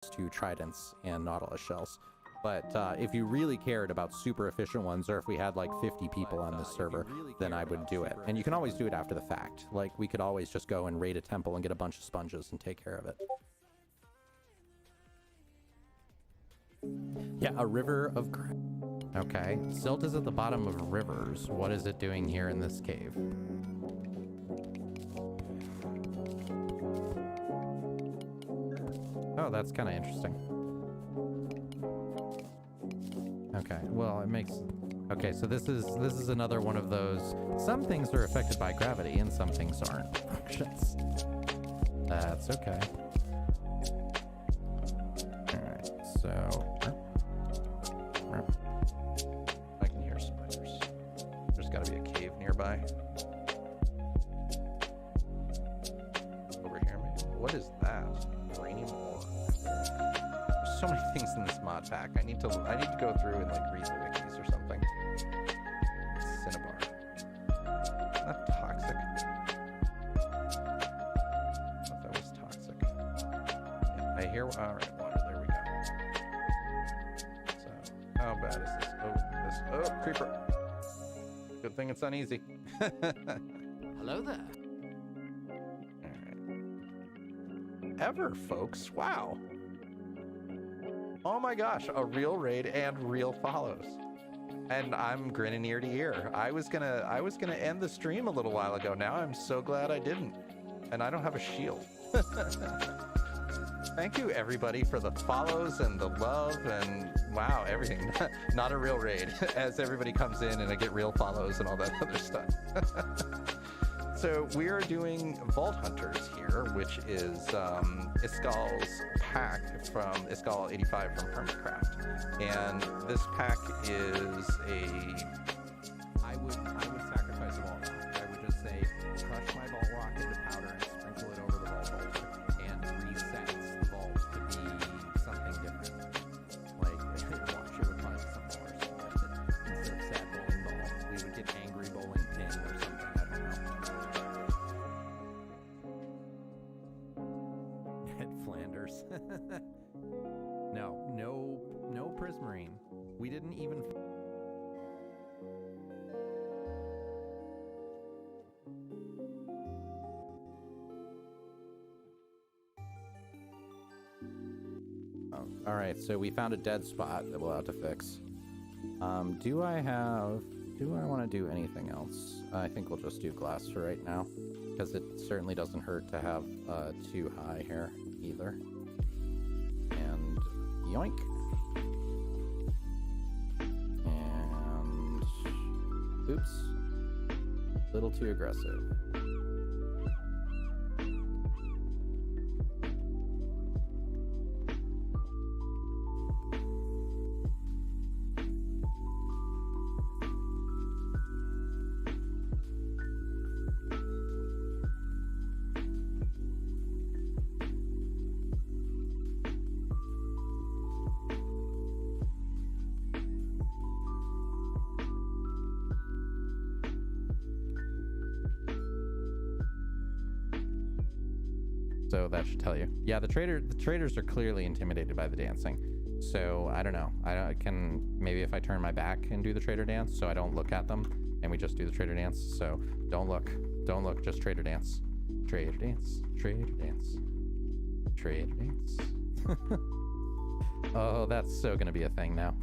to tridents and nautilus shells. But if you really cared about super efficient ones, or if we had like 50 people on this server, then I would do it. And you can always do it after the fact. Like, we could always just go and raid a temple and get a bunch of sponges and take care of it. Yeah, a river of... Okay, silt is at the bottom of rivers. What is it doing here in this cave? Oh, that's kind of interesting. Okay, well, it makes... Okay, so this is another one of those... Some things are affected by gravity and some things aren't. Functions. That's okay. Alright, so... I can hear spiders. There's gotta be a cave nearby. Over here, maybe? What is that? Uranium ore. There's so many things in this mod pack. I need to go through and like read the wikis or something. Cinnabar. Isn't that toxic? I thought that was toxic. Yeah, I hear. Alright, water. There we go. So, how bad is this? Oh, creeper. Good thing it's uneasy. Hello there. Ever, folks. Wow. Oh my gosh, a real raid and real follows. And I'm grinning ear to ear. I was gonna end the stream a little while ago. Now I'm so glad I didn't. And I don't have a shield. Thank you everybody for the follows and the love and wow, everything. Not a real raid as everybody comes in and I get real follows and all that other stuff. So we are doing Vault Hunters here, which is Iskal's pack from Iskal 85 from Hermitcraft. And this pack is I would sacrifice a vault rock. I would just say crush my vault rock into powder and sprinkle it over the vault bolter and reset the vault to be something different. Like watch it would cause something worse. Instead of sad bowling ball, we would get angry bowling pin or something. I don't know. Ed Flanders. No Prismarine. We didn't even... Oh, alright, so we found a dead spot that we'll have to fix. Do I want to do anything else? I think we'll just do glass for right now, because it certainly doesn't hurt to have too high here either. And yoink. And oops. A little too aggressive. So that should tell you. Yeah, the traders are clearly intimidated by the dancing. So I don't know. I can maybe if I turn my back and do the trader dance, so I don't look at them, and we just do the trader dance. So don't look, just trader dance, trader dance, trader dance, trader dance. Oh, that's so gonna be a thing now.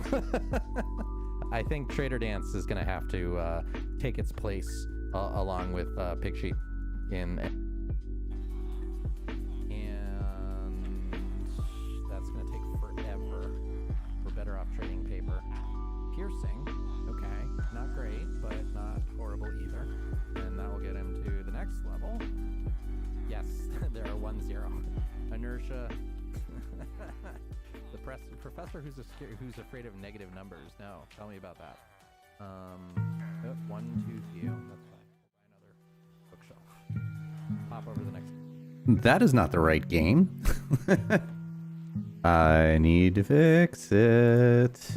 I think trader dance is gonna have to take its place along with pig sheep in. Trading paper. Piercing, okay, not great, but not horrible either. And that will get him to the next level. Yes, there are 1-0. Inertia. The professor who's afraid of negative numbers. No, tell me about that. Oh, 1 too few. That's fine. We'll buy another bookshelf. Pop over the next. That is not the right game. I need to fix it.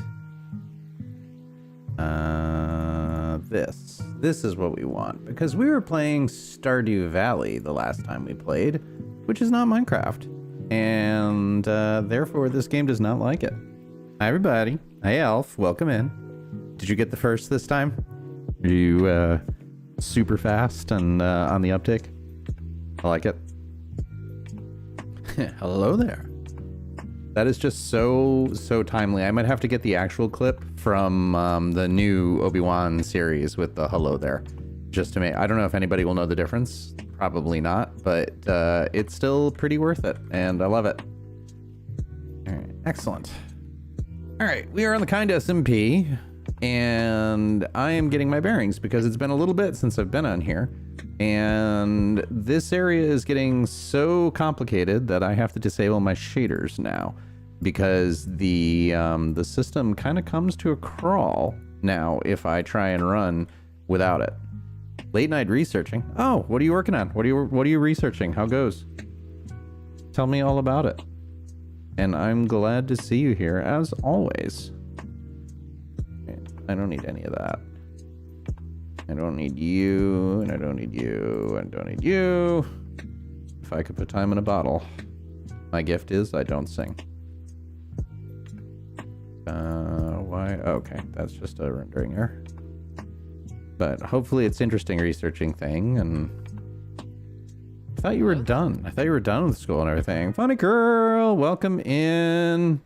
This is what we want, because we were playing Stardew Valley the last time we played, which is not Minecraft. and therefore this game does not like it. Hi everybody. Hey Elf, welcome in. Did you get the first this time? Are you super fast and on the uptick? I like it. Hello there. That is just so timely. I might have to get the actual clip from the new Obi-Wan series with the hello there, just to make. I don't know if anybody will know the difference. Probably not, but it's still pretty worth it, and I love it. All right, excellent. All right, we are on the Kinda SMP, and I am getting my bearings because it's been a little bit since I've been on here. And this area is getting so complicated that I have to disable my shaders now because the system kind of comes to a crawl now if I try and run without it. Late night researching. Oh, what are you working on? What are you researching? How goes? Tell me all about it. And I'm glad to see you here as always. I don't need any of that. I don't need you, and I don't need you, and I don't need you. If I could put time in a bottle. My gift is I don't sing. Why? Okay, that's just a rendering error. But hopefully it's interesting researching thing, and I thought you were done. I thought you were done with school and everything. Funny girl, welcome in.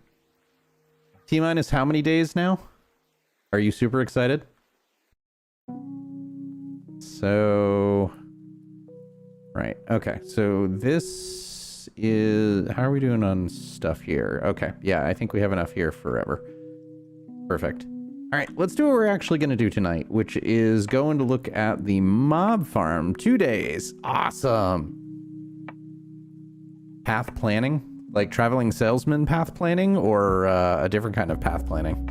T-minus how many days now? Are you super excited? So, right, okay, so this is, how are we doing on stuff here? Okay, yeah, I think we have enough here forever. Perfect. All right, let's do what we're actually going to do tonight, which is going to look at the mob farm. 2 days. Awesome. Path planning? Like traveling salesman path planning, or a different kind of path planning?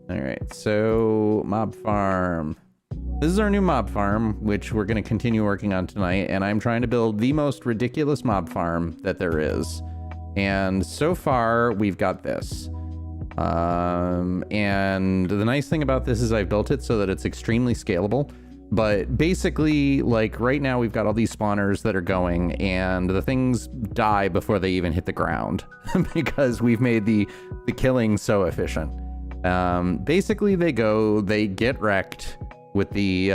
All right, so mob farm. This is our new mob farm, which we're going to continue working on tonight, and I'm trying to build the most ridiculous mob farm that there is. And so far, we've got this. And the nice thing about this is I've built it so that it's extremely scalable. But basically, like right now, we've got all these spawners that are going, and the things die before they even hit the ground because we've made the killing so efficient. Basically, they get wrecked with the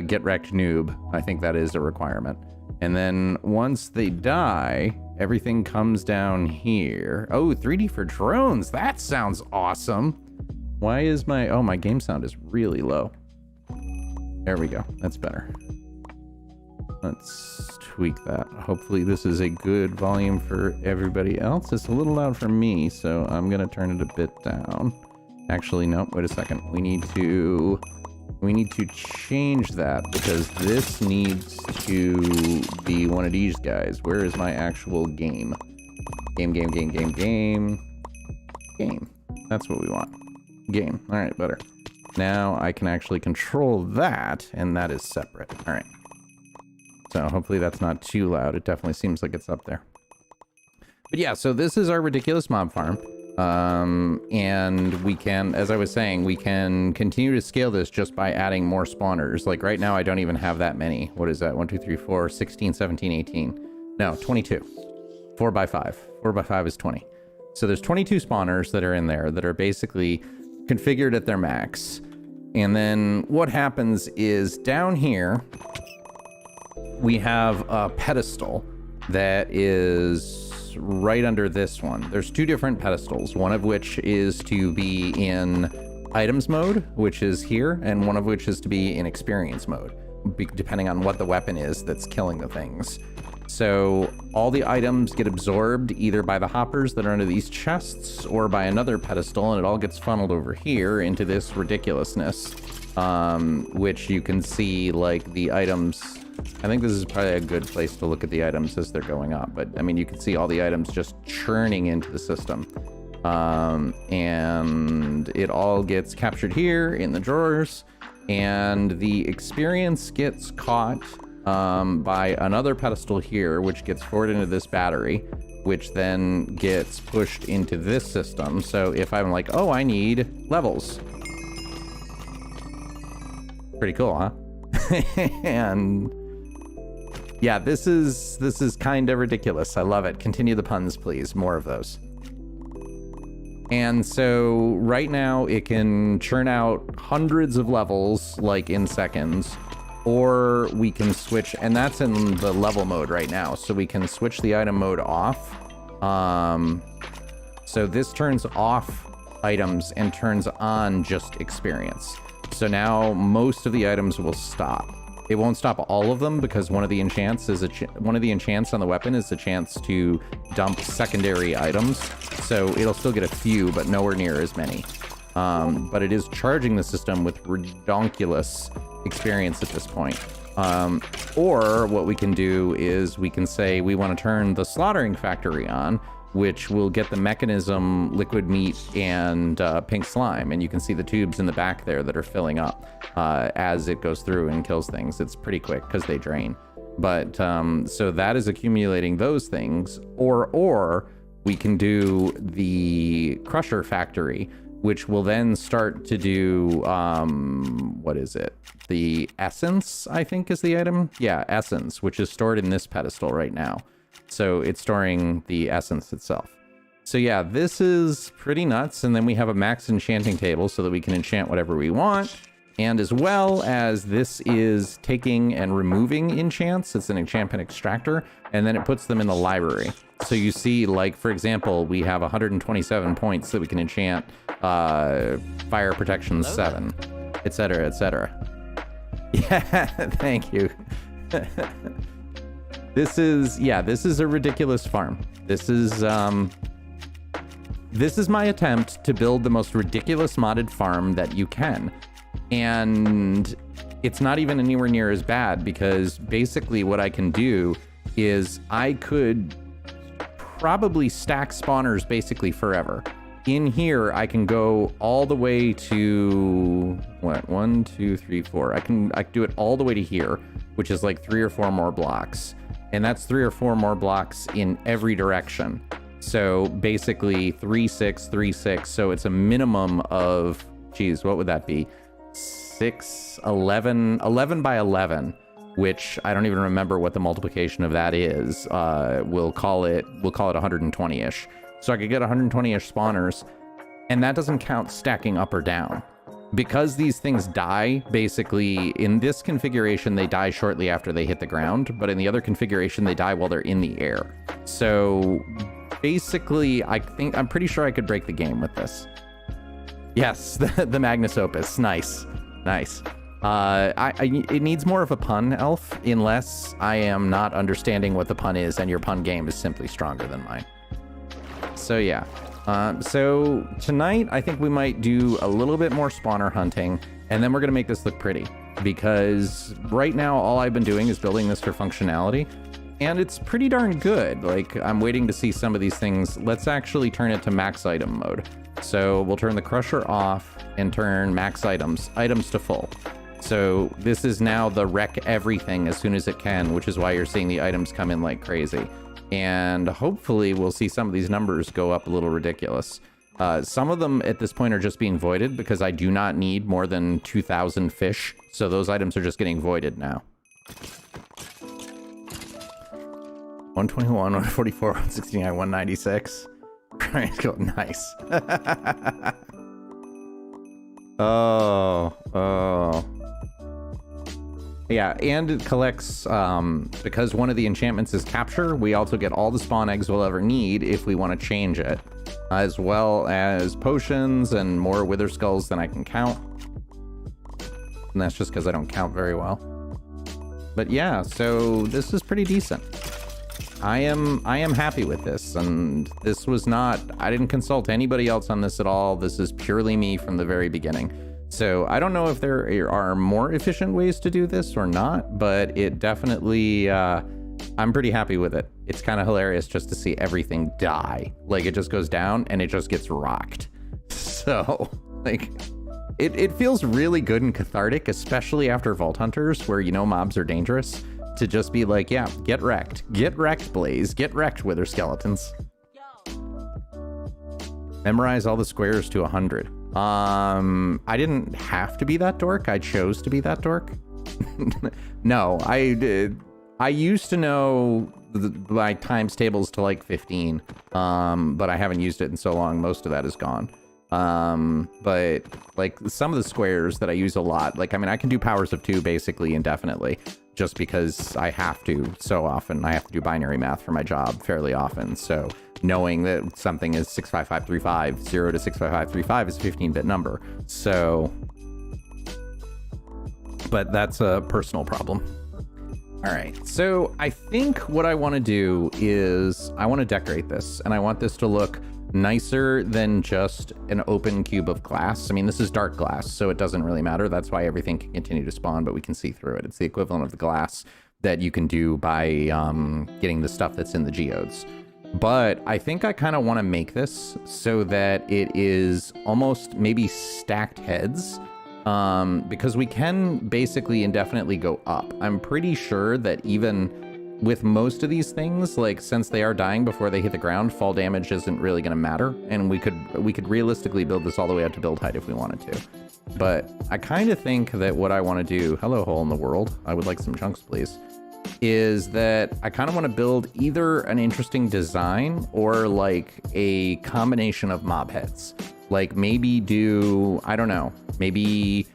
get wrecked noob. I think that is a requirement. And then once they die, everything comes down here. Oh, 3D for drones. That sounds awesome. Why is my game sound is really low. There we go. That's better. Let's tweak that. Hopefully this is a good volume for everybody else. It's a little loud for me, so I'm gonna turn it a bit down. Actually, no, wait a second. We need to change that because this needs to be one of these guys. Where is my actual game? Game. That's what we want. Game. All right, better. Now I can actually control that, and that is separate. All right. So hopefully that's not too loud. It definitely seems like it's up there. But yeah, so this is our ridiculous mob farm. And we can, as I was saying, we can continue to scale this just by adding more spawners. Like right now, I don't even have that many. What is that? 1, 2, 3, 4, 16, 17, 18. No, 22. 4 by 5. 4 by 5 is 20. So there's 22 spawners that are in there that are basically configured at their max. And then what happens is down here, we have a pedestal that is right under this one. There's 2 different pedestals, one of which is to be in items mode, which is here, and one of which is to be in experience mode, depending on what the weapon is that's killing the things. So all the items get absorbed either by the hoppers that are under these chests or by another pedestal, and it all gets funneled over here into this ridiculousness, which you can see like the items. I think this is probably a good place to look at the items as they're going up, but I mean, you can see all the items just churning into the system. And it all gets captured here in the drawers, and the experience gets caught by another pedestal here, which gets forwarded into this battery, which then gets pushed into this system. So if I'm like, oh, I need levels. Pretty cool, huh? And Yeah, this is kind of ridiculous. I love it. Continue the puns, please. More of those. And so right now it can churn out hundreds of levels like in seconds, or we can switch, and that's in the level mode right now. So we can switch the item mode off. So this turns off items and turns on just experience. So now most of the items will stop. It won't stop all of them because one of the enchants is one of the enchants on the weapon is the chance to dump secondary items. So it'll still get a few, but nowhere near as many. But it is charging the system with redonkulous experience at this point. Or what we can do is we can say we want to turn the slaughtering factory on, which will get the mechanism, liquid meat, and pink slime. And you can see the tubes in the back there that are filling up as it goes through and kills things. It's pretty quick because they drain. But so that is accumulating those things. Or we can do the crusher factory, which will then start to do, what is it? The essence, I think is the item. Yeah, essence, which is stored in this pedestal right now. So it's storing the essence itself. So yeah, this is pretty nuts. And then we have a max enchanting table so that we can enchant whatever we want. And as well as this is taking and removing enchants. It's an enchantment extractor, and then it puts them in the library. So you see, like, for example, we have 127 points that we can enchant fire protection 7, etc., etc. Yeah, thank you. This is a ridiculous farm. This is my attempt to build the most ridiculous modded farm that you can. And it's not even anywhere near as bad because basically what I can do is I could probably stack spawners basically forever. In here, I can go all the way to, what, 1, 2, 3, 4. I can do it all the way to here, which is like 3 or 4 more blocks. And that's 3 or 4 more blocks in every direction. So basically 3, 6, 3, 6. So it's a minimum of, geez, what would that be? 6, 11 by 11, which I don't even remember what the multiplication of that is. We'll call it 120-ish. So I could get 120-ish spawners, and that doesn't count stacking up or down. Because these things die, basically, in this configuration, they die shortly after they hit the ground, but in the other configuration, they die while they're in the air. So basically, I'm pretty sure I could break the game with this. Yes, the Magnus Opus. Nice. Nice. It needs more of a pun, Elf, unless I am not understanding what the pun is and your pun game is simply stronger than mine. So yeah. So tonight, I think we might do a little bit more spawner hunting, and then we're going to make this look pretty. Because right now, all I've been doing is building this for functionality, and it's pretty darn good. Like, I'm waiting to see some of these things. Let's actually turn it to max item mode. So we'll turn the crusher off and turn max items to full. So this is now the wreck everything as soon as it can, which is why you're seeing the items come in like crazy. And hopefully we'll see some of these numbers go up a little ridiculous. Some of them at this point are just being voided because I do not need more than 2,000 fish. So those items are just getting voided now. 121, 144, 169, 196. Right, go nice. Oh. Yeah, and it collects, because one of the enchantments is capture, we also get all the spawn eggs we'll ever need if we want to change it, as well as potions and more wither skulls than I can count. And that's just because I don't count very well. But yeah, so this is pretty decent. I am happy with this, and this was not, I didn't consult anybody else on this at all. This is purely me from the very beginning. So I don't know if there are more efficient ways to do this or not, but it definitely, I'm pretty happy with it. It's kind of hilarious just to see everything die. Like, it just goes down and it just gets rocked. So, like, it feels really good and cathartic, especially after Vault Hunters, where, you know, mobs are dangerous, to just be like, yeah, get wrecked. Get wrecked, Blaze. Get wrecked, Wither Skeletons. Memorize all the squares to 100. I didn't have to be that dork. I chose to be that dork. No, I used to know my times tables to like 15, but I haven't used it in so long. Most of that is gone. But like some of the squares that I use a lot, like, I mean, I can do powers of 2 basically indefinitely, just because I have to so often. I have to do binary math for my job fairly often. So knowing that something is 65535, 0 to 65535 is a 15-bit number. So, but that's a personal problem. All right, so I think what I want to do is I want to decorate this, and I want this to look nicer than just an open cube of glass. I mean, this is dark glass, so it doesn't really matter. That's why everything can continue to spawn, but we can see through it. It's the equivalent of the glass that you can do by getting the stuff that's in the geodes. But I think I kind of want to make this so that it is almost maybe stacked heads, because we can basically indefinitely go up. I'm pretty sure that even with most of these things, like, since they are dying before they hit the ground, fall damage isn't really going to matter, and we could realistically build this all the way up to build height if we wanted to. But I kind of think that what I want to do, hello hole in the world, I would like some chunks please, is that I kind of want to build either an interesting design or like a combination of mob heads. Like maybe do, I don't know, maybe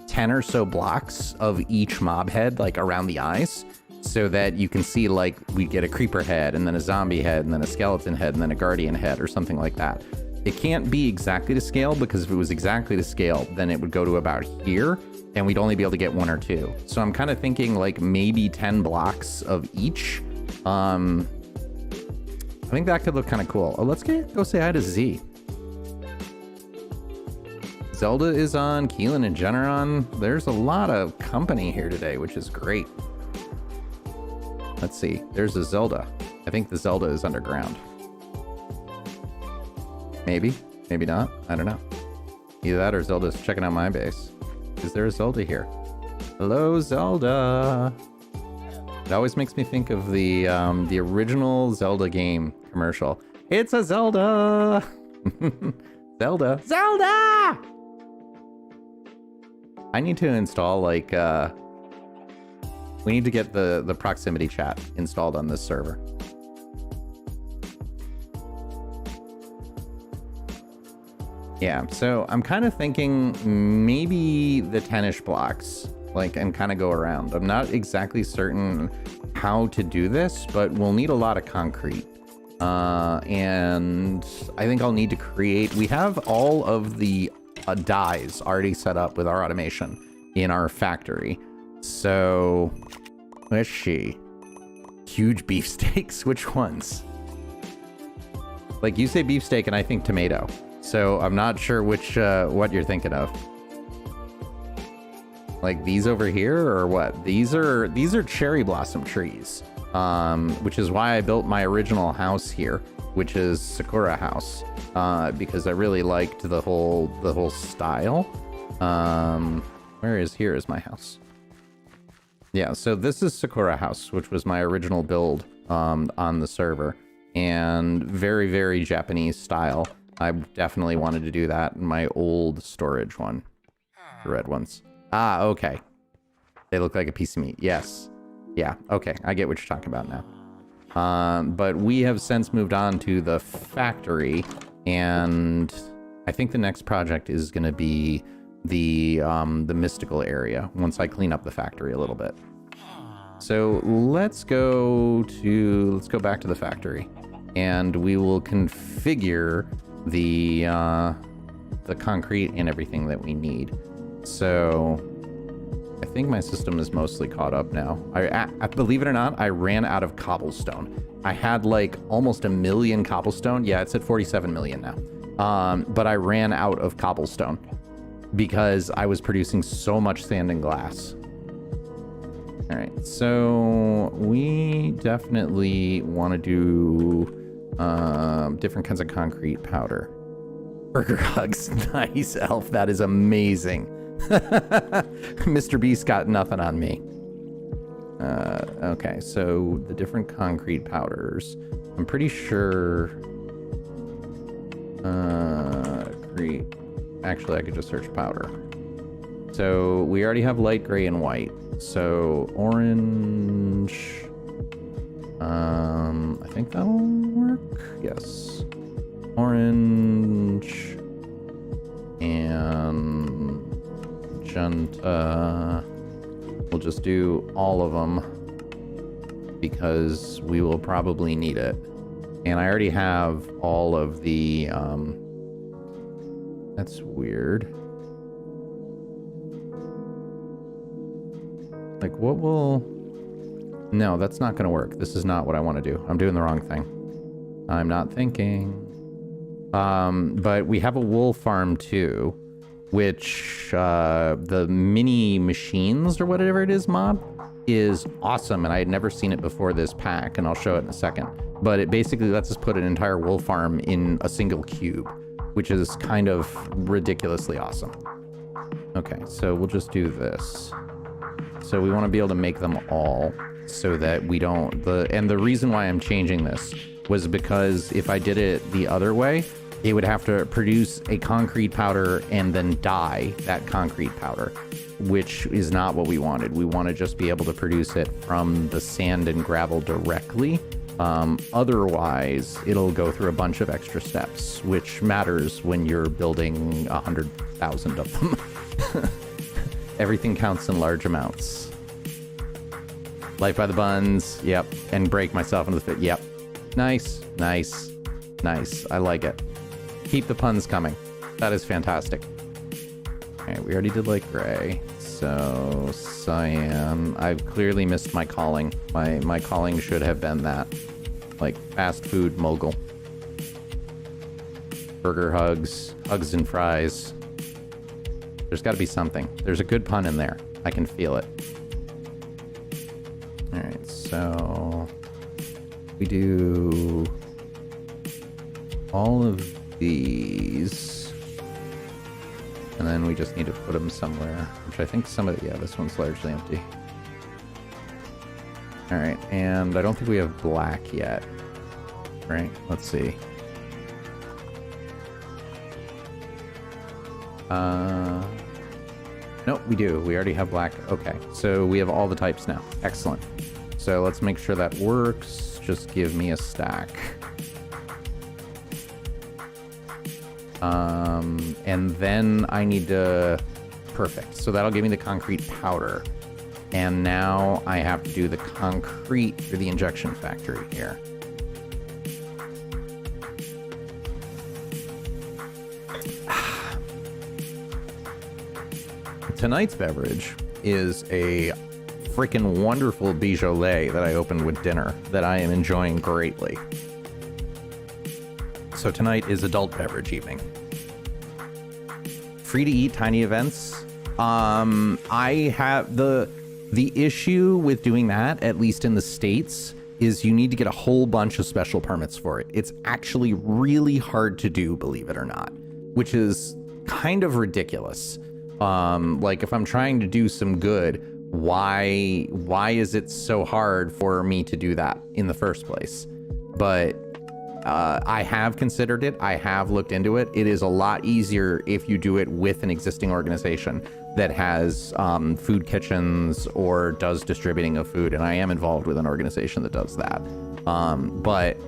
10 or so blocks of each mob head, like around the eyes, so that you can see, like, we get a creeper head and then a zombie head and then a skeleton head and then a guardian head or something like that. It can't be exactly to scale, because if it was exactly to scale, then it would go to about here and we'd only be able to get 1 or 2. So I'm kind of thinking like maybe 10 blocks of each. I think that could look kind of cool. Oh, let's go say hi to Z. Zelda is on, Keelan and Jen are on. There's a lot of company here today, which is great. Let's see. There's a Zelda. I think the Zelda is underground. Maybe. Maybe not. I don't know. Either that or Zelda's checking out my base. Is there a Zelda here? Hello, Zelda. It always makes me think of the original Zelda game commercial. It's a Zelda! Zelda. Zelda! I need to install, like, we need to get the proximity chat installed on this server. Yeah, so I'm kind of thinking maybe the 10-ish blocks, like, and kind of go around. I'm not exactly certain how to do this, but we'll need a lot of concrete. And I think I'll need to create, we have all of the dyes already set up with our automation in our factory. So, let's see. Huge beefsteaks, which ones? Like, you say beefsteak and I think tomato. So I'm not sure which, what you're thinking of. Like these over here or what? These are cherry blossom trees, which is why I built my original house here, which is Sakura House, because I really liked the whole style. Here is my house. Yeah, so this is Sakura House, which was my original build on the server, and very, very Japanese style. I definitely wanted to do that in my old storage one. The red ones. Ah, okay. They look like a piece of meat. Yes. Yeah, okay. I get what you're talking about now. But we have since moved on to the factory, and I think the next project is going to be the mystical area once I clean up the factory a little bit. So let's go back to the factory, and we will configure the concrete and everything that we need. So I think my system is mostly caught up now. I believe it or not, I ran out of cobblestone. I had like almost 1 million cobblestone. Yeah, it's at 47 million now. But I ran out of cobblestone because I was producing so much sand and glass. All right, so we definitely want to do different kinds of concrete powder. Burger hugs. Nice, Elf. That is amazing. Mr. Beast got nothing on me. Okay, so the different concrete powders. I'm pretty sure... Actually, I could just search powder. So we already have light gray and white. So orange. I think that'll work. Yes. Orange and magenta. We'll just do all of them because we will probably need it. And I already have all of the, that's weird. Like, what will... No, that's not going to work. This is not what I want to do. I'm doing the wrong thing. I'm not thinking. But we have a wool farm too, which the mini machines or whatever it is mod is awesome. And I had never seen it before this pack, and I'll show it in a second. But it basically lets us put an entire wool farm in a single cube, which is kind of ridiculously awesome. Okay, so we'll just do this. So we want to be able to make them all so that we don't... And the reason why I'm changing this was because if I did it the other way, it would have to produce a concrete powder and then dye that concrete powder, which is not what we wanted. We want to just be able to produce it from the sand and gravel directly. Otherwise, it'll go through a bunch of extra steps, which matters when you're building 100,000 of them. Everything counts in large amounts. Life by the buns. Yep. And break myself into the fit. Yep. Nice. Nice. Nice. I like it. Keep the puns coming. That is fantastic. Alright, we already did light gray. So, cyan. I've clearly missed my calling. My calling should have been that. Like, fast food mogul. Burger hugs. Hugs and fries. There's got to be something. There's a good pun in there. I can feel it. Alright, so... we do... all of these. And then we just need to put them somewhere. Which I think some of... yeah, this one's largely empty. Alright, and I don't think we have black yet. Right? Let's see. Nope, we do. We already have black. Okay, so we have all the types now. Excellent. So let's make sure that works. Just give me a stack. And then I need to... perfect. So that'll give me the concrete powder. And now I have to do the concrete for the injection factory here. Tonight's beverage is a freaking wonderful Beaujolais that I opened with dinner that I am enjoying greatly. So tonight is adult beverage evening. Free to eat tiny events. I have the issue with doing that, at least in the States, is you need to get a whole bunch of special permits for it. It's actually really hard to do, believe it or not, which is kind of ridiculous. Like if I'm trying to do some good, why is it so hard for me to do that in the first place? But I have considered it. I have looked into it. It is a lot easier if you do it with an existing organization that has food kitchens or does distributing of food. And I am involved with an organization that does that. But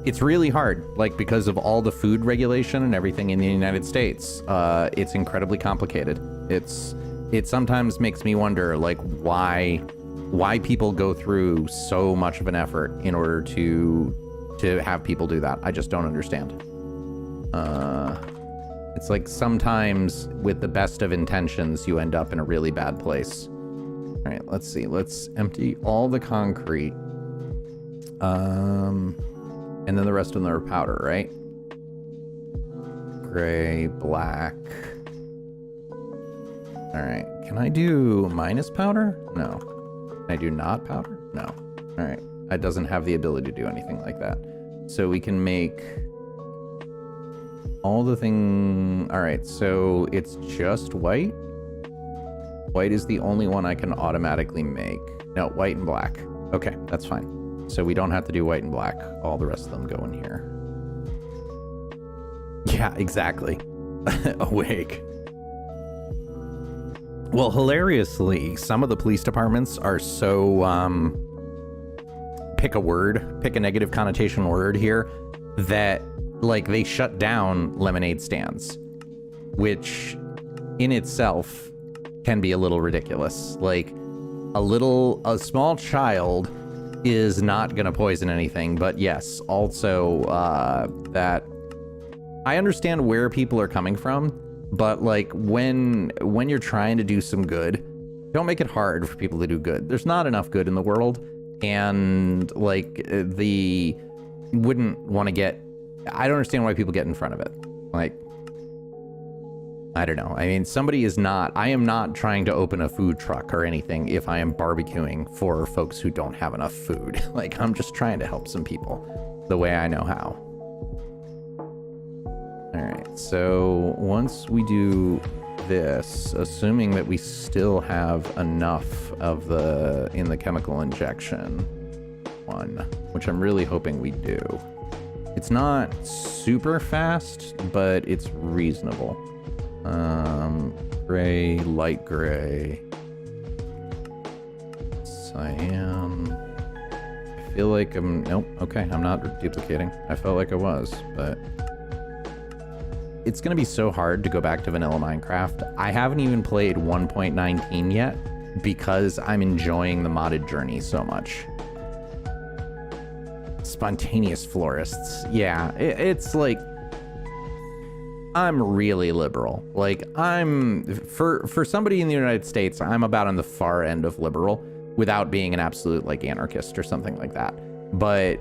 it's really hard, like because of all the food regulation and everything in the United States. It's incredibly complicated. It sometimes makes me wonder, like, why people go through so much of an effort in order to have people do that. I just don't understand. It's like sometimes with the best of intentions, you end up in a really bad place. All right, let's see. Let's empty all the concrete. And then the rest of them are powder, right? Gray, black. All right. Can I do minus powder? No. Can I do not powder? No. All right. It doesn't have the ability to do anything like that. So we can make all the thing. All right. So it's just white. White is the only one I can automatically make. No, white and black. Okay, that's fine. So we don't have to do white and black. All the rest of them go in here. Yeah, exactly. Awake. Well, hilariously, some of the police departments are so, pick a negative connotation word here, that, like, they shut down lemonade stands, which in itself can be a little ridiculous. Like, a small child is not gonna poison anything, but yes, also, that I understand where people are coming from, but like when you're trying to do some good, don't make it hard for people to do good. There's not enough good in the world, and like wouldn't want to get. I don't understand why people get in front of it. Like, I don't know. I mean, I am not trying to open a food truck or anything if I am barbecuing for folks who don't have enough food. Like, I'm just trying to help some people the way I know how. All right, so once we do this, assuming that we still have enough of in the chemical injection one, which I'm really hoping we do. It's not super fast, but it's reasonable. Gray, light gray, cyan. I feel like nope, okay, I'm not duplicating. I felt like I was, but it's gonna be so hard to go back to vanilla Minecraft. I haven't even played 1.19 yet because I'm enjoying the modded journey so much. Spontaneous florists. Yeah, it's like, I'm really liberal. Like, for somebody in the United States, I'm about on the far end of liberal without being an absolute like anarchist or something like that. But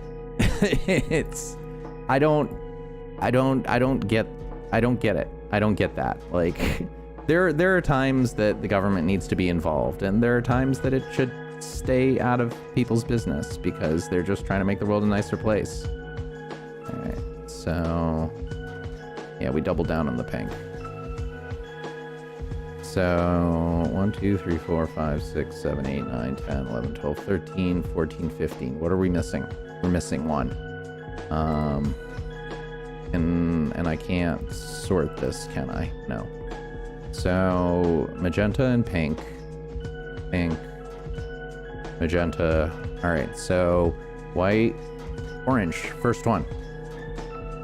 I don't get it. I don't get that. Like, there are times that the government needs to be involved, and there are times that it should stay out of people's business because they're just trying to make the world a nicer place. All right, so yeah, we double down on the pink. So 1, 2, 3, 4, 5, 6, 7, 8, 9, 10, 11, 12, 13, 14, 15. What are we missing? We're missing one. And I can't sort this, can I? No. So magenta and pink, magenta. All right, so white, orange, first one.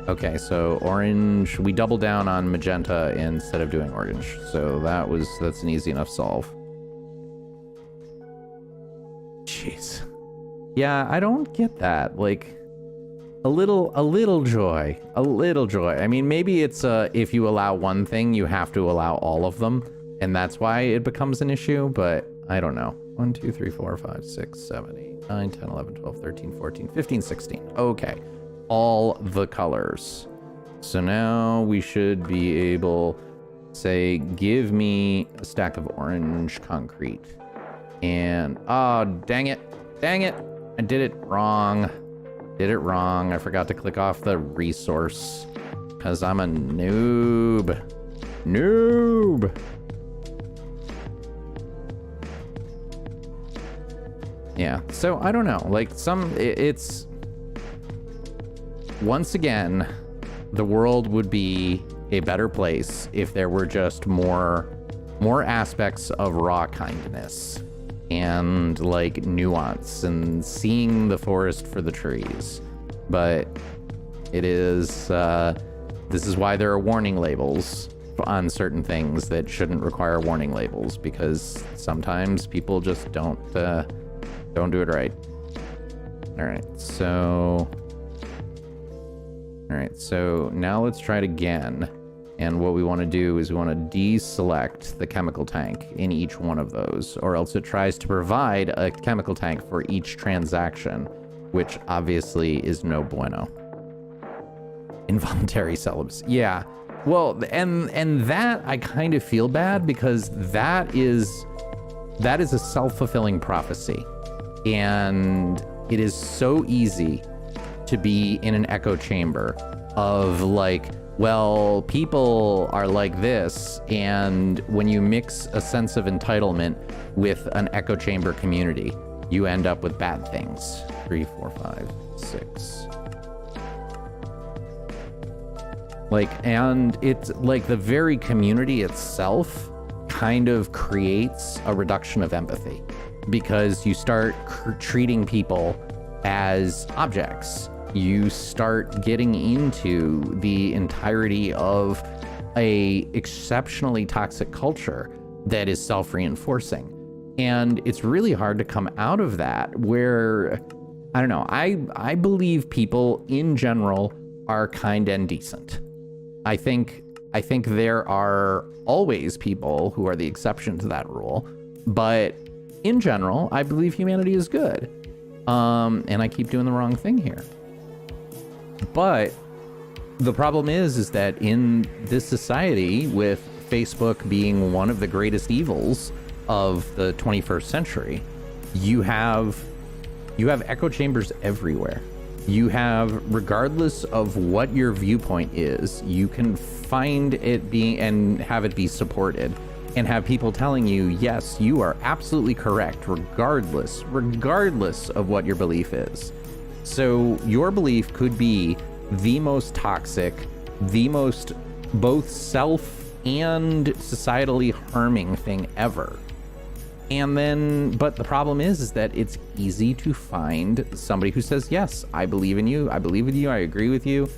Okay, so orange, we double down on magenta instead of doing orange. So that's an easy enough solve. Jeez. Yeah, I don't get that. Like, a little joy. I mean, maybe it's if you allow one thing, you have to allow all of them, and that's why it becomes an issue, but I don't know. 1, 2, 3, 4, 5, 6, 7, 8, 9, 10, 11, 12, 13, 14, 15, 16. Okay. All the colors. So now we should be able to say, give me a stack of orange concrete. And, oh, dang it. I did it wrong. I forgot to click off the resource because I'm a noob. Yeah, so I don't know. Like, it's once again, the world would be a better place if there were just more aspects of raw kindness and like nuance and seeing the forest for the trees. But it is this is why there are warning labels on certain things that shouldn't require warning labels, because sometimes people just don't do it right. All right, so now let's try it again. And what we want to do is we want to deselect the chemical tank in each one of those, or else it tries to provide a chemical tank for each transaction, which obviously is no bueno. Involuntary celibacy. Yeah. Well, and that I kind of feel bad, because that is a self-fulfilling prophecy. And it is so easy to be in an echo chamber of like, well, people are like this, and when you mix a sense of entitlement with an echo chamber community, you end up with bad things. 3, 4, 5, 6. Like, and it's like the very community itself kind of creates a reduction of empathy because you start treating people as objects. You start getting into the entirety of a exceptionally toxic culture that is self-reinforcing. And it's really hard to come out of that where, I don't know, I believe people in general are kind and decent. I think there are always people who are the exception to that rule, but in general, I believe humanity is good. And I keep doing the wrong thing here. But the problem is that in this society, with Facebook being one of the greatest evils of the 21st century, you have echo chambers everywhere. You have, regardless of what your viewpoint is, you can find it being and have it be supported and have people telling you, yes, you are absolutely correct, regardless of what your belief is. So your belief could be the most toxic, the most both self and societally harming thing ever. And then, but the problem is that it's easy to find somebody who says, yes, I believe in you, I believe with you, I agree with you.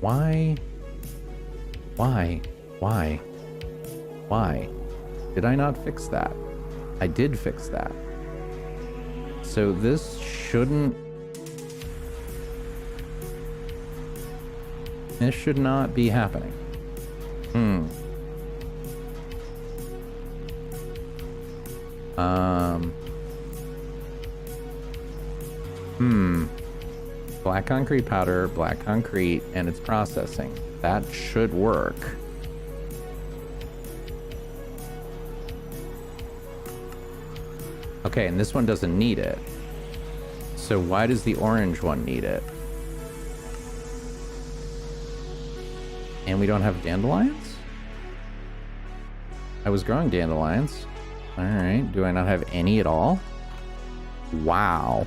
Why? Did I not fix that? I did fix that. So this should not be happening. Black concrete powder, black concrete, and it's processing. That should work. Okay, and this one doesn't need it. So why does the orange one need it? And we don't have dandelions? I was growing dandelions. All right, do I not have any at all? Wow.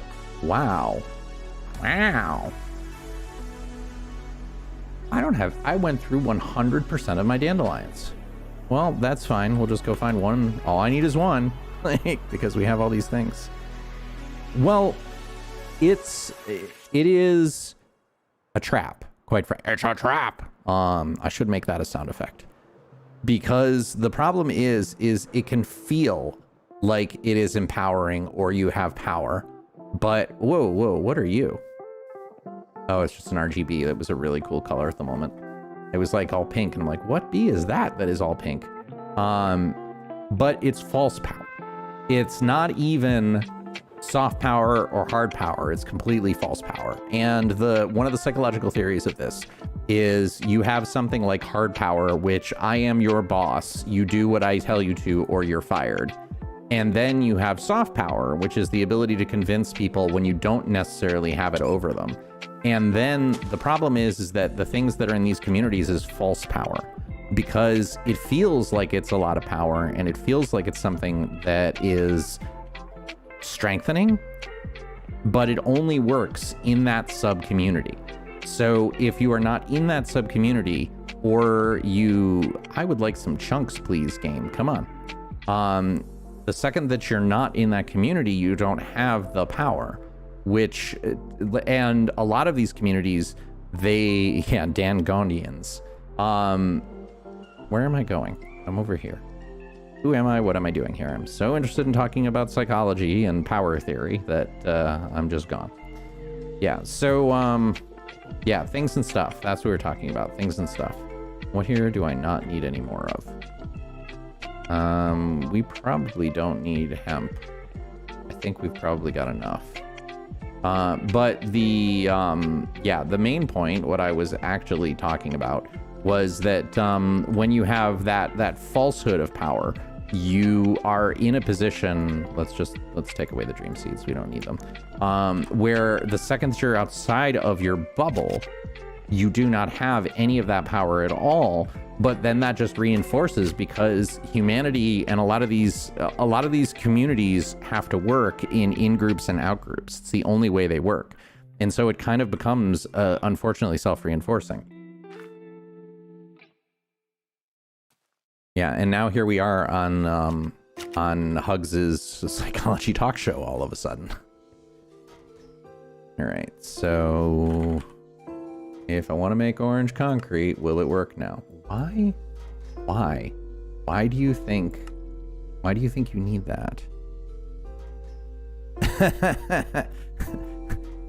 I went through 100% of my dandelions. Well, that's fine. We'll just go find one. All I need is one, because we have all these things. Well, it is a trap, quite frankly. It's a trap. I should make that a sound effect. Because the problem is it can feel like it is empowering or you have power. But, whoa, what are you? Oh, it's just an RGB. That was a really cool color at the moment. It was like all pink, and I'm like, what bee is that is all pink? But it's false power. It's not even soft power or hard power. It's completely false power. And one of the psychological theories of this is you have something like hard power, which I am your boss. You do what I tell you to, or you're fired. And then you have soft power, which is the ability to convince people when you don't necessarily have it over them. And then the problem is that the things that are in these communities is false power, because it feels like it's a lot of power and it feels like it's something that is strengthening, but it only works in that sub-community. So if you are not in that sub-community, or I would like some chunks, please, game. Come on. The second that you're not in that community, you don't have the power, and a lot of these communities, Dangondians. Where am I going? I'm over here. Who am I? What am I doing here? I'm so interested in talking about psychology and power theory that I'm just gone. Yeah, so, yeah, things and stuff. That's what we're talking about, things and stuff. What here do I not need any more of? We probably don't need hemp. I think we've probably got enough. But the main point, what I was actually talking about, was that when you have that falsehood of power, you are in a position, let's take away the dream seeds, we don't need them, where the second you're outside of your bubble, you do not have any of that power at all. But then that just reinforces, because humanity and a lot of these communities have to work in groups and out groups. It's the only way they work. And so it kind of becomes, unfortunately, self-reinforcing. Yeah, and now here we are on Hugs's psychology talk show all of a sudden. All right, so if I want to make orange concrete, will it work now? Why? Why do you think you need that?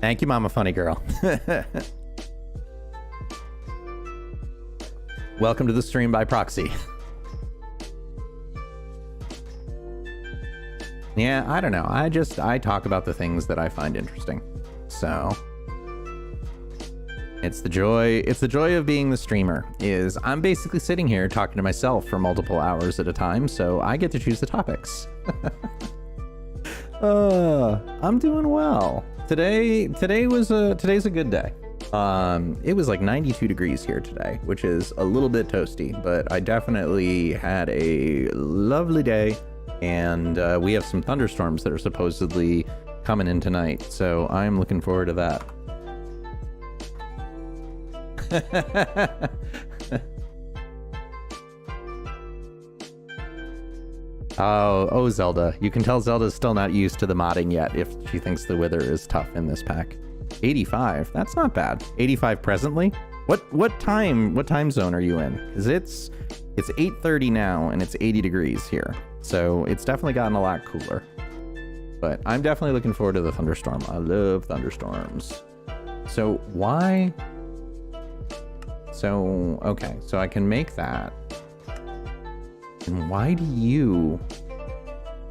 Thank you, Mama Funny Girl. Welcome to the stream by proxy. Yeah, I don't know. I talk about the things that I find interesting. So it's the joy of being the streamer is I'm basically sitting here talking to myself for multiple hours at a time, so I get to choose the topics. I'm doing well. Today's a good day. It was like 92 degrees here today, which is a little bit toasty, but I definitely had a lovely day, and we have some thunderstorms that are supposedly coming in tonight, so I'm looking forward to that. Oh, Zelda. You can tell Zelda's still not used to the modding yet if she thinks the wither is tough in this pack. 85, that's not bad. 85 presently? What time zone are you in? Because it's 8:30 now and it's 80 degrees here. So it's definitely gotten a lot cooler. But I'm definitely looking forward to the thunderstorm. I love thunderstorms. So why? So, okay, so I can make that. And why do you...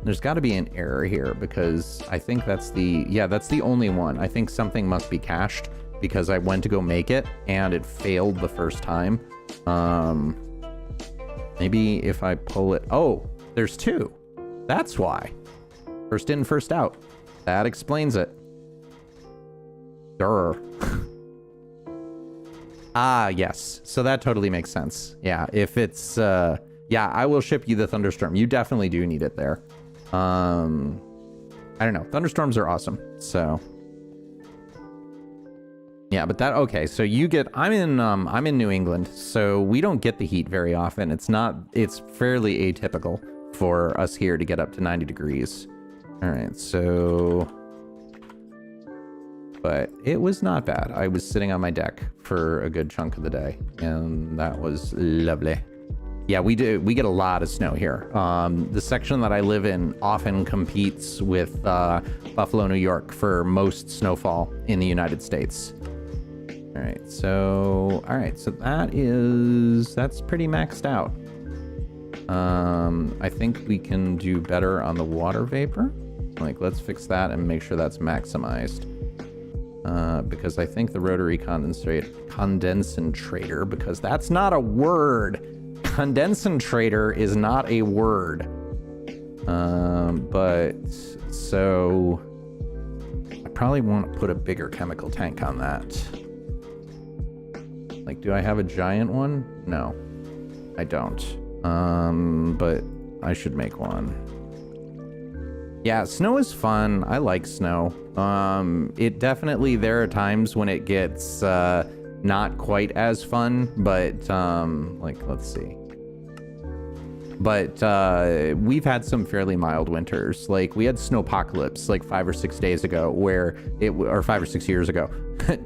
There's got to be an error here because I think that's the only one. I think something must be cached because I went to go make it and it failed the first time. Maybe if I pull it... Oh, there's two. That's why. First in, first out. That explains it. Durr. Ah, yes. So that totally makes sense. Yeah, if it's... yeah, I will ship you the thunderstorm. You definitely do need it there. I don't know. Thunderstorms are awesome. So... Yeah, but that... Okay, so you get... I'm in New England, so we don't get the heat very often. It's fairly atypical for us here to get up to 90 degrees. All right, so... But it was not bad. I was sitting on my deck for a good chunk of the day, and that was lovely. Yeah, we get a lot of snow here. The section that I live in often competes with Buffalo, New York for most snowfall in the United States. All right, so that's pretty maxed out. I think we can do better on the water vapor. Like, let's fix that and make sure that's maximized. Because I think the rotary condensator, because that's not a word. Condensator is not a word. But so I probably want to put a bigger chemical tank on that. Like, do I have a giant one? No, I don't. But I should make one. Yeah, snow is fun. I like snow. It definitely, there are times when it gets not quite as fun, but like, let's see. But we've had some fairly mild winters. Like, we had snowpocalypse like 5 or 6 days ago, or 5 or 6 years ago.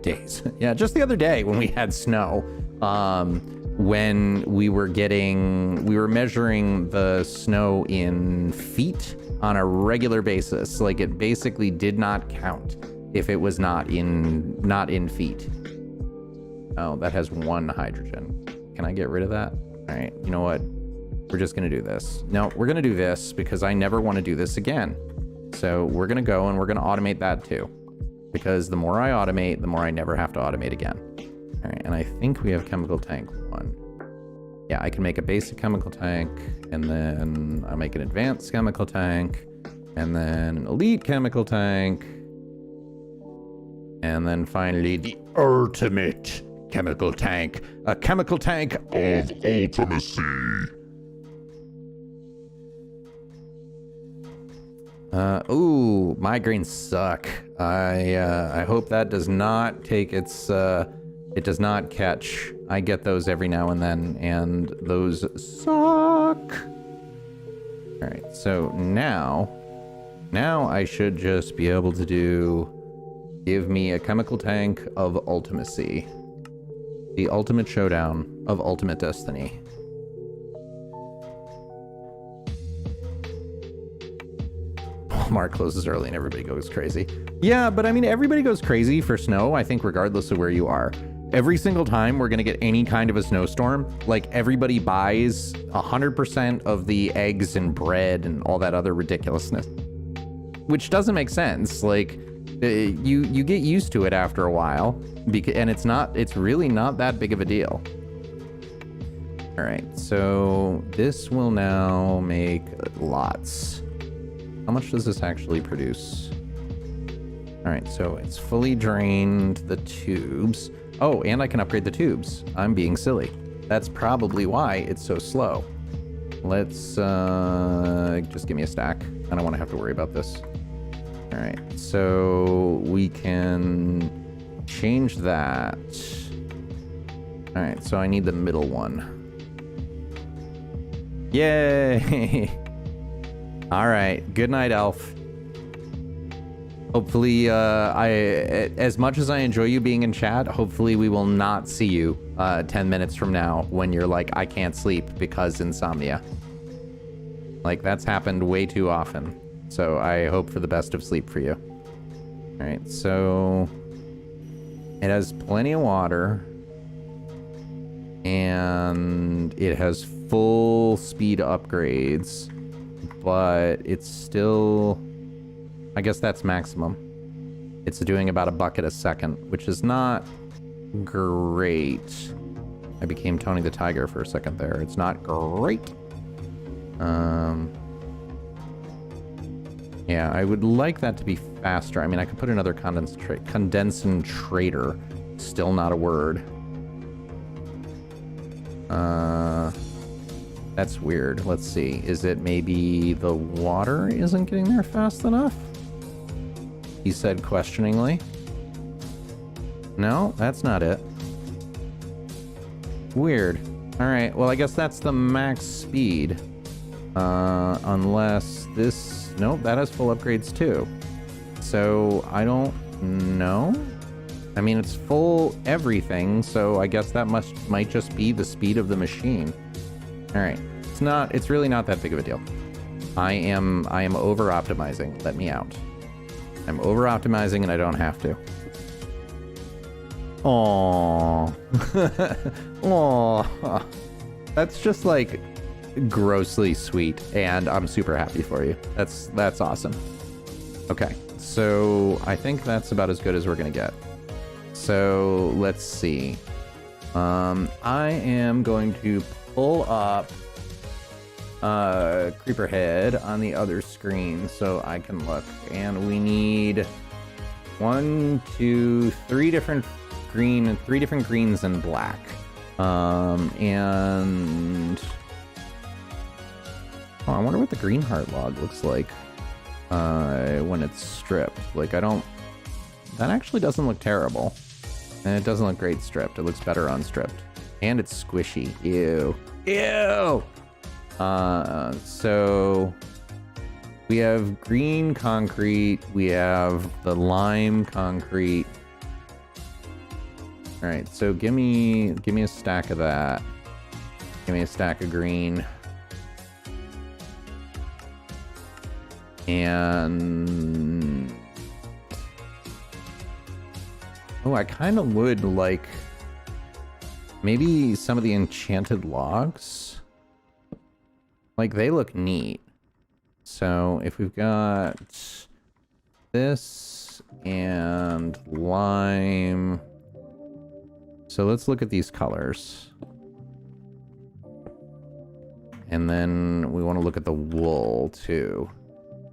Days. Yeah, just the other day when we had snow. When we were measuring the snow in feet on a regular basis. Like, it basically did not count if it was not in feet. Oh, that has 1 hydrogen. Can I get rid of that? All right, you know what? We're just gonna do this. No, we're gonna do this because I never want to do this again. So we're gonna go and we're gonna automate that too. Because the more I automate, the more I never have to automate again. All right, and I think we have chemical tank 1. Yeah, I can make a basic chemical tank, and then I make an advanced chemical tank, and then an elite chemical tank, and then finally the ultimate chemical tank. A chemical tank of ultimacy. Ooh, migraines suck. I hope that does not take its, it does not catch. I get those every now and then, and those suck. All right, so now I should just be able to give me a chemical tank of ultimacy. The ultimate showdown of ultimate destiny. Walmart closes early and everybody goes crazy. Yeah, but I mean, everybody goes crazy for snow, I think, regardless of where you are. Every single time we're going to get any kind of a snowstorm, like everybody buys 100% of the eggs and bread and all that other ridiculousness, which doesn't make sense. Like you get used to it after a while, and it's really not that big of a deal. All right, so this will now make lots. How much does this actually produce? All right, so it's fully drained the tubes. Oh, and I can upgrade the tubes. I'm being silly. That's probably why it's so slow. Let's just give me a stack. I don't want to have to worry about this. All right, so we can change that. All right, so I need the middle one. Yay! All right, good night, Elf. Hopefully, as much as I enjoy you being in chat, hopefully we will not see you 10 minutes from now when you're like, I can't sleep because insomnia. Like, that's happened way too often. So I hope for the best of sleep for you. All right, so it has plenty of water. And it has full speed upgrades. But it's still... I guess that's maximum. It's doing about a bucket a second, which is not great. I became Tony the Tiger for a second there. It's not great. Yeah, I would like that to be faster. I mean, I could put another condensator. Still not a word. That's weird. Let's see. Is it maybe the water isn't getting there fast enough? He said questioningly. No, that's not it. Weird. All right, well, I guess that's the max speed. Unless this... Nope, that has full upgrades too. So, I don't know. I mean, it's full everything, so I guess that might just be the speed of the machine. All right. It's really not that big of a deal. I am over-optimizing. Let me out. I'm over-optimizing and I don't have to. Aww. Aww. That's just like grossly sweet, and I'm super happy for you. That's awesome. Okay, so I think that's about as good as we're gonna get. So let's see. I am going to pull up Creeper Head on the other screen so I can look. And we need 3 different greens and black. And I wonder what the green heart log looks like when it's stripped. Like, that actually doesn't look terrible. And it doesn't look great stripped. It looks better unstripped. And it's squishy. Ew. Ew! So we have green concrete. We have the lime concrete. All right, so give me a stack of that. Give me a stack of green. And oh, I kind of would like maybe some of the enchanted logs. Like, they look neat. So if we've got this and lime. So let's look at these colors. And then we want to look at the wool too.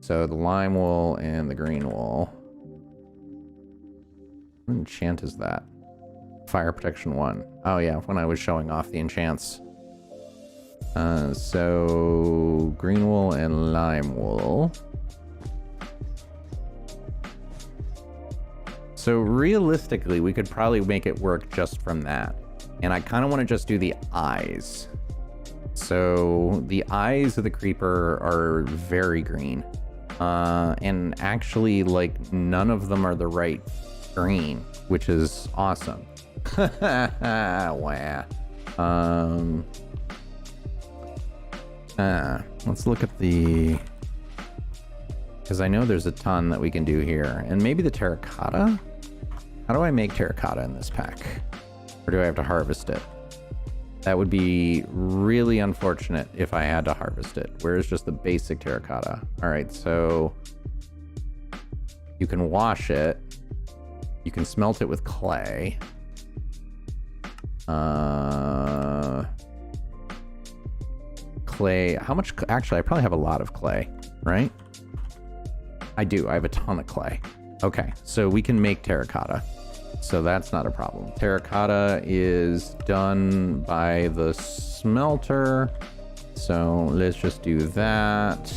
So the lime wool and the green wool. What enchant is that? Fire protection 1. Oh yeah, when I was showing off the enchants. So green wool and lime wool. So realistically, we could probably make it work just from that. And I kind of want to just do the eyes. So the eyes of the creeper are very green. And actually, like, none of them are the right green, which is awesome. Wow. Let's look at the... Because I know there's a ton that we can do here. And maybe the terracotta? How do I make terracotta in this pack? Or do I have to harvest it? That would be really unfortunate if I had to harvest it. Where's just the basic terracotta? All right, so you can wash it. You can smelt it with clay. Clay, how much? Actually, I probably have a lot of clay, right? I do, I have a ton of clay. Okay, so we can make terracotta. So that's not a problem. Terracotta is done by the smelter. So let's just do that.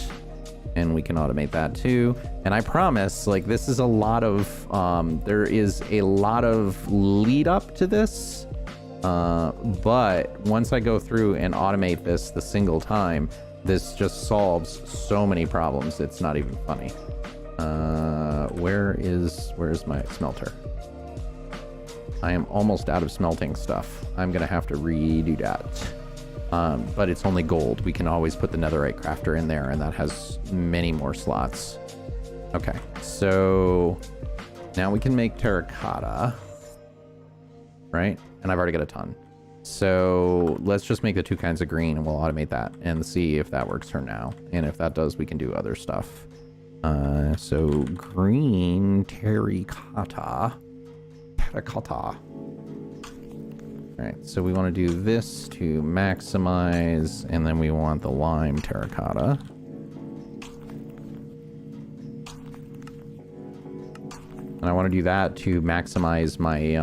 And we can automate that too. And I promise, like, this is a lot of, there is a lot of lead up to this. But once I go through and automate this the single time, this just solves so many problems. It's not even funny. Where's my smelter? I am almost out of smelting stuff. I'm gonna have to redo that. But it's only gold. We can always put the netherite crafter in there, and that has many more slots. Okay, so now we can make terracotta, right? And I've already got a ton. So let's just make the two kinds of green, and we'll automate that and see if that works for now. And if that does, we can do other stuff. So green terracotta. All right, so we want to do this to maximize, and then we want the lime terracotta. And I want to do that to maximize my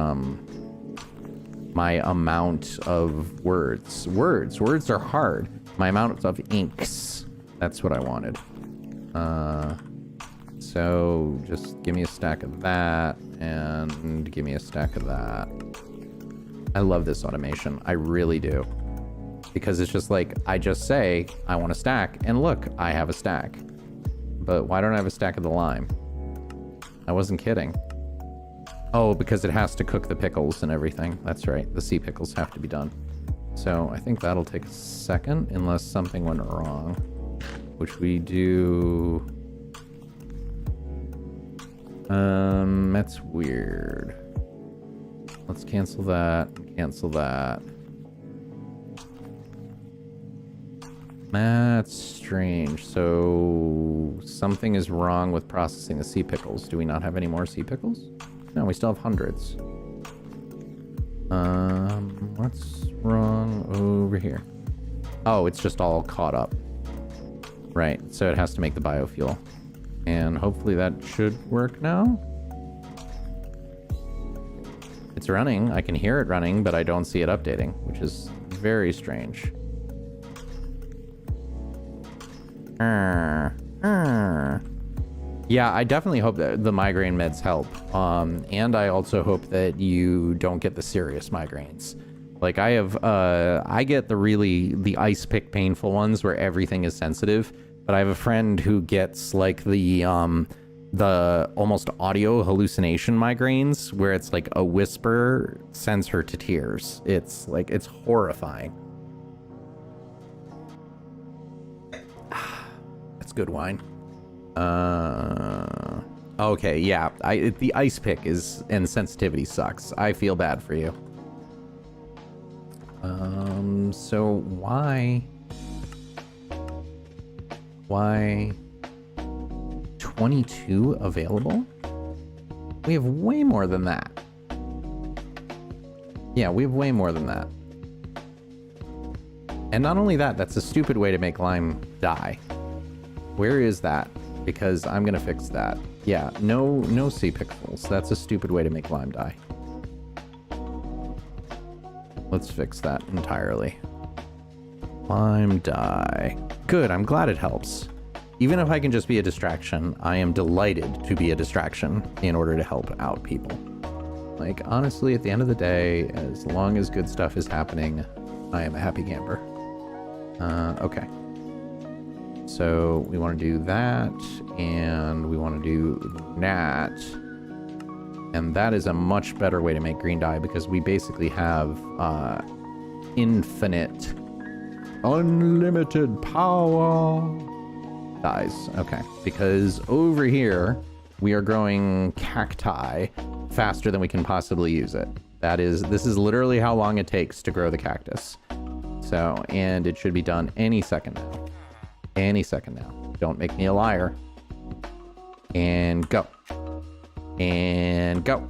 my amount of words. Words are hard. My amount of inks. That's what I wanted. So just give me a stack of that, and give me a stack of that. I love this automation. I really do. Because it's just like, I just say, I want a stack, and look, I have a stack. But why don't I have a stack of the lime? I wasn't kidding. Oh, because it has to cook the pickles and everything. That's right, the sea pickles have to be done. So I think that'll take a second, unless something went wrong. Which we do... that's weird. Let's cancel that, cancel that. That's strange. So something is wrong with processing the sea pickles. Do we not have any more sea pickles? No, we still have hundreds. What's wrong over here? Oh, it's just all caught up. Right, so it has to make the biofuel. And hopefully that should work now. It's running. I can hear it running, but I don't see it updating, which is very strange. Yeah, I definitely hope that the migraine meds help. And I also hope that you don't get the serious migraines. Like I get the ice pick painful ones where everything is sensitive. But I have a friend who gets like the almost audio hallucination migraines where it's like a whisper sends her to tears. It's like, it's horrifying. That's good wine. Okay, yeah. The ice pick and sensitivity sucks. I feel bad for you. So why 22 available? We have way more than that. Yeah, we have way more than that. And not only that, that's a stupid way to make lime die. Where is that? Because I'm gonna fix that. Yeah, no sea pickles. That's a stupid way to make lime die. Let's fix that entirely. Lime die. Good, I'm glad it helps. Even if I can just be a distraction, I am delighted to be a distraction in order to help out people. Like, honestly, at the end of the day, as long as good stuff is happening, I am a happy camper. Okay. So we want to do that, and we want to do that. And that is a much better way to make green dye because we basically have infinite, unlimited power dyes. Okay, because over here we are growing cacti faster than we can possibly use it. This is literally how long it takes to grow the cactus. So, and it should be done any second now. Any second now. Don't make me a liar. And go. And go.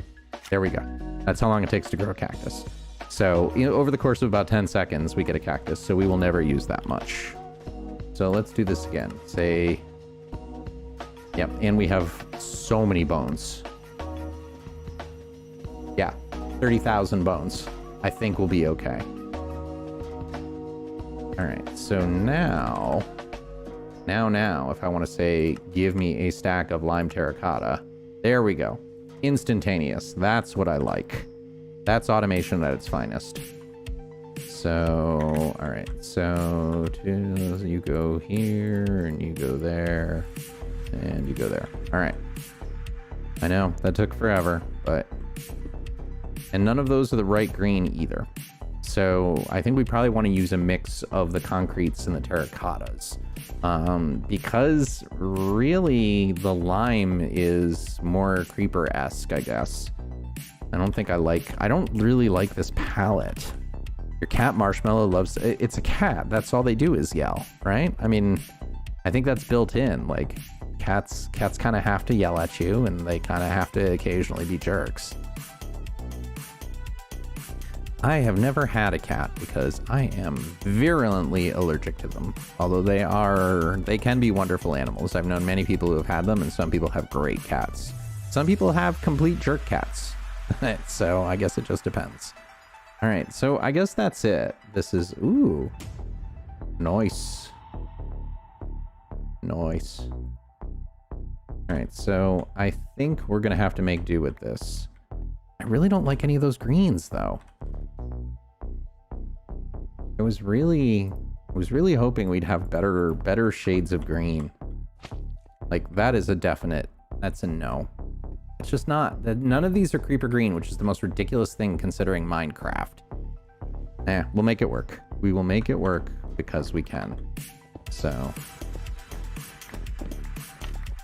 There we go. That's how long it takes to grow a cactus. So, over the course of about 10 seconds, we get a cactus. So we will never use that much. So let's do this again. Say, yep. And we have so many bones. Yeah. 30,000 bones. I think we'll be okay. All right. So now, if I want to say, give me a stack of lime terracotta, there we go. Instantaneous. That's what I like. That's automation at its finest. So, all right. So you go here and you go there and you go there. All right. I know that took forever, and none of those are the right green either. So I think we probably want to use a mix of the concretes and the terracottas. Because really the lime is more creeper-esque, I guess. I don't really like this palette. Your cat Marshmallow loves, it's a cat. That's all they do is yell, right? I mean, I think that's built in. Like cats kind of have to yell at you and they kind of have to occasionally be jerks. I have never had a cat because I am virulently allergic to them. Although they can be wonderful animals. I've known many people who have had them, and some people have great cats. Some people have complete jerk cats. So I guess it just depends. All right, so I guess that's it. This is, ooh, nice. Nice. All right, so I think we're gonna have to make do with this. I really don't like any of those greens though. I was really hoping we'd have better shades of green. Like that is a definite, that's a no. It's just not, none of these are creeper green, which is the most ridiculous thing considering Minecraft. We'll make it work. We will make it work because we can. So,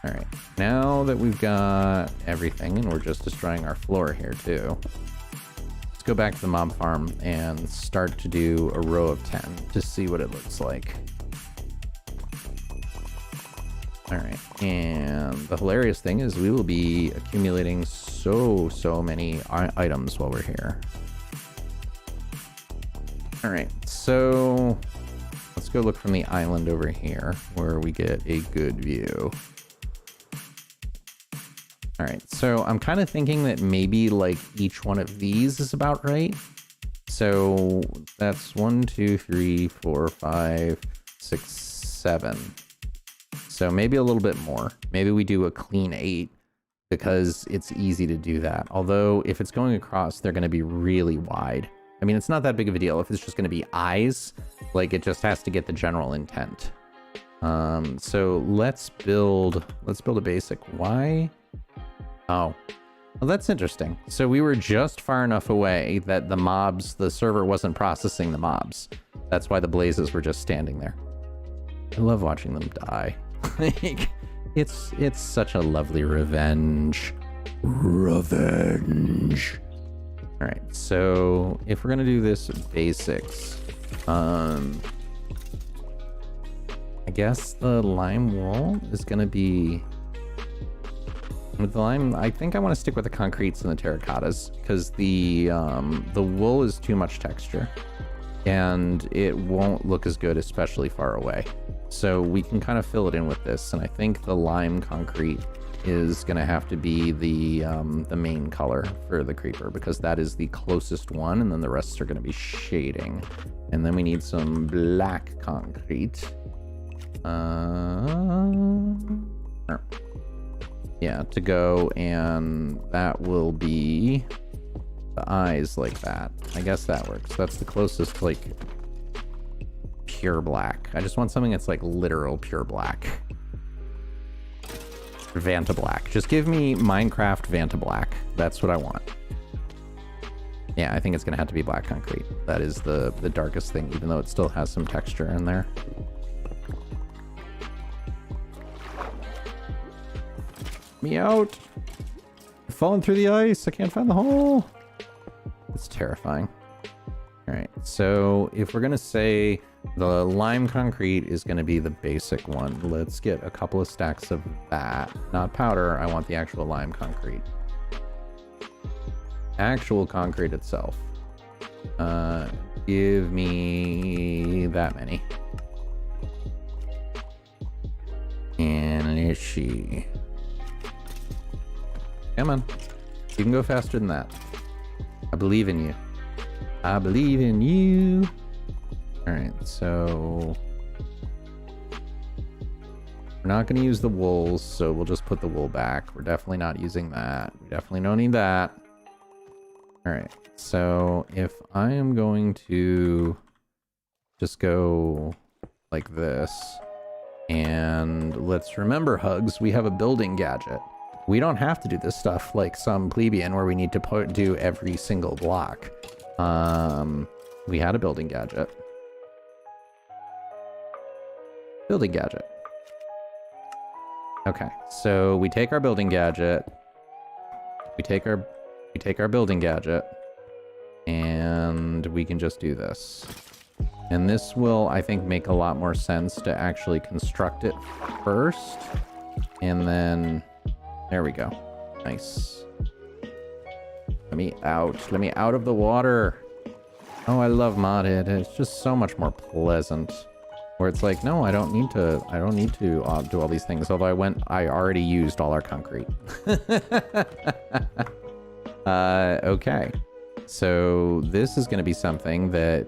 all right, now that we've got everything and we're just destroying our floor here too, let's go back to the mob farm and start to do a row of 10 to see what it looks like. All right, and the hilarious thing is we will be accumulating so many items while we're here. All right, so let's go look from the island over here where we get a good view. All right, so I'm kind of thinking that maybe like each one of these is about right. So that's 1, 2, 3, 4, 5, 6, 7. So maybe a little bit more. Maybe we do a clean 8 because it's easy to do that. Although if it's going across, they're going to be really wide. I mean, it's not that big of a deal if it's just going to be eyes. Like it just has to get the general intent. So let's build a basic. Why? Oh, well, that's interesting. So we were just far enough away that the server wasn't processing the mobs. That's why the blazes were just standing there. I love watching them die. It's such a lovely revenge. Revenge. All right, so if we're gonna do this basics, I guess the lime wool is gonna be. With the lime, I think I want to stick with the concretes and the terracottas because the wool is too much texture and it won't look as good, especially far away. So we can kind of fill it in with this, and I think the lime concrete is gonna have to be the main color for the creeper because that is the closest one, and then the rest are gonna be shading. And then we need some black concrete. Yeah, to go, and that will be the eyes like that. I guess that works. That's the closest, like, pure black. I just want something that's like literal pure black. Vanta black. Just give me Minecraft Vanta black. That's what I want. Yeah, I think it's gonna have to be black concrete. That is the darkest thing, even though it still has some texture in there. Me out. I'm falling through the ice. I can't find the hole. It's terrifying. All right, so if we're gonna say the lime concrete is gonna be the basic one, let's get a couple of stacks of that. Not powder, I want the actual lime concrete. Actual concrete itself. Give me that many. And is she? Come on. You can go faster than that. I believe in you. I believe in you. Alright, so we're not going to use the wools, so we'll just put the wool back. We're definitely not using that. We definitely don't need that. Alright, so if I am going to just go like this, and let's remember, Hugs, we have a building gadget. We don't have to do this stuff like some plebeian where we need to do every single block. We had a building gadget. Building gadget. Okay, so we take our building gadget. We take our building gadget, and we can just do this. And this will, I think, make a lot more sense to actually construct it first. And then, there we go. Nice. Let me out. Let me out of the water. Oh, I love modded. It's just so much more pleasant. Where it's like, no, I don't need to do all these things. Although I already used all our concrete. Okay. So this is going to be something that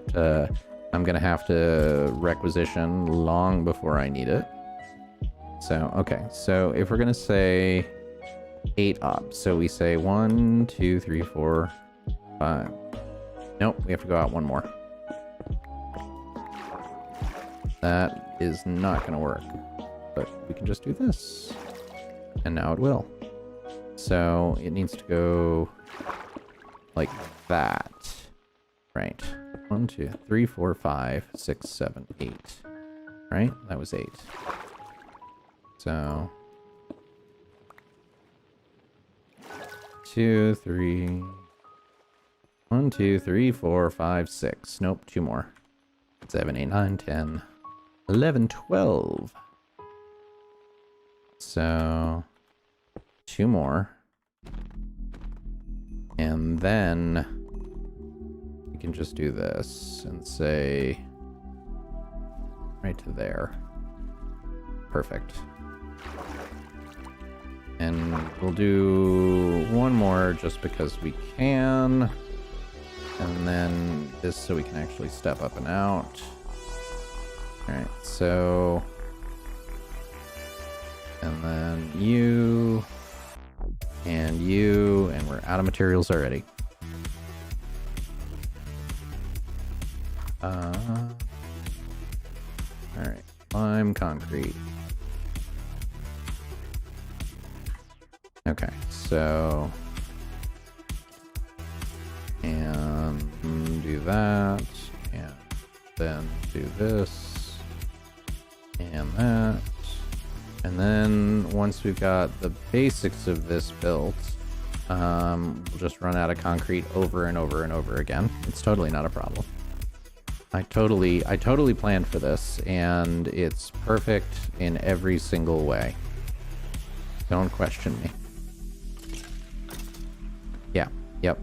I'm going to have to requisition long before I need it. So, okay. So if we're going to say 8 up, so we say 1, 2, 3, 4, 5. Nope, we have to go out one more. That is not going to work, but we can just do this. And now it will. So it needs to go like that. Right. 1, 2, 3, 4, 5, 6, 7, 8. Right? That was 8. So 2, 3. 1, 2, 3, 4, 5, 6. Nope, 2 more. 7, 8, 9, 10, 11, 12. So 2 more. And then we can just do this and say right to there. Perfect. And we'll do 1 more just because we can. And then this so we can actually step up and out. Alright, so... And then you... And you... And we're out of materials already. Alright, lime concrete. Okay, so... And do that, and then do this, and that. And then once we've got the basics of this built, we'll just run out of concrete over and over and over again. It's totally not a problem. I totally planned for this, and it's perfect in every single way. Don't question me. Yeah, yep.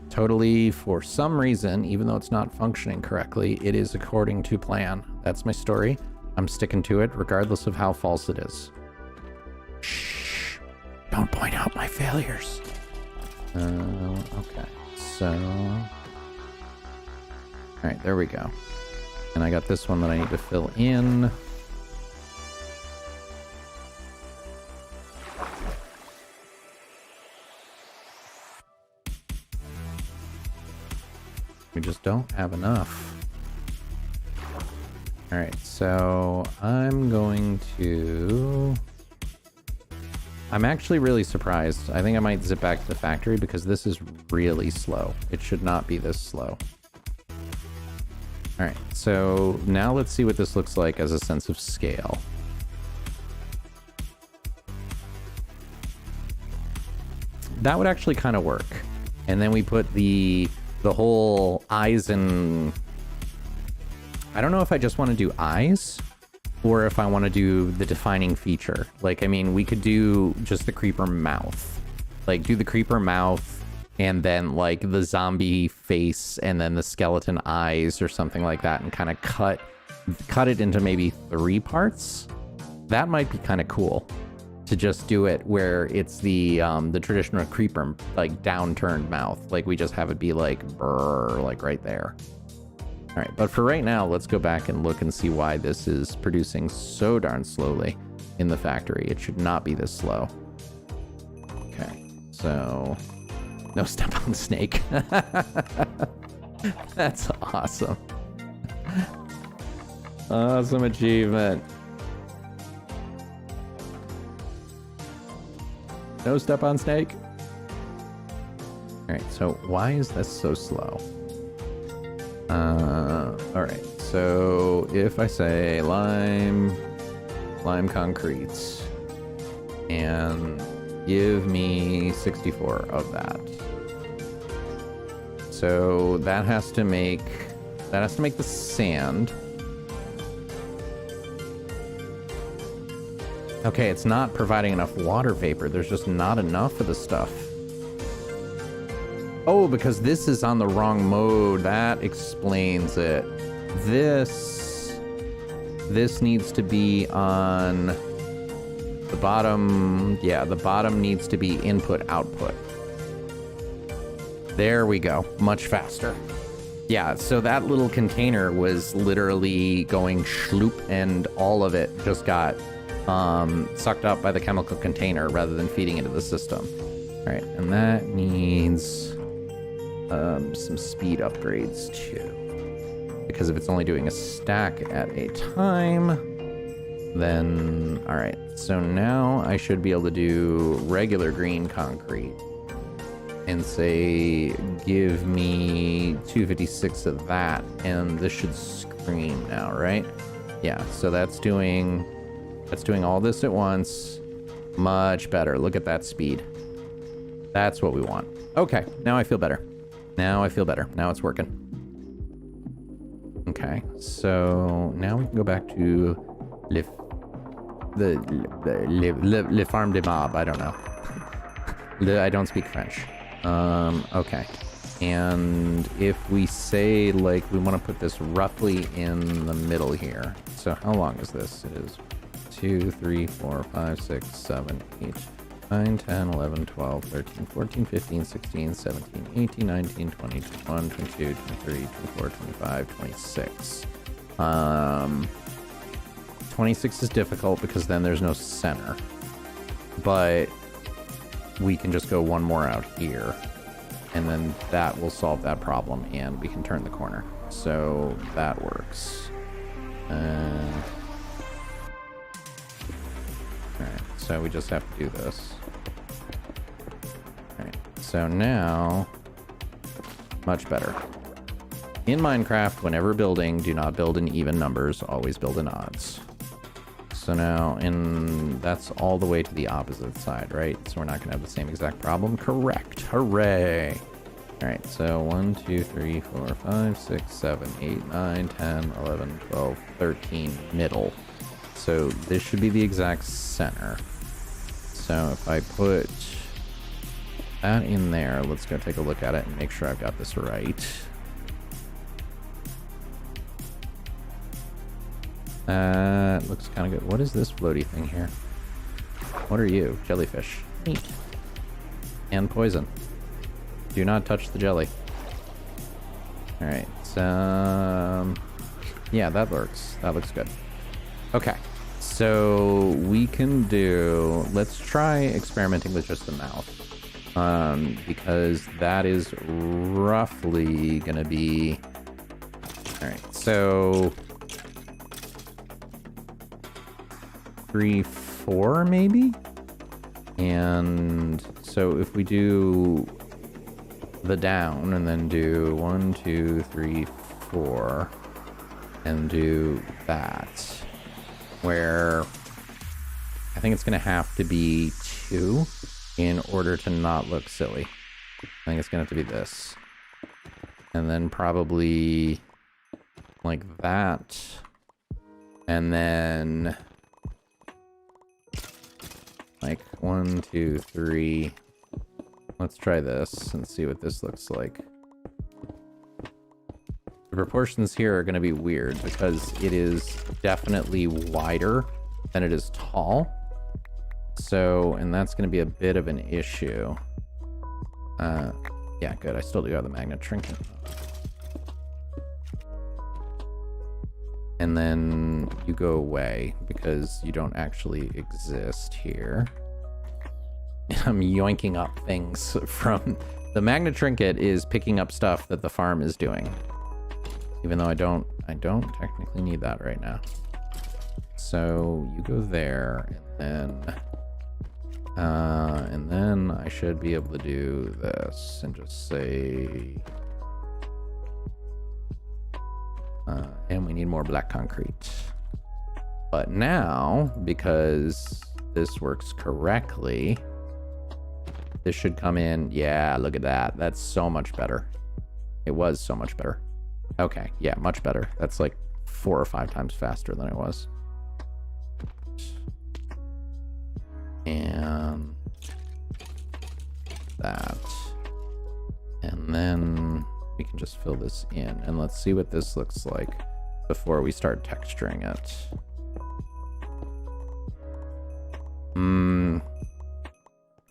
Totally, for some reason, even though it's not functioning correctly, it is according to plan. That's my story. I'm sticking to it, regardless of how false it is. Shh. Don't point out my failures. Okay. So... Alright, there we go. And I got this one that I need to fill in. We just don't have enough. All right, so I'm actually really surprised. I think I might zip back to the factory because this is really slow. It should not be this slow. All right, so now let's see what this looks like as a sense of scale. That would actually kind of work. And then we put the whole eyes and... I don't know if I just want to do eyes or if I want to do the defining feature. Like, I mean, we could do just the creeper mouth. Like, do the creeper mouth and then, like, the zombie face and then the skeleton eyes or something like that and kind of cut it into maybe 3 parts. That might be kind of cool. To just do it where it's the traditional creeper, like, downturned mouth. Like, we just have it be like, brrr, like right there. All right, but for right now, let's go back and look and see why this is producing so darn slowly in the factory. It should not be this slow. Okay, so no step on snake. That's awesome. Awesome achievement. No step on snake. All right, so why is this so slow? All right, so if I say lime concrete and give me 64 of that. So that has to make the sand. Okay, it's not providing enough water vapor. There's just not enough of the stuff. Oh, because this is on the wrong mode. That explains it. This needs to be on the bottom. Yeah, the bottom needs to be input output. There we go. Much faster. Yeah, so that little container was literally going schloop and all of it just got sucked up by the chemical container rather than feeding into the system. All right, and that needs some speed upgrades too. Because if it's only doing a stack at a time, then, all right. So now I should be able to do regular green concrete and say, give me 256 of that, and this should scream now, right? Yeah, so that's doing all this at once. Much better. Look at that speed. That's what we want. Okay, now I feel better. Now it's working. Okay, so now we can go back to Le Farm de Mob. I don't know. I don't speak French. Okay. And if we say, like, we want to put this roughly in the middle here. So how long is this? It is 2, 3, 4, 5, 6, 7, 8, 9, 10, 11, 12, 13, 14, 15, 16, 17, 18, 19, 20, 21, 22, 23, 24, 25, 26. 26 is difficult because then there's no center. But we can just go one more out here. And then that will solve that problem and we can turn the corner. So that works. Alright, so we just have to do this. Alright, so now, much better. In Minecraft, whenever building, do not build in even numbers, always build in odds. So now, that's all the way to the opposite side, right? So we're not going to have the same exact problem. Correct. Hooray. All right, so 1, 2, 3, 4, 5, 6, 7, 8, 9, 10, 11, 12, 13, middle. So this should be the exact center. So if I put that in there, let's go take a look at it and make sure I've got this right. Looks kind of good. What is this floaty thing here? What are you? Jellyfish. Neat. And poison. Do not touch the jelly. Alright, so... yeah, that works. That looks good. Okay, so we can do... let's try experimenting with just the mouth. Because that is roughly gonna be... alright, so... 3, 4, maybe? And so if we do the down and then do 1, 2, 3, 4 and do that, where I think it's going to have to be 2 in order to not look silly. I think it's going to have to be this. And then probably like that. And then like 1, 2, 3. Let's try this and see what this looks like. The proportions here are going to be weird because it is definitely wider than it is tall. So, and that's going to be a bit of an issue. Yeah, good. I still do have the magnet trinket. And then you go away because you don't actually exist here. I'm yoinking up things from... The magnet trinket is picking up stuff that the farm is doing. Even though I don't technically need that right now. So you go there, and then I should be able to do this and just say, and we need more black concrete. But now, because this works correctly, this should come in. Yeah, look at that. That's so much better. It was so much better. Okay, yeah, much better. That's like 4 or 5 times faster than it was. And that. And then we can just fill this in. And let's see what this looks like before we start texturing it.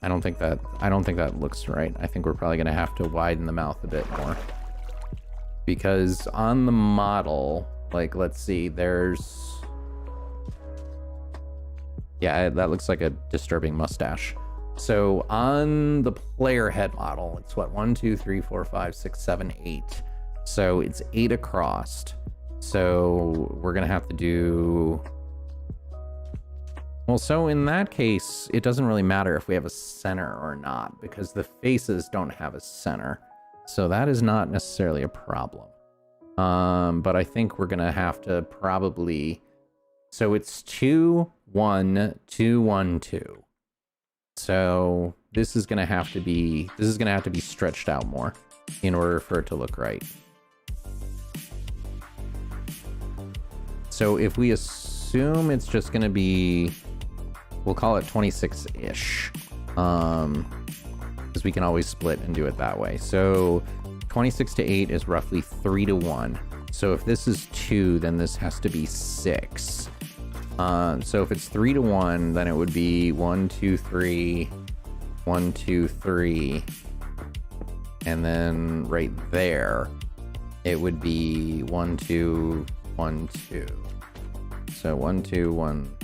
I don't think that looks right. I think we're probably gonna have to widen the mouth a bit more. Because on the model, like, let's see, there's... Yeah, that looks like a disturbing mustache. So on the player head model, it's what, 1, 2, 3, 4, 5, 6, 7, 8. So it's 8 across. So we're gonna have to do... Well, so in that case, it doesn't really matter if we have a center or not, because the faces don't have a center. So that is not necessarily a problem. But I think we're gonna have to probably... So it's 2, 1, 2, 1, 2. So this is gonna have to be stretched out more in order for it to look right. So if we assume it's just gonna be, we'll call it 26-ish, because we can always split and do it that way. So 26 to 8 is roughly 3 to 1. So if this is 2, then this has to be 6. So if it's 3 to 1, then it would be 1, 2, 3, 1, 2, 3. And then right there, it would be 1, 2, 1, 2. So 1, 2, 1,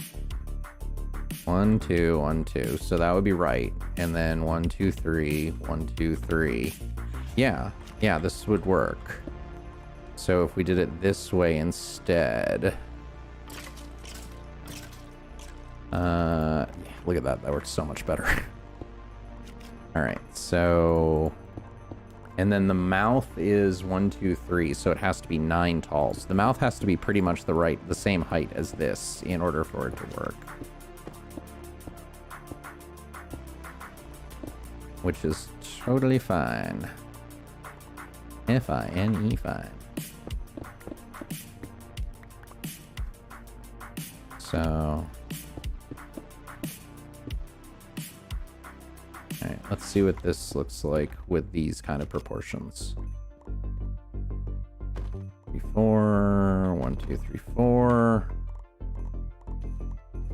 1, 2, 1, 2. So that would be right. And then 1, 2, 3, 1, 2, 3. Yeah, this would work. So if we did it this way instead, yeah, look at that. That works so much better. All right, so, and then the mouth is 1, 2, 3, so it has to be 9 tall. So the mouth has to be pretty much the same height as this in order for it to work. Which is totally fine. F-I-N-E, fine. So, all right, let's see what this looks like with these kind of proportions. 3, 4, 1, 2, 3, 4.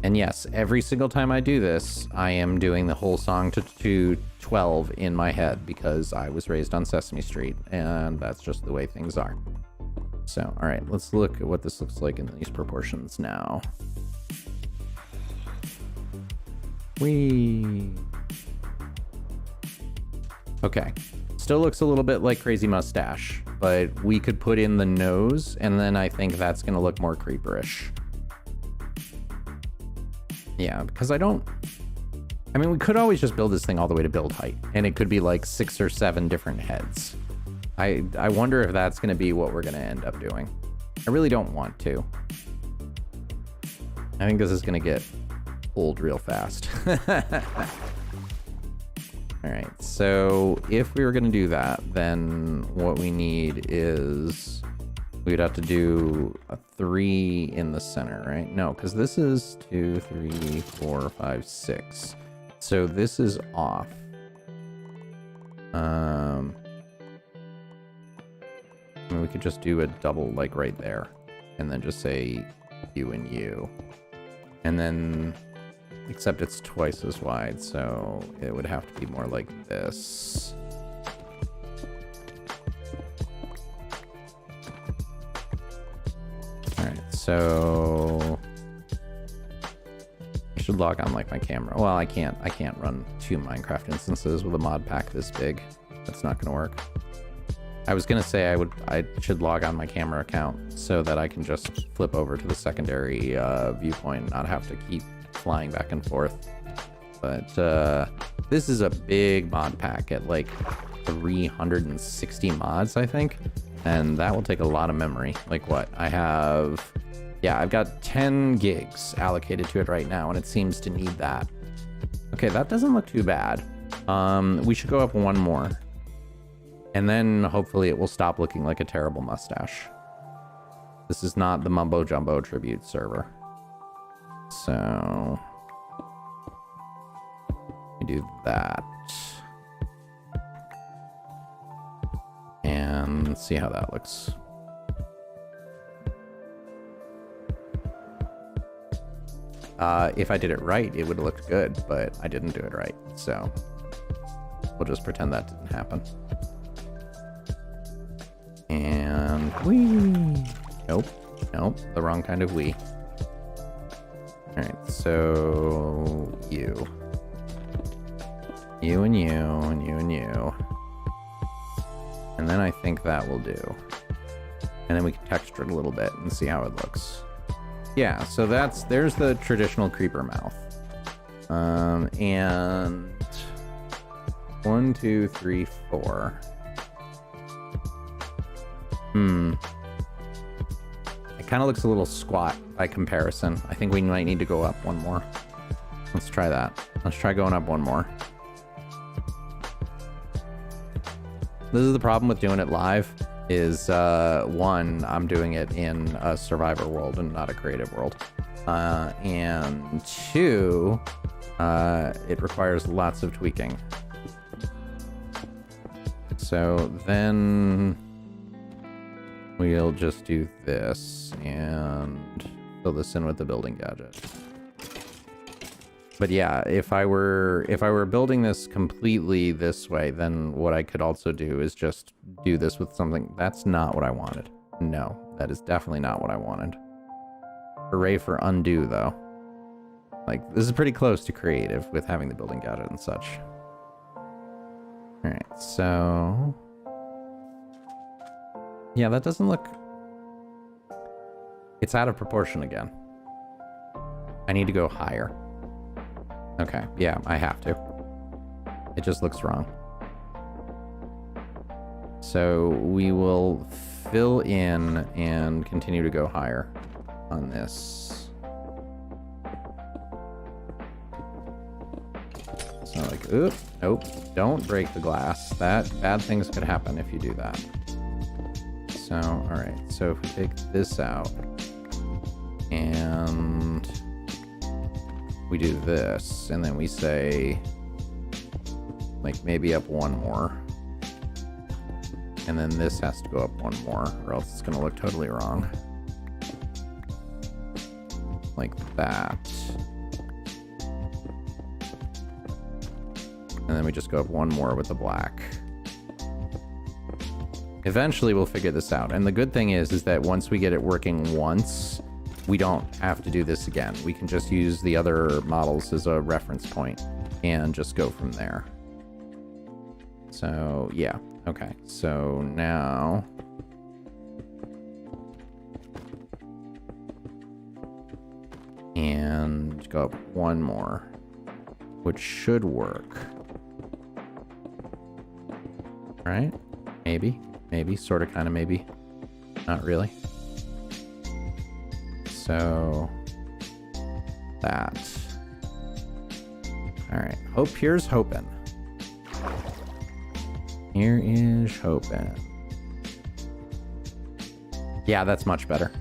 And yes, every single time I do this, I am doing the whole song to 12 in my head because I was raised on Sesame Street, and that's just the way things are. So, all right, let's look at what this looks like in these proportions now. Okay, still looks a little bit like Crazy Mustache, but we could put in the nose, and then I think that's gonna look more creeperish. Yeah, because I mean, we could always just build this thing all the way to build height, and it could be like 6 or 7 different heads. I wonder if that's going to be what we're going to end up doing. I really don't want to. I think this is going to get old real fast. All right, so if we were going to do that, then what we need is we'd have to do a 3 in the center, right? No, because this is 2, 3, 4, 5, 6. So this is off. I mean, we could just do a double like right there, and then just say you and you, and then except it's twice as wide, so it would have to be more like this. All right, so I should log on like my camera. Well, I can't run 2 Minecraft instances with a mod pack this big. That's not gonna work. I was gonna say I should log on my camera account so that I can just flip over to the secondary viewpoint and not have to keep flying back and forth. But this is a big mod pack at like 360 mods, I think, and that will take a lot of memory. Like what? I've got 10 gigs allocated to it right now, and it seems to need that. Okay, that doesn't look too bad. We should go up 1 more. And then hopefully it will stop looking like a terrible mustache. This is not the Mumbo Jumbo tribute server. So we do that. And see how that looks. If I did it right, it would have looked good, but I didn't do it right. So we'll just pretend that didn't happen. And wee. Nope, the wrong kind of wee. All right, so you and you and you and you, and then I think that will do. And then we can texture it a little bit and see how it looks. Yeah, so there's the traditional creeper mouth. And 1, 2, 3, 4. It kind of looks a little squat by comparison. I think we might need to go up 1 more. Let's try that. Let's try going up 1 more. This is the problem with doing it live, is 1, I'm doing it in a survivor world and not a creative world. And 2, it requires lots of tweaking. So then we'll just do this and fill this in with the building gadget. But yeah, if I were building this completely this way, then what I could also do is just do this with something. That's not what I wanted. No, that is definitely not what I wanted. Hooray for undo, though. Like, this is pretty close to creative with having the building gadget and such. Alright, so yeah, that doesn't look... It's out of proportion again. I need to go higher. Okay, yeah, I have to. It just looks wrong. So we will fill in and continue to go higher on this. So like, oop, nope, don't break the glass. Bad things could happen if you do that. So, all right, so if we take this out and we do this, and then we say, like, maybe up 1 more, and then this has to go up 1 more, or else it's gonna look totally wrong. Like that. And then we just go up 1 more with the black. Eventually we'll figure this out. And the good thing is that once we get it working once, we don't have to do this again. We can just use the other models as a reference point and just go from there. So yeah, okay. So now and go up one more, which should work. Right? Maybe. Maybe. Sort of, kind of, maybe. Not really. So... that. Alright. Here's hoping. Here is hoping. Yeah, that's much better.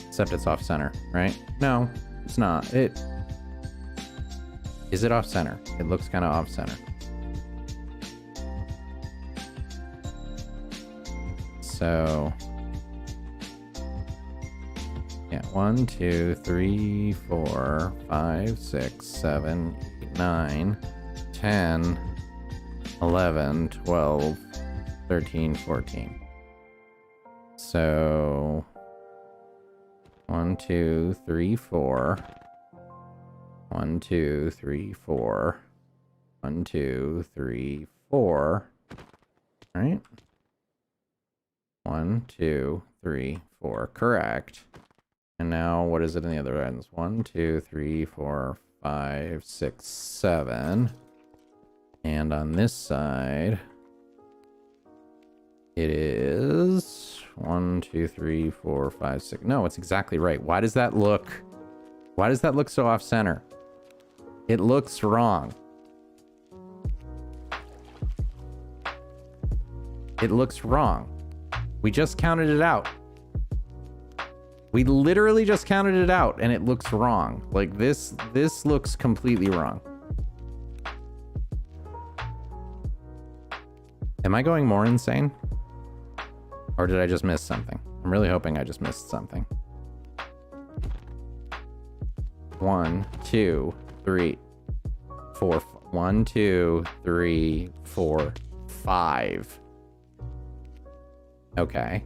Except it's off center, right? No, it's not. Is it off center? It looks kind of off center. So, yeah, 1, 2, 3, 4, 5, 6, 7, 8, 9, 10, 11, 12, 13, 14. So 1, 2, 3, 4. 1, 2, 3, 4. 1, 2, 3, 4. Right? 1, 2, 3, 4. Correct. And now what is it in the other ends? 1, 2, 3, 4, 5, 6, 7. And on this side, it is 1, 2, 3, 4, 5, 6. No, it's exactly right. Why does that look so off center? It looks wrong. It looks wrong. We just counted it out. We literally just counted it out and it looks wrong. Like this looks completely wrong. Am I going more insane? Or did I just miss something? I'm really hoping I just missed something. 1, 2, 3, 4. 1, 2, 3, 4, 5. Okay.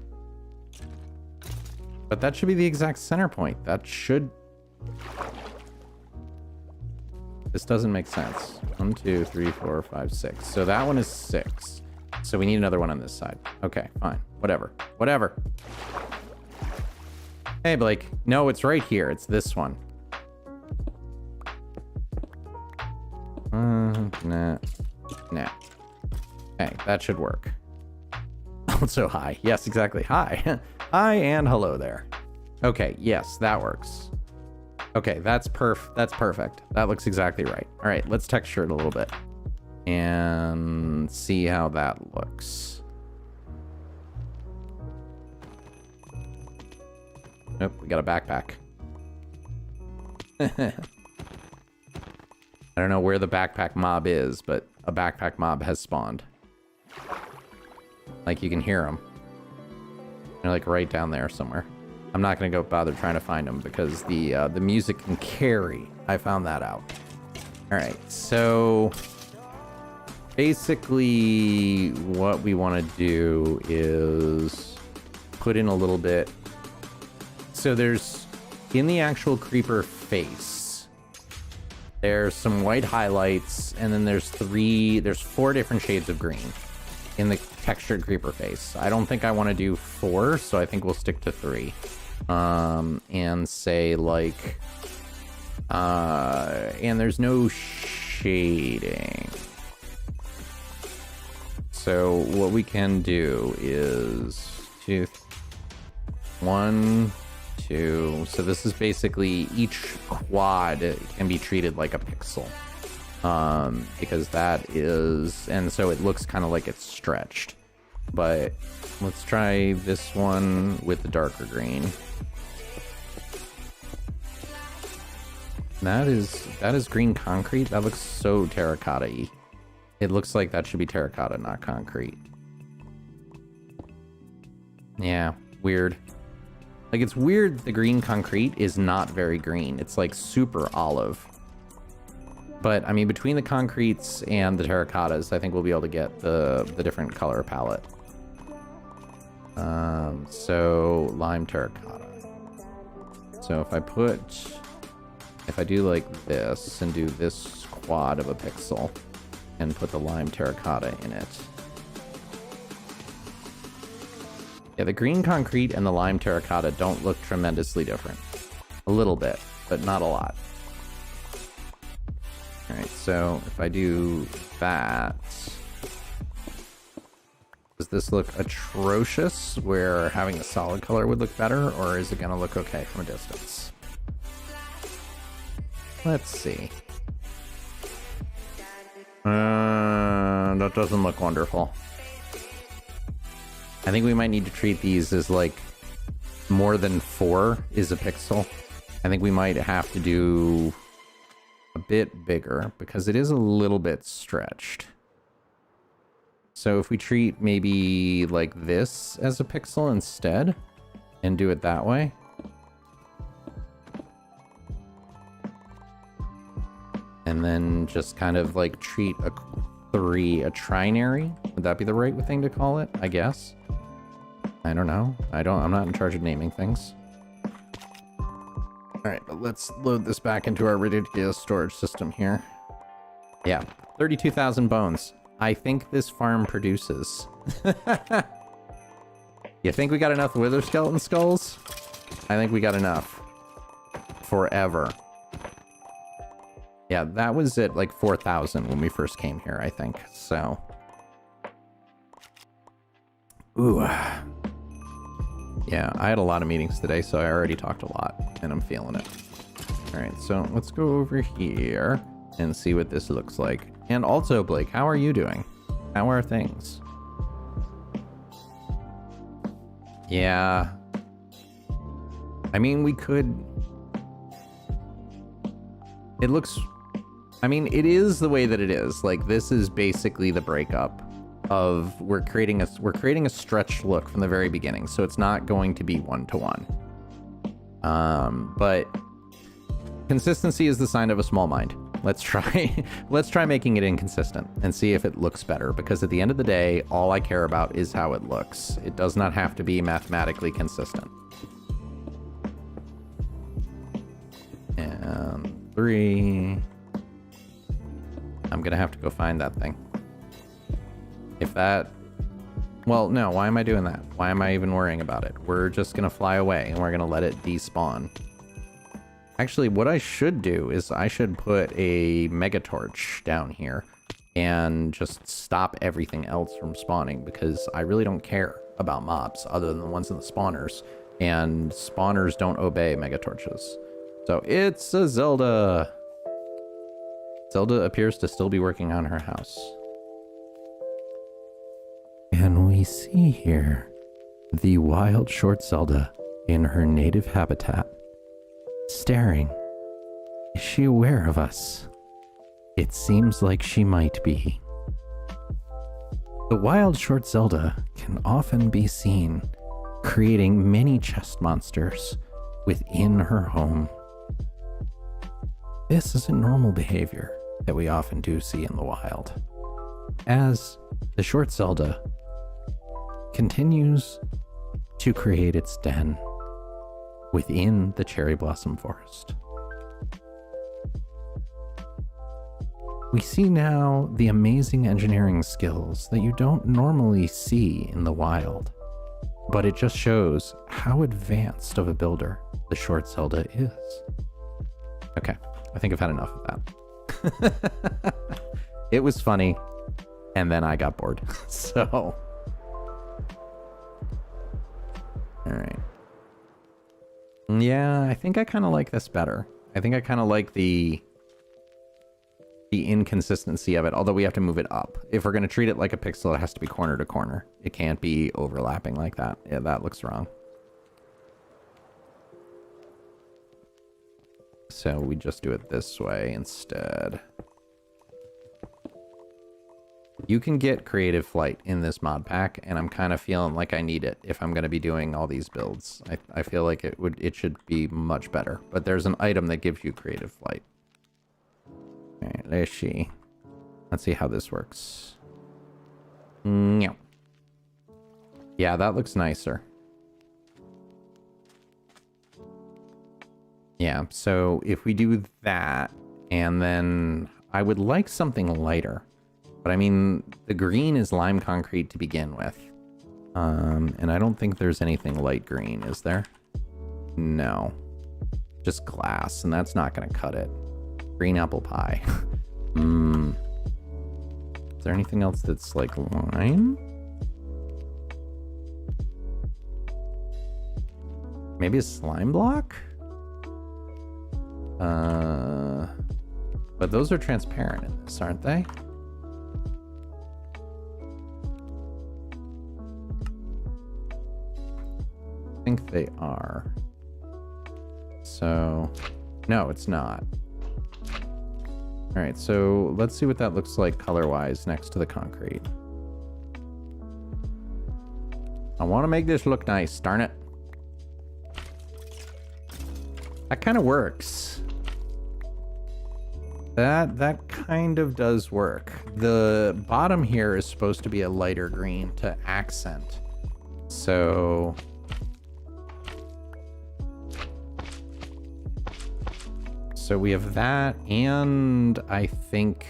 But that should be the exact center point. That should... This doesn't make sense. 1, 2, 3, 4, 5, 6. So that one is 6. So we need another one on this side. Okay, fine. Whatever. Whatever. Hey, Blake. No, it's right here. It's this one. Nah. Hey, that should work. Also, hi. Yes, exactly. Hi. Hi and hello there. Okay, yes, that works. Okay, that's perfect. That looks exactly right. All right, let's texture it a little bit and see how that looks. Nope, we got a backpack. I don't know where the backpack mob is, but a backpack mob has spawned. Like, you can hear them. They're like right down there somewhere. I'm not gonna go bother trying to find them because the music can carry. I found that out. All right, so basically what we want to do is put in a little bit. So there's, in the actual creeper face, there's some white highlights, and then there's 4 different shades of green in the textured creeper face. I don't think I want to do 4, so I think we'll stick to 3. And say like, and there's no shading. So what we can do is 2, 1, 2. So this is basically each quad can be treated like a pixel. Because that is, and so it looks kind of like it's stretched. But let's try this one with the darker green. That is green concrete. That looks so terracotta-y. It looks like that should be terracotta, not concrete. Yeah, weird. Like, it's weird the green concrete is not very green. It's like super olive. But, I mean, between the concretes and the terracottas, I think we'll be able to get the different color palette. So, lime terracotta. So if I do like this and do this quad of a pixel and put the lime terracotta in it. Yeah, the green concrete and the lime terracotta don't look tremendously different. A little bit, but not a lot. All right, so if I do that, does this look atrocious where having a solid color would look better, or is it going to look okay from a distance? Let's see. That doesn't look wonderful. I think we might need to treat these as like more than 4 is a pixel. I think we might have to do a bit bigger because it is a little bit stretched. So if we treat maybe like this as a pixel instead and do it that way. And then just kind of like treat a 3 a trinary. Would that be the right thing to call it? I guess. I don't know. I'm not in charge of naming things. All right, but let's load this back into our ridiculous storage system here. Yeah, 32,000 bones. I think this farm produces. You think we got enough wither skeleton skulls? I think we got enough. Forever. Yeah, that was at like 4,000 when we first came here, I think. So. Ooh. Yeah, I had a lot of meetings today, so I already talked a lot, and I'm feeling it. All right, so let's go over here and see what this looks like. And also, Blake, how are you doing? How are things? Yeah. I mean, we could... It looks... I mean, it is the way that it is. Like, this is basically the breakup of we're creating a stretched look from the very beginning, so it's not going to be 1-to-1. But consistency is the sign of a small mind. Let's try making it inconsistent and see if it looks better, because at the end of the day, all I care about is how it looks. It does not have to be mathematically consistent. And 3. I'm gonna have to go find that thing. If that... Well, no, why am I doing that? Why am I even worrying about it? We're just gonna fly away and we're gonna let it despawn. Actually, what I should do is I should put a mega torch down here and just stop everything else from spawning, because I really don't care about mobs other than the ones in the spawners, and spawners don't obey mega torches. So it's a Zelda. Zelda appears to still be working on her house. And we see here the wild short Zelda in her native habitat, staring. Is she aware of us? It seems like she might be. The wild short Zelda can often be seen creating many chest monsters within her home. This isn't normal behavior that we often do see in the wild, as the short Zelda continues to create its den within the cherry blossom forest. We see now the amazing engineering skills that you don't normally see in the wild, but it just shows how advanced of a builder the short Zelda is. Okay, I think I've had enough of that. It was funny, and then I got bored. So, all right. Yeah, I think I kind of like this better. I think I kind of like the inconsistency of it, although we have to move it up. If we're going to treat it like a pixel, it has to be corner to corner. It can't be overlapping like that. Yeah, that looks wrong. So we just do it this way instead. You can get Creative Flight in this mod pack, and I'm kind of feeling like I need it if I'm going to be doing all these builds. I feel like it should be much better, but there's an item that gives you Creative Flight. All right, let's see. Let's see how this works. Yeah, that looks nicer. Yeah, so if we do that, and then I would like something lighter. But I mean, the green is lime concrete to begin with. And I don't think there's anything light green, is there? No. Just glass, and that's not going to cut it. Green apple pie. Is there anything else that's like lime? Maybe a slime block? But those are transparent in this, aren't they? I think they are. So, no, it's not. All right, so let's see what that looks like color-wise next to the concrete. I want to make this look nice, darn it. That kind of works. That kind of does work. The bottom here is supposed to be a lighter green to accent. So we have that, and I think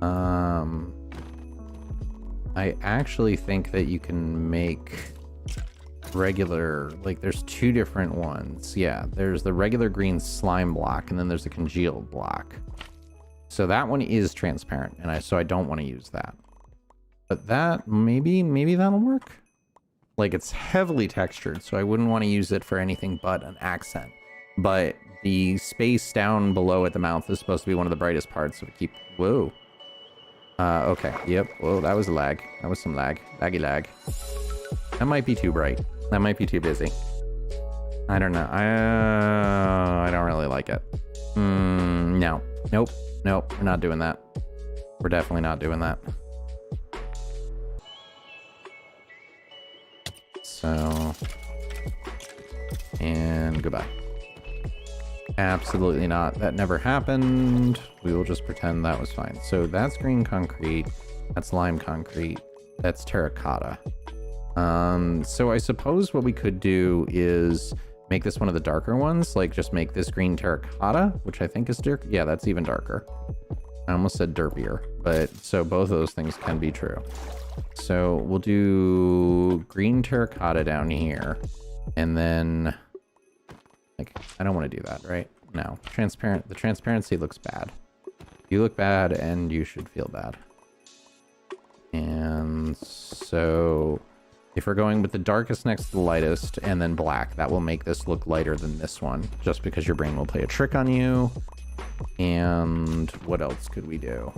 I actually think that you can make regular, like there's two different ones. Yeah, there's the regular green slime block, and then there's a congealed block. So that one is transparent, and so I don't want to use that. But that, maybe that'll work. Like, it's heavily textured, so I wouldn't want to use it for anything but an accent. But the space down below at the mouth is supposed to be one of the brightest parts, so we keep... Whoa. Okay, yep. Whoa, that was a lag. That was some lag. Laggy lag. That might be too bright. That might be too busy. I don't know. I don't really like it. No. Nope. Nope. We're not doing that. We're definitely not doing that. So... And goodbye. Absolutely not. That never happened. We will just pretend that was fine. So that's green concrete. That's lime concrete. That's terracotta. So I suppose what we could do is make this one of the darker ones, like just make this green terracotta, which I think is dark. Yeah, that's even darker. I almost said derpier, but so both of those things can be true. So we'll do green terracotta down here, and then like, I don't want to do that, right? No, transparent. The transparency looks bad. You look bad and you should feel bad. And so if we're going with the darkest next to the lightest and then black, that will make this look lighter than this one, just because your brain will play a trick on you. And what else could we do?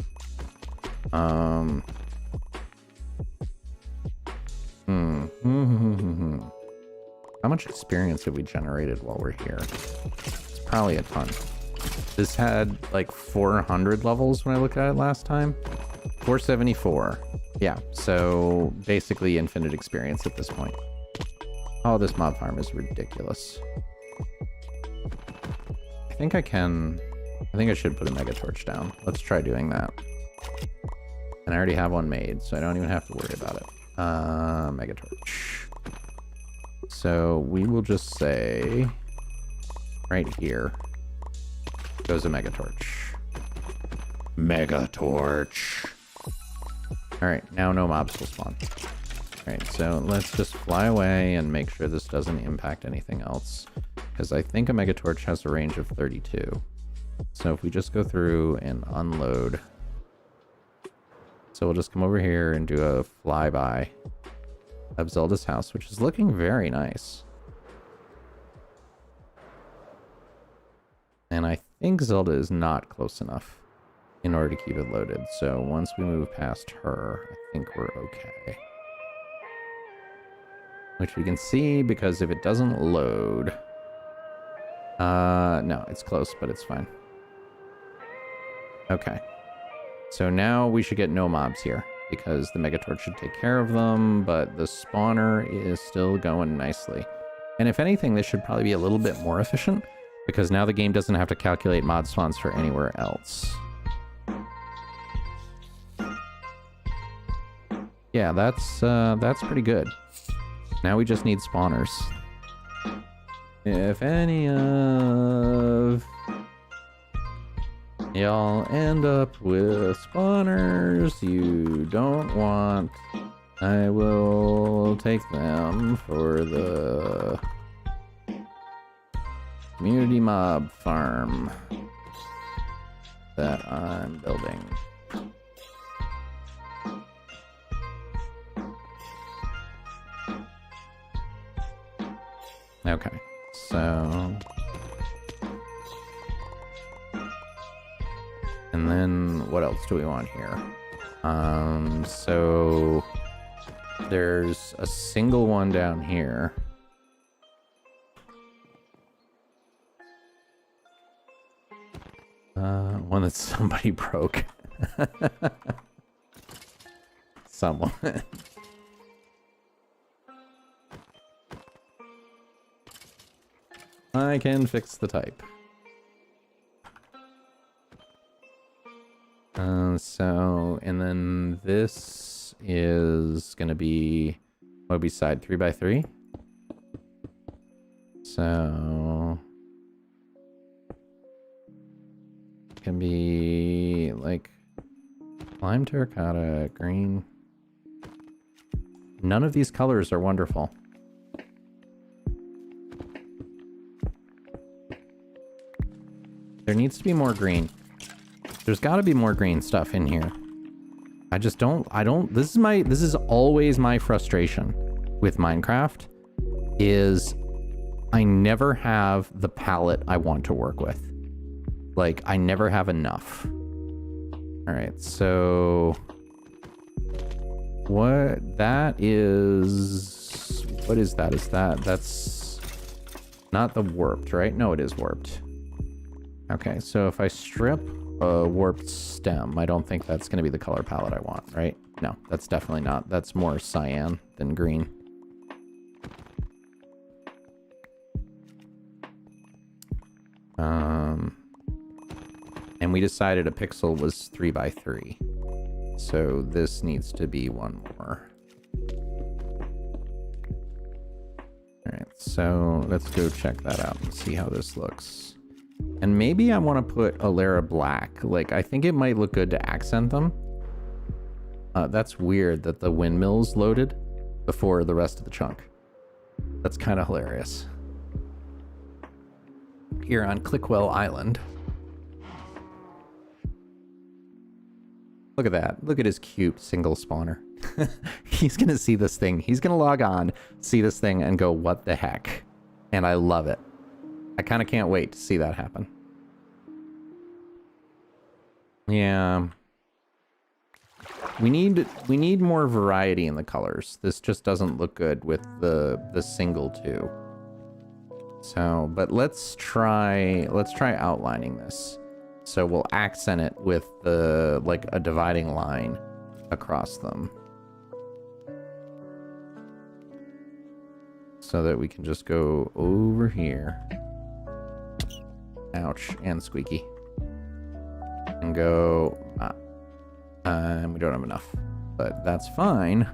How much experience have we generated while we're here? It's probably a ton. This had like 400 levels when I looked at it last time. 474. Yeah, so basically infinite experience at this point. Oh, this mob farm is ridiculous. I think I should put a mega torch down. Let's try doing that. And I already have one made, so I don't even have to worry about it. Mega torch. So we will just say right here goes a mega torch. Mega torch. All right, now no mobs will spawn. All right, so let's just fly away and make sure this doesn't impact anything else, because I think a mega torch has a range of 32. So if we just go through and unload, so we'll just come over here and do a flyby of Zelda's house, which is looking very nice. And I think Zelda is not close enough in order to keep it loaded. So once we move past her, I think we're okay. Which we can see, because if it doesn't load... no, it's close, but it's fine. Okay. So now we should get no mobs here, because the Megatorch should take care of them, but the spawner is still going nicely. And if anything, this should probably be a little bit more efficient, because now the game doesn't have to calculate mod spawns for anywhere else. Yeah, that's pretty good. Now we just need spawners. If any of y'all end up with spawners you don't want, I will take them for the community mob farm. that I'm building. Okay, so... And then what else do we want here? So there's a single one down here. One that somebody broke. Someone. I can fix the type. So, and then this is gonna be, what would be side 3x3? So, can be like lime terracotta, green. None of these colors are wonderful. There needs to be more green. There's got to be more green stuff in here. I don't, this is always my frustration with Minecraft, is I never have the palette I want to work with. Like, I never have enough. All right, so what that is, what is that? That's not the warped, right? No, it is warped. Okay, so if I strip a warped stem, I don't think that's going to be the color palette I want, right? No, that's definitely not. That's more cyan than green. And we decided a pixel was 3x3. So this needs to be one more. All right, so let's go check that out and see how this looks. And maybe I want to put Alara black. Like, I think it might look good to accent them. That's weird that the windmill's loaded before the rest of the chunk. That's kind of hilarious. Here on Clickwell Island. Look at that. Look at his cute single spawner. He's going to see this thing. He's going to log on, see this thing, and go, what the heck? And I love it. I kind of can't wait to see that happen. Yeah. We need more variety in the colors. This just doesn't look good with the single two. So, but let's try outlining this. So we'll accent it with the, like, a dividing line across them. So that we can just go over here. Ouch, and squeaky. And go, we don't have enough, but that's fine.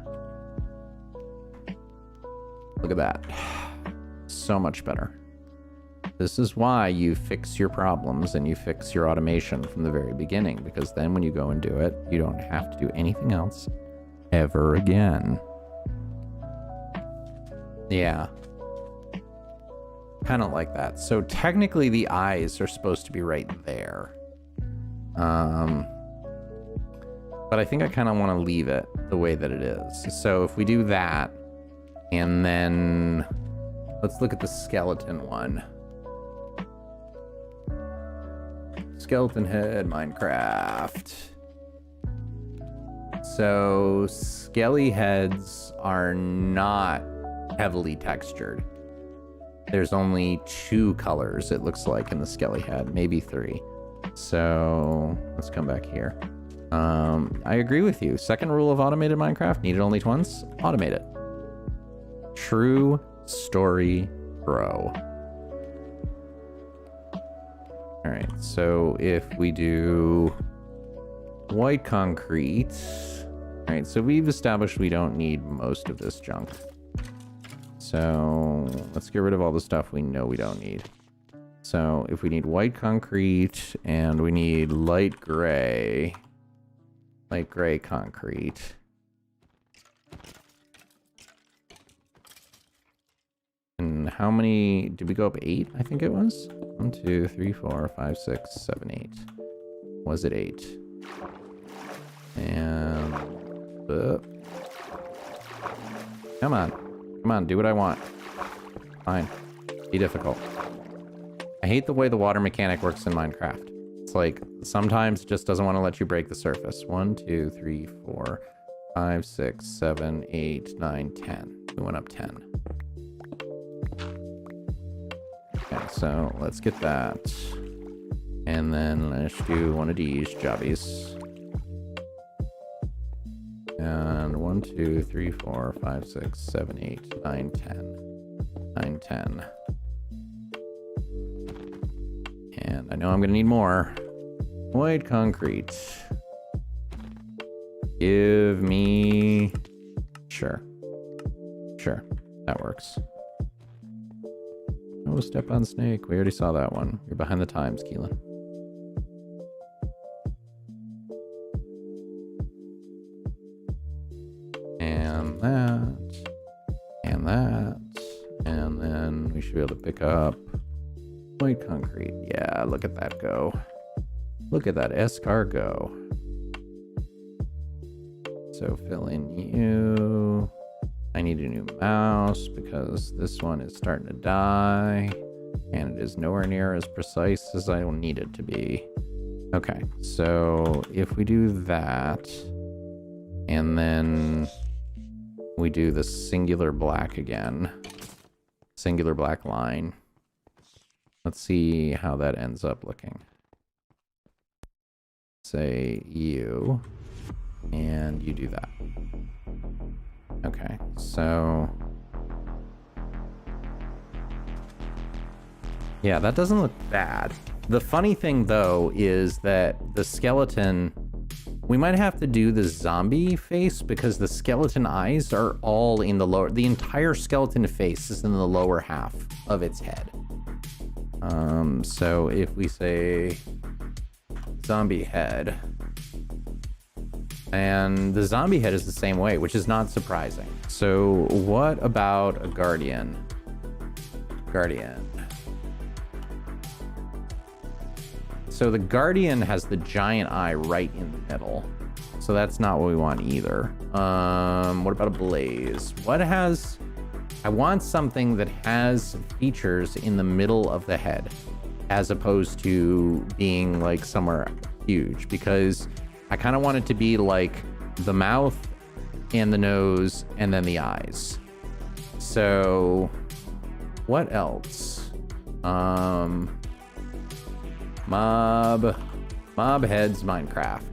Look at that. So much better. This is why you fix your problems and you fix your automation from the very beginning, because then when you go and do it, you don't have to do anything else ever again. Yeah. Kind of like that. So technically the eyes are supposed to be right there. But I think I kind of want to leave it the way that it is. So if we do that, and then let's look at the skeleton one. Skeleton head, Minecraft. So skelly heads are not heavily textured. There's only 2 colors, it looks like, in the skelly head, maybe 3. So let's come back here. I agree with you. Second rule of automated Minecraft, need it only once, automate it. True story, bro. All right, so if we do white concrete, all right, so we've established we don't need most of this junk. So let's get rid of all the stuff we know we don't need. So if we need white concrete and we need light gray concrete. And how many, did we go up 8? I think it was. 1, 2, 3, 4, 5, 6, 7, 8. Was it 8? And... come on. Come on, do what I want. Fine. Be difficult. I hate the way the water mechanic works in Minecraft. It's like, sometimes it just doesn't want to let you break the surface. 1, 2, 3, 4, 5, 6, 7, 8, 9, 10. We went up 10. Okay, so let's get that. And then let's do one of these jobbies. And 1, 2, 3, 4, 5, 6, 7, 8, 9, 10. 9, 10. And I know I'm gonna need more. White concrete. Give me... Sure. Sure. That works. Oh, step on snake. We already saw that one. You're behind the times, Keelan. And that. And that. And then we should be able to pick up white concrete. Yeah, look at that go. Look at that escargot. So fill in you. I need a new mouse because this one is starting to die and it is nowhere near as precise as I will need it to be. Okay, so if we do that and then we do the singular black again, singular black line, let's see how that ends up looking. Say you, and you do that. Okay, so... yeah, that doesn't look bad. The funny thing, though, is that the skeleton... we might have to do the zombie face because the skeleton eyes are all in the lower... the entire skeleton face is in the lower half of its head. So if we say zombie head, and the zombie head is the same way, which is not surprising. So what about a guardian? Guardian. So the guardian has the giant eye right in the middle. So that's not what we want either. What about a blaze? What has... I want something that has features in the middle of the head, as opposed to being like somewhere huge, because I kind of want it to be like the mouth and the nose and then the eyes. So what else? Mob heads Minecraft.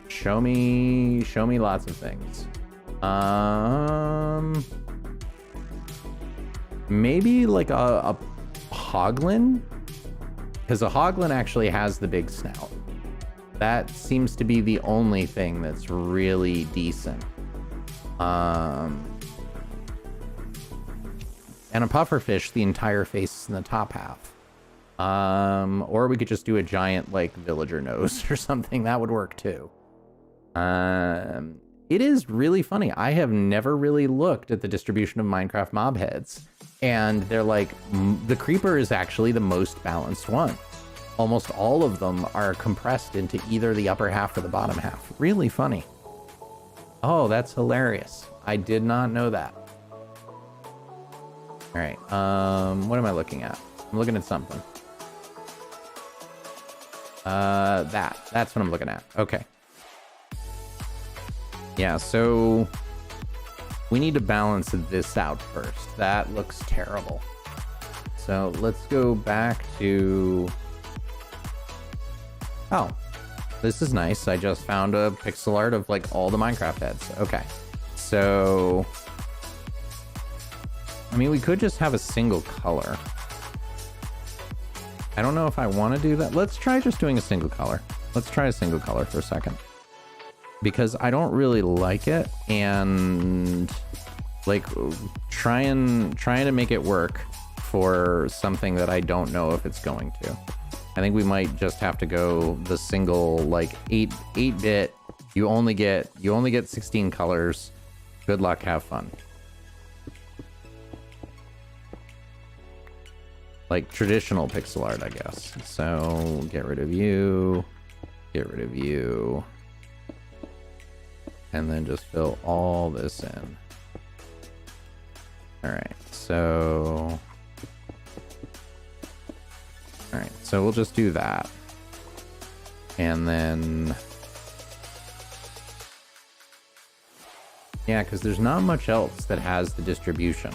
Show me lots of things. Maybe like a hoglin, because a hoglin actually has the big snout. That seems to be the only thing that's really decent. And a pufferfish, the entire face is in the top half. Or we could just do a giant like villager nose or something. That would work too. It is really funny. I have never really looked at the distribution of Minecraft mob heads, and they're like, the creeper is actually the most balanced one. Almost all of them are compressed into either the upper half or the bottom half. Really funny. Oh, that's hilarious. I did not know that. All right. What am I looking at? I'm looking at something. That's what I'm looking at. Okay. Yeah, so we need to balance this out first. That looks terrible. So let's go back to... oh, this is nice. I just found a pixel art of like all the Minecraft heads. Okay, so I mean, we could just have a single color. I don't know if I want to do that. Let's try just doing a single color. Let's try a single color for a second, because I don't really like it, and like trying to make it work for something that I don't know if it's going to. I think we might just have to go the single, like 8-bit. You only get 16 colors. Good luck, have fun. Like traditional pixel art, I guess. So get rid of you. Get rid of you. And then just fill all this in. Alright, so... Alright, so we'll just do that. And then... Yeah, because there's not much else that has the distribution.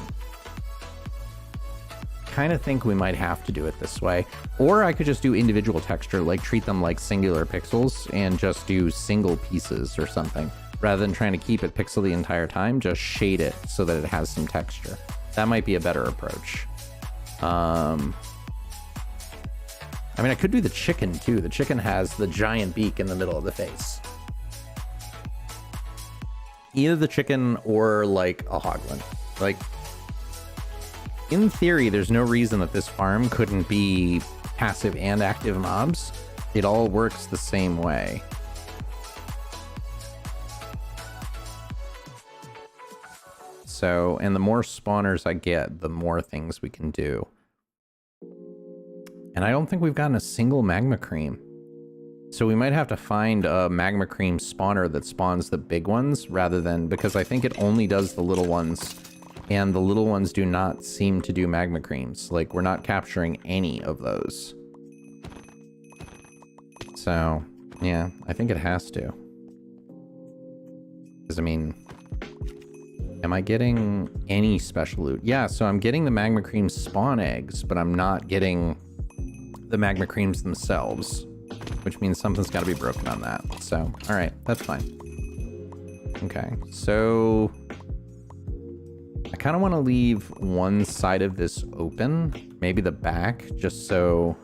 Kind of think we might have to do it this way. Or I could just do individual texture, like treat them like singular pixels and just do single pieces or something. Rather than trying to keep it pixel the entire time, just shade it so that it has some texture. That might be a better approach. I mean, I could do the chicken too. The chicken has the giant beak in the middle of the face. Either the chicken or like a hoglin. Like, in theory, there's no reason that this farm couldn't be passive and active mobs. It all works the same way. So, and the more spawners I get, the more things we can do. And I don't think we've gotten a single magma cream. So we might have to find a magma cream spawner that spawns the big ones rather than, because I think it only does the little ones. And the little ones do not seem to do magma creams. Like, we're not capturing any of those. So, yeah, I think it has to. Because, I mean, am I getting any special loot? Yeah, so I'm getting the magma cream spawn eggs, but I'm not getting the magma creams themselves. Which means something's got to be broken on that. So, alright, that's fine. Okay, so... I kind of want to leave one side of this open, maybe the back, just so...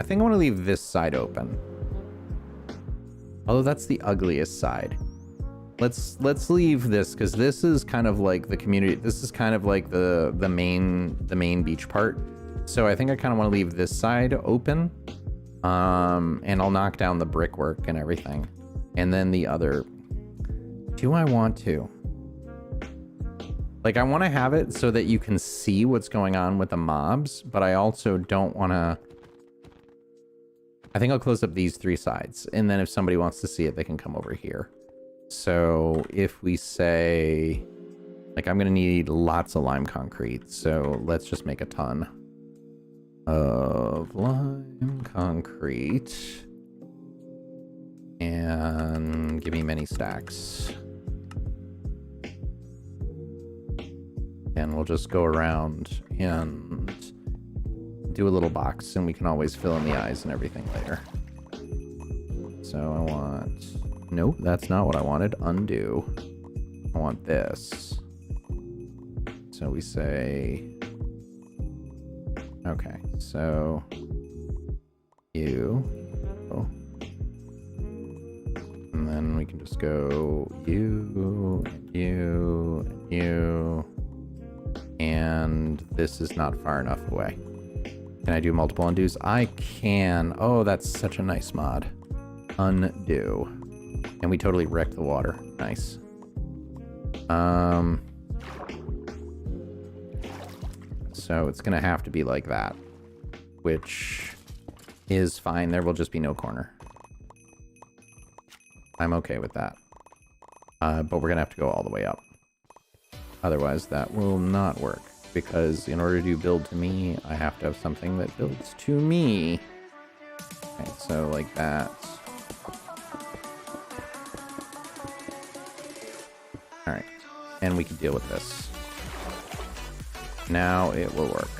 I think I want to leave this side open. Although that's the ugliest side. Let's leave this, because this is kind of like the community, this is kind of like the main beach part. So I think I kind of want to leave this side open. And I'll knock down the brickwork and everything. And then the other... Do I want to? Like, I want to have it so that you can see what's going on with the mobs, but I also don't want to... I think I'll close up these three sides, and then if somebody wants to see it, they can come over here. So if we say... Like, I'm going to need lots of lime concrete, so let's just make a ton of lime concrete. And give me many stacks. And we'll just go around and do a little box, and we can always fill in the eyes and everything later. So I want... Nope, that's not what I wanted. Undo. I want this. So we say... Okay, so... You... Oh. And then we can just go you, you, and this is not far enough away. Can I do multiple undos? I can. Oh, that's such a nice mod. Undo. And we totally wrecked the water. Nice. So it's gonna have to be like that, which is fine. There will just be no corner. I'm okay with that. But we're gonna have to go all the way up. Otherwise, that will not work. Because in order to build to me, I have to have something that builds to me. Okay, so like that. Alright. And we can deal with this. Now it will work.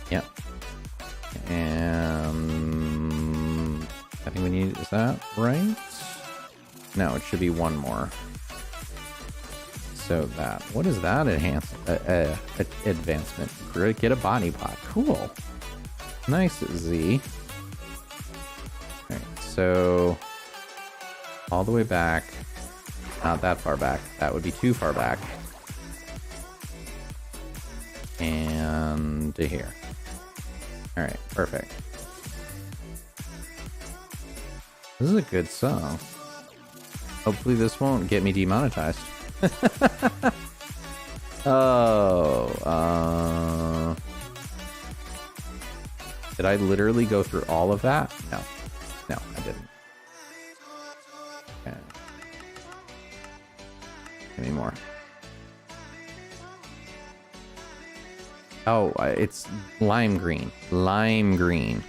Yep. And I think we need, is that right? No, it should be one more. So that, what is that advancement? Get a body pot. Cool. Nice, Z. Alright, so all the way back. Not that far back. That would be too far back. And to here. Alright, perfect. This is a good song. Hopefully this won't get me demonetized. Oh, did I literally go through all of that? No. No, I didn't. Okay. Give me more. Oh, it's lime green. Lime green.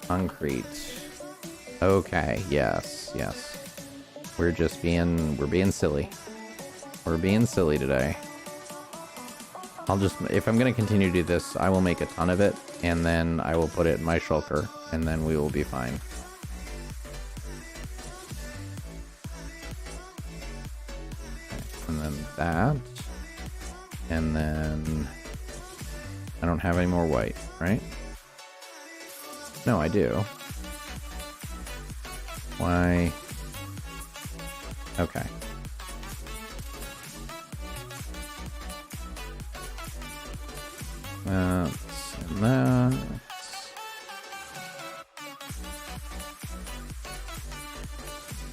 Concrete. Okay, yes, yes. We're being silly. We're being silly today. If I'm gonna continue to do this, I will make a ton of it, and then I will put it in my shulker, and then we will be fine. And then that. And then I don't have any more white, right? No, I do. Why? Okay. And that.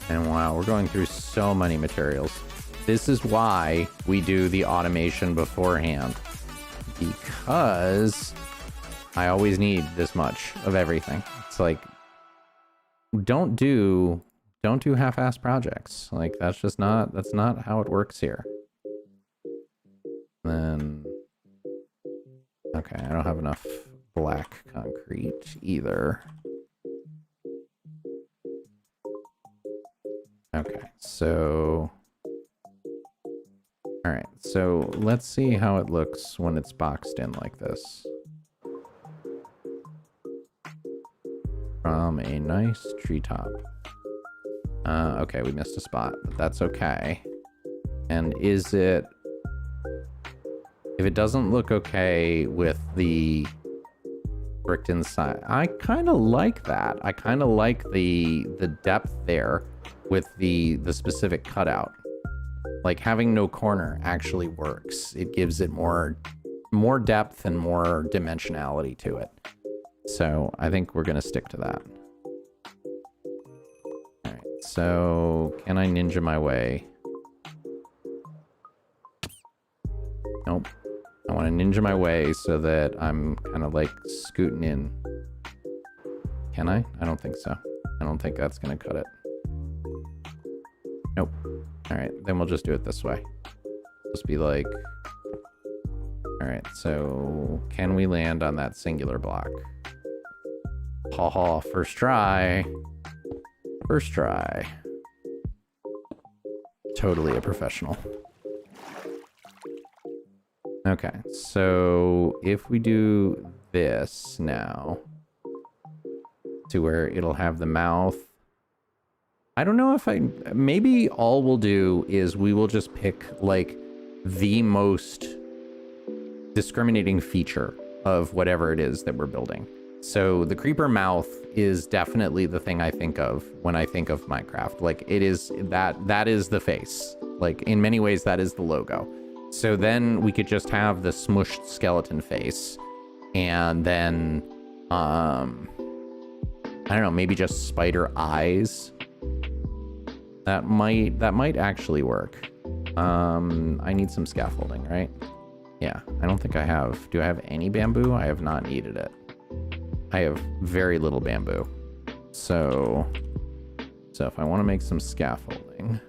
And wow, we're going through so many materials. This is why we do the automation beforehand. Because I always need this much of everything. It's like, don't do half-ass projects. Like, that's not how it works here. Then, okay, I don't have enough black concrete either. Okay, so, all right, so let's see how it looks when it's boxed in like this. From a nice treetop. Okay, we missed a spot, but that's okay. And is it... If it doesn't look okay with the bricked inside, I kind of like that. I kind of like the depth there with the specific cutout. Like, having no corner actually works. It gives it more depth and more dimensionality to it. So I think we're going to stick to that. All right, so can I ninja my way? Nope. I want to ninja my way so that I'm kind of like scooting in. Can I? I don't think so. I don't think that's going to cut it. Nope. All right, then we'll just do it this way. Just be like... All right, so can we land on that singular block? Ha ha, first try. First try. Totally a professional. Okay, so if we do this now to where it'll have the mouth. I don't know if maybe all we'll do is we will just pick like the most discriminating feature of whatever it is that we're building. So the creeper mouth is definitely the thing I think of when I think of Minecraft. Like, it is that is the face. Like, in many ways, that is the logo. So then we could just have the smushed skeleton face, and then I don't know, maybe just spider eyes. That might actually work. I need some scaffolding, right? Yeah, I don't think I have. Do I have any bamboo? I have not needed it. I have very little bamboo. So if I want to make some scaffolding,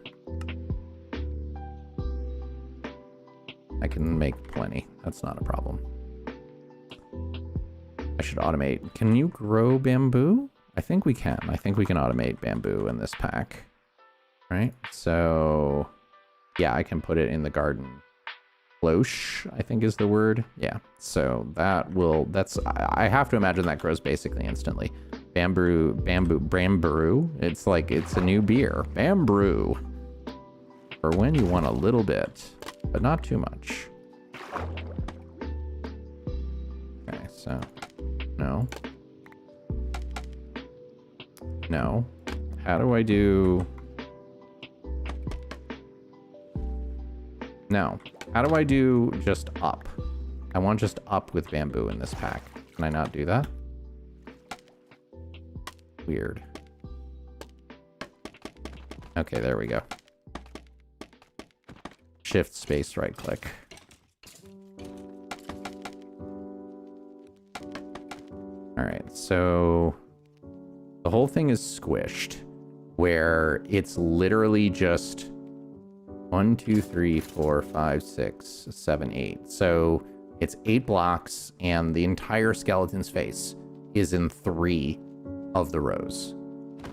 I can make plenty. That's not a problem. I should automate. Can you grow bamboo? I think we can. I think we can automate bamboo in this pack. Right? So yeah, I can put it in the garden. Cloche, I think is the word. Yeah. So I have to imagine that grows basically instantly. Bamboo. It's like, it's a new beer. Bamboo. For when you want a little bit, but not too much. Okay, so no. No. How do I do... No. How do I do just up? I want just up with bamboo in this pack. Can I not do that? Weird. Okay, there we go. shift space right click. All right, so the whole thing is squished, where it's literally just 1, 2, 3, 4, 5, 6, 7, 8. So it's 8 blocks, and the entire skeleton's face is in 3 of the rows.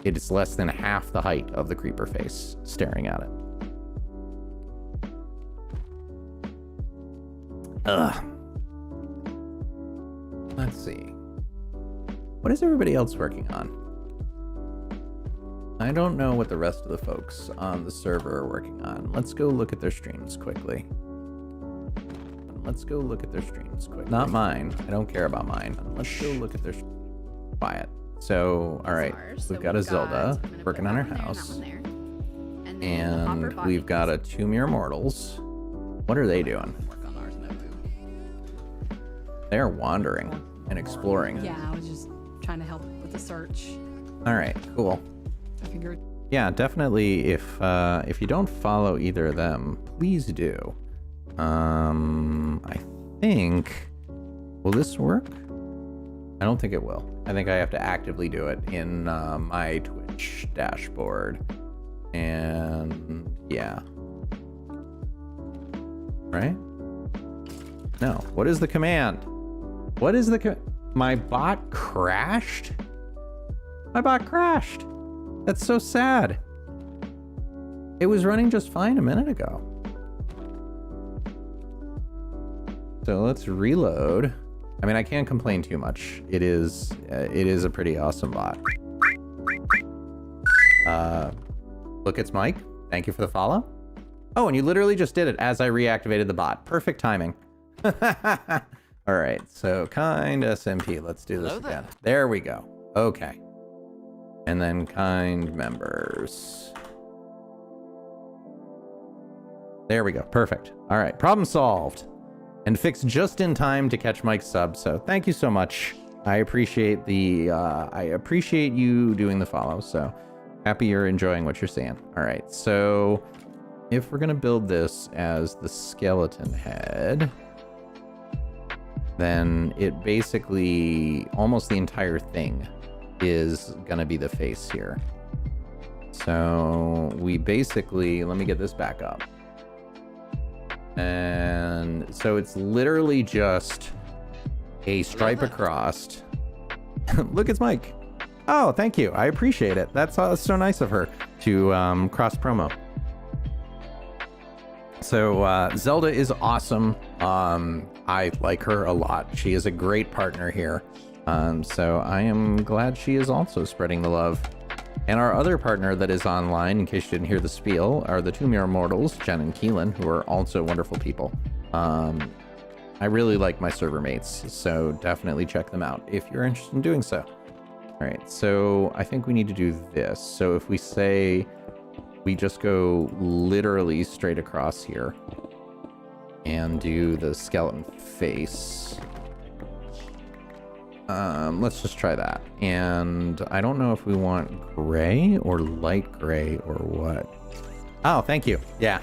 It is less than half the height of the creeper face staring at it. Ugh. Let's see. What is everybody else working on? I don't know what the rest of the folks on the server are working on. Let's go look at their streams quickly. Let's go look at their streams quick. Not mine. I don't care about mine. Let's go look at their quiet. So, all right, we've got a Zelda working on her house, and we've got a 2 Mere Mortals. What are they doing? They're wandering and exploring. Yeah, I was just trying to help with the search. All right, cool. I figured. Yeah, definitely. If you don't follow either of them, please do. I think, will this work? I don't think it will. I think I have to actively do it in my Twitch dashboard. And yeah. Right? No. What is the command? What is the my bot crashed? My bot crashed. That's so sad. It was running just fine a minute ago. So let's reload. I mean, I can't complain too much. It is a pretty awesome bot. Look, it's Mike. Thank you for the follow. Oh, and you literally just did it as I reactivated the bot. Perfect timing. All right, so kind SMP. Let's do this again. There we go. Okay. And then kind members. There we go. Perfect. All right, problem solved. And fixed just in time to catch Mike's sub. So thank you so much. I appreciate you doing the follow. So happy you're enjoying what you're seeing. All right. So if we're going to build this as the skeleton head, then it basically almost the entire thing is going to be the face here. So we basically, let me get this back up. And so it's literally just a stripe across. Look, it's Mike. Oh, thank you. I appreciate it. That's so nice of her to cross promo. So Zelda is awesome. I like her a lot. She is a great partner here. So I am glad she is also spreading the love. And our other partner that is online, in case you didn't hear the spiel, are the 2 Mere Mortals, Jen and Keelan, who are also wonderful people. I really like my server mates, so definitely check them out if you're interested in doing so. All right, so I think we need to do this. So if we say we just go literally straight across here and do the skeleton face. Let's just try that. And I don't know if we want gray or light gray or what. Oh, thank you. Yeah.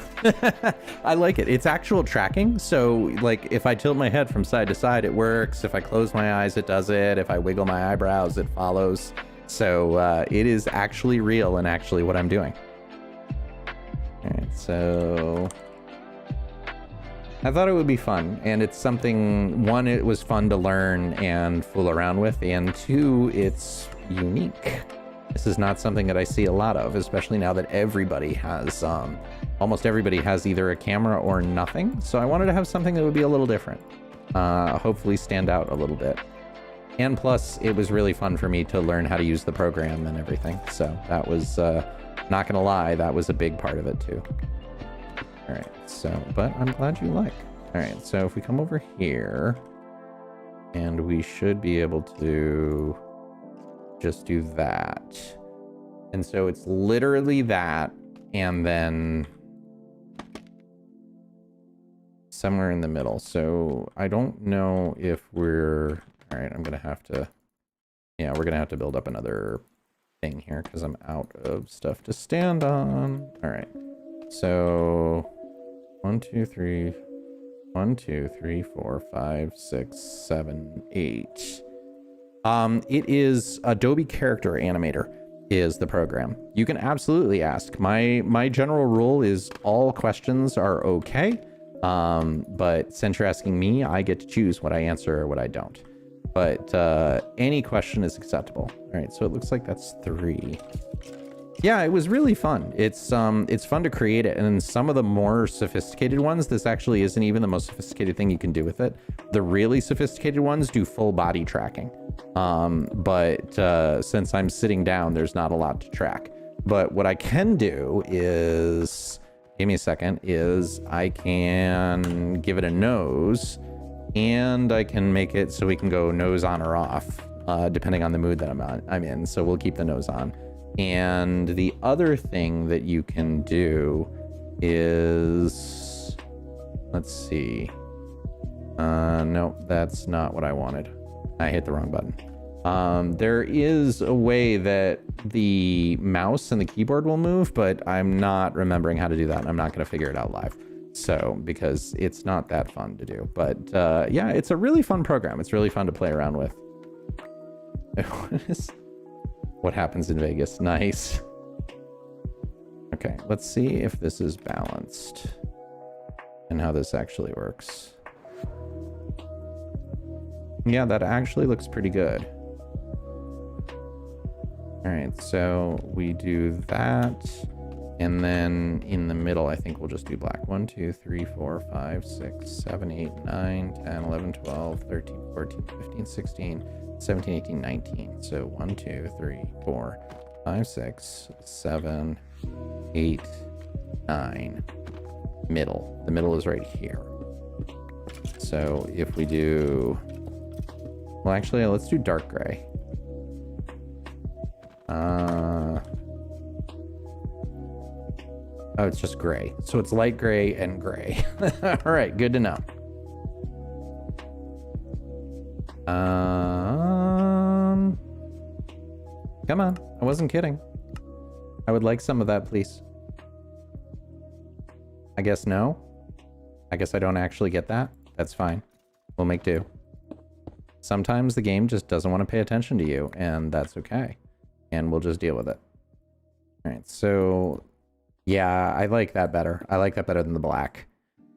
I like it. It's actual tracking. So like if I tilt my head from side to side, it works. If I close my eyes, it does it. If I wiggle my eyebrows, it follows. So it is actually real and actually what I'm doing. All right, so I thought it would be fun, and it's something, one, it was fun to learn and fool around with, and two, it's unique. This is not something that I see a lot of, especially now that everybody has, almost everybody has either a camera or nothing. So I wanted to have something that would be a little different, hopefully stand out a little bit. And plus, it was really fun for me to learn how to use the program and everything. So that was, not gonna lie, that was a big part of it too. All right, so, but I'm glad you like. All right, so if we come over here, and we should be able to just do that. And so it's literally that, and then somewhere in the middle. So I don't know if we're, all right, I'm gonna have to, yeah, we're gonna have to build up another thing here because I'm out of stuff to stand on. All right, so 1, 2, 3. 1, 2, 3, 4, 5, 6, 7, 8. It is Adobe Character Animator is the program. You can absolutely ask. My general rule is all questions are okay. But since you're asking me, I get to choose what I answer or what I don't. But any question is acceptable. All right, so it looks like that's 3. Yeah, it was really fun. It's fun to create it, and in some of the more sophisticated ones, this actually isn't even the most sophisticated thing you can do with it. The really sophisticated ones do full body tracking. But since I'm sitting down, there's not a lot to track. But what I can do is, give me a second, is I can give it a nose, and I can make it so we can go nose on or off, depending on the mood that I'm in. So we'll keep the nose on. And the other thing that you can do is, let's see. No, that's not what I wanted. I hit the wrong button. There is a way that the mouse and the keyboard will move, but I'm not remembering how to do that. And I'm not going to figure it out live. So, because it's not that fun to do. But yeah, it's a really fun program. It's really fun to play around with. What happens in Vegas? Nice. Okay, let's see if this is balanced and how this actually works. Yeah, that actually looks pretty good. All right, so we do that. And then in the middle, I think we'll just do black. 1, 2, 3, 4, 5, 6, 7, 8, 9, 10, 11, 12, 13, 14, 15, 16, 17, 18, 19. So 1, 2, 3, 4, 5, 6, 7, 8, 9. Middle. The middle is right here. So if we do, well, actually, let's do dark gray. Oh, it's just gray. So it's light gray and gray. All right, good to know. Come on, I wasn't kidding. I would like some of that, please. I guess no. I guess I don't actually get that. That's fine. We'll make do. Sometimes the game just doesn't want to pay attention to you, and that's okay. And we'll just deal with it. All right, so yeah, I like that better. I like that better than the black.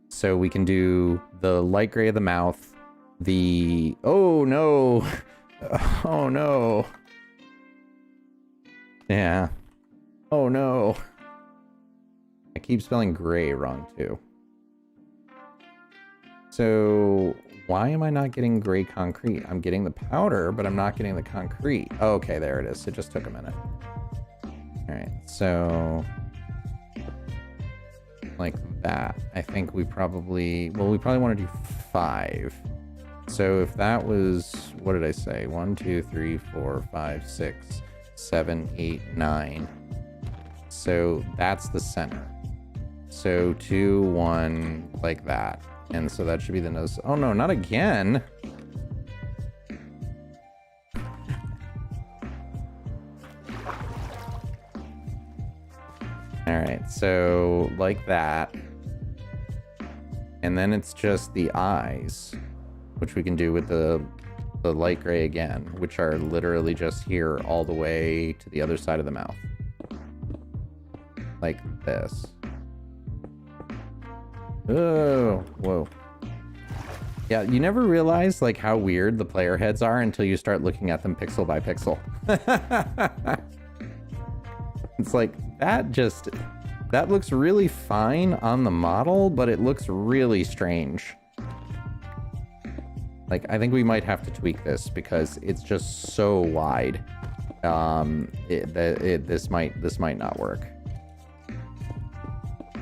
So we can do the light gray of the mouth, the, oh no, oh no. Yeah. Oh no. I keep spelling gray wrong too. So why am I not getting gray concrete? I'm getting the powder, but I'm not getting the concrete. Oh, okay, there it is. It just took a minute. All right, so like that. I think we probably, well, we probably want to do 5. So if that was, what did I say? 1, 2, 3, 4, 5, 6, 7, 8, 9. So that's the center. So 2, 1, like that. And so that should be the nose. Oh no, not again. All right, so like that. And then it's just the eyes, which we can do with the light gray again, which are literally just here all the way to the other side of the mouth. Like this. Oh, whoa. Yeah, you never realize like how weird the player heads are until you start looking at them pixel by pixel. It's like, that looks really fine on the model, but it looks really strange. Like, I think we might have to tweak this because it's just so wide. This might not work.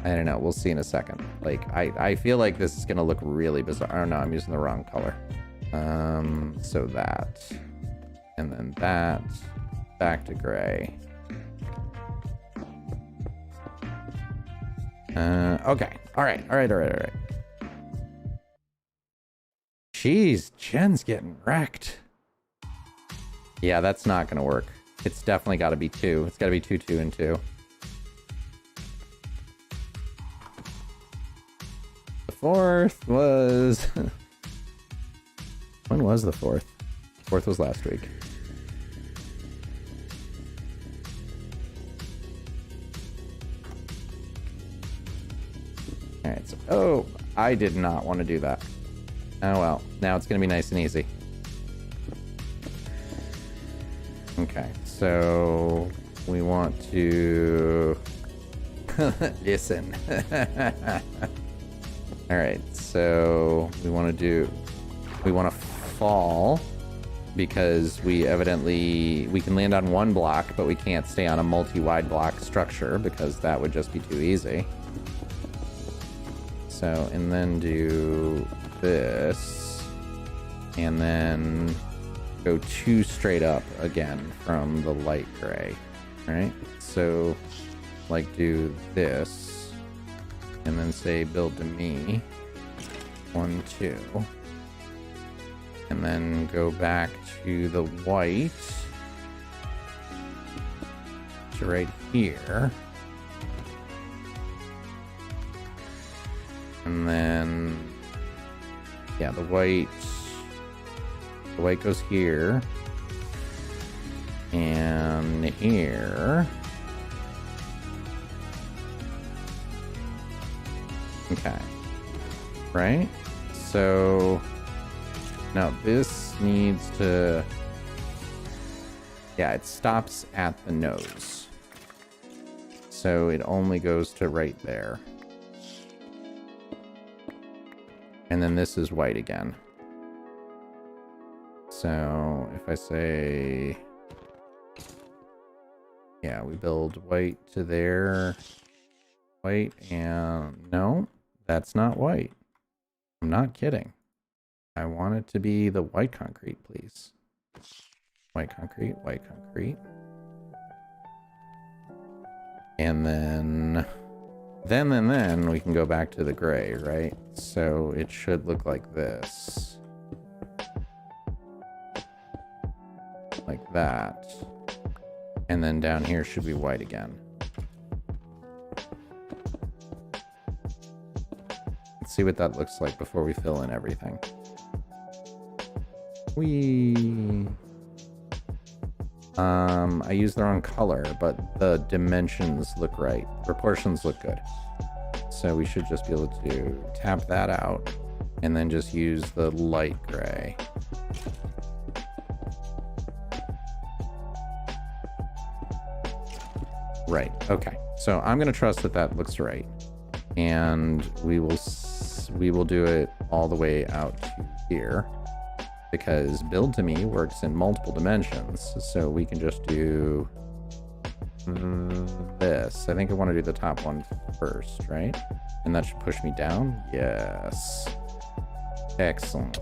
I don't know. We'll see in a second. Like, I feel like this is gonna look really bizarre. Oh no, I'm using the wrong color. So that, and then that, back to gray. Okay. All right. Jeez, Jen's getting wrecked. Yeah, that's not gonna work. It's definitely got to be 2. It's got to be 2, 2, and 2. 4th was... When was the 4th? 4th was last week. Alright, so... Oh, I did not want to do that. Oh well, now it's going to be nice and easy. Okay, so... We want to... Listen. Alright, so... We want to fall... Because we can land on one block, but we can't stay on a multi-wide block structure because that would just be too easy. So, and then do this, and then go 2 straight up again from the light gray, right? So, like do this, and then say build to me, 1, 2. And then go back to the white to right here. And then, yeah, the white goes here and here. Okay. Right? So now this needs to, yeah, it stops at the nose. So it only goes to right there. And then this is white again. So if I say, yeah, we build white to there, white, and no, that's not white. I'm not kidding. I want it to be the white concrete, please. White concrete, white concrete. And then we can go back to the gray, right? So it should look like this. Like that. And then down here should be white again. Let's see what that looks like before we fill in everything. I used the wrong color, but the dimensions look right. Proportions look good. So we should just be able to tap that out and then just use the light gray. Right. Okay. So I'm going to trust that that looks right. And we will do it all the way out to here. Because build to me works in multiple dimensions, so we can just do this. I think I want to do the top one first, right? And that should push me down. Yes. Excellent.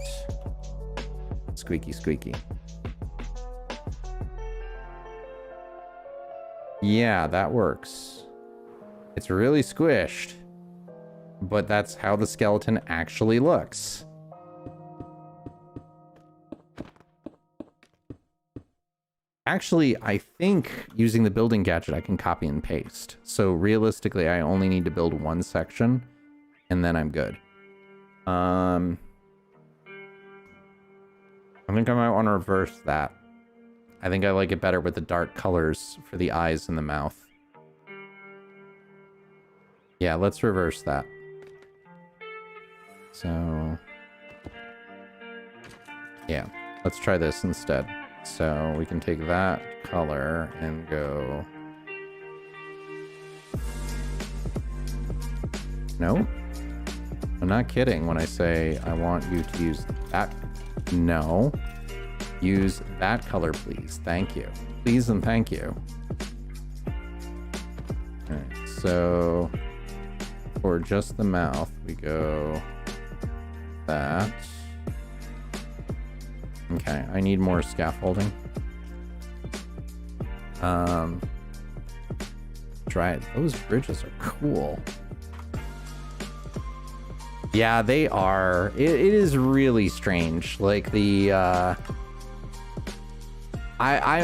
Squeaky, squeaky. Yeah, that works. It's really squished, but that's how the skeleton actually looks. Actually, I think using the building gadget, I can copy and paste. So realistically, I only need to build one section, and then I'm good. I think I might want to reverse that. I think I like it better with the dark colors for the eyes and the mouth. Yeah, let's reverse that. So, yeah, let's try this instead. So we can take that color and go... No? I'm not kidding when I say I want you to use that. No. Use that color, please. Thank you. Please and thank you. Alright, so for just the mouth, we go that. Okay, I need more scaffolding. Try it. Those bridges are cool. Yeah, they are. It is really strange. Like the, I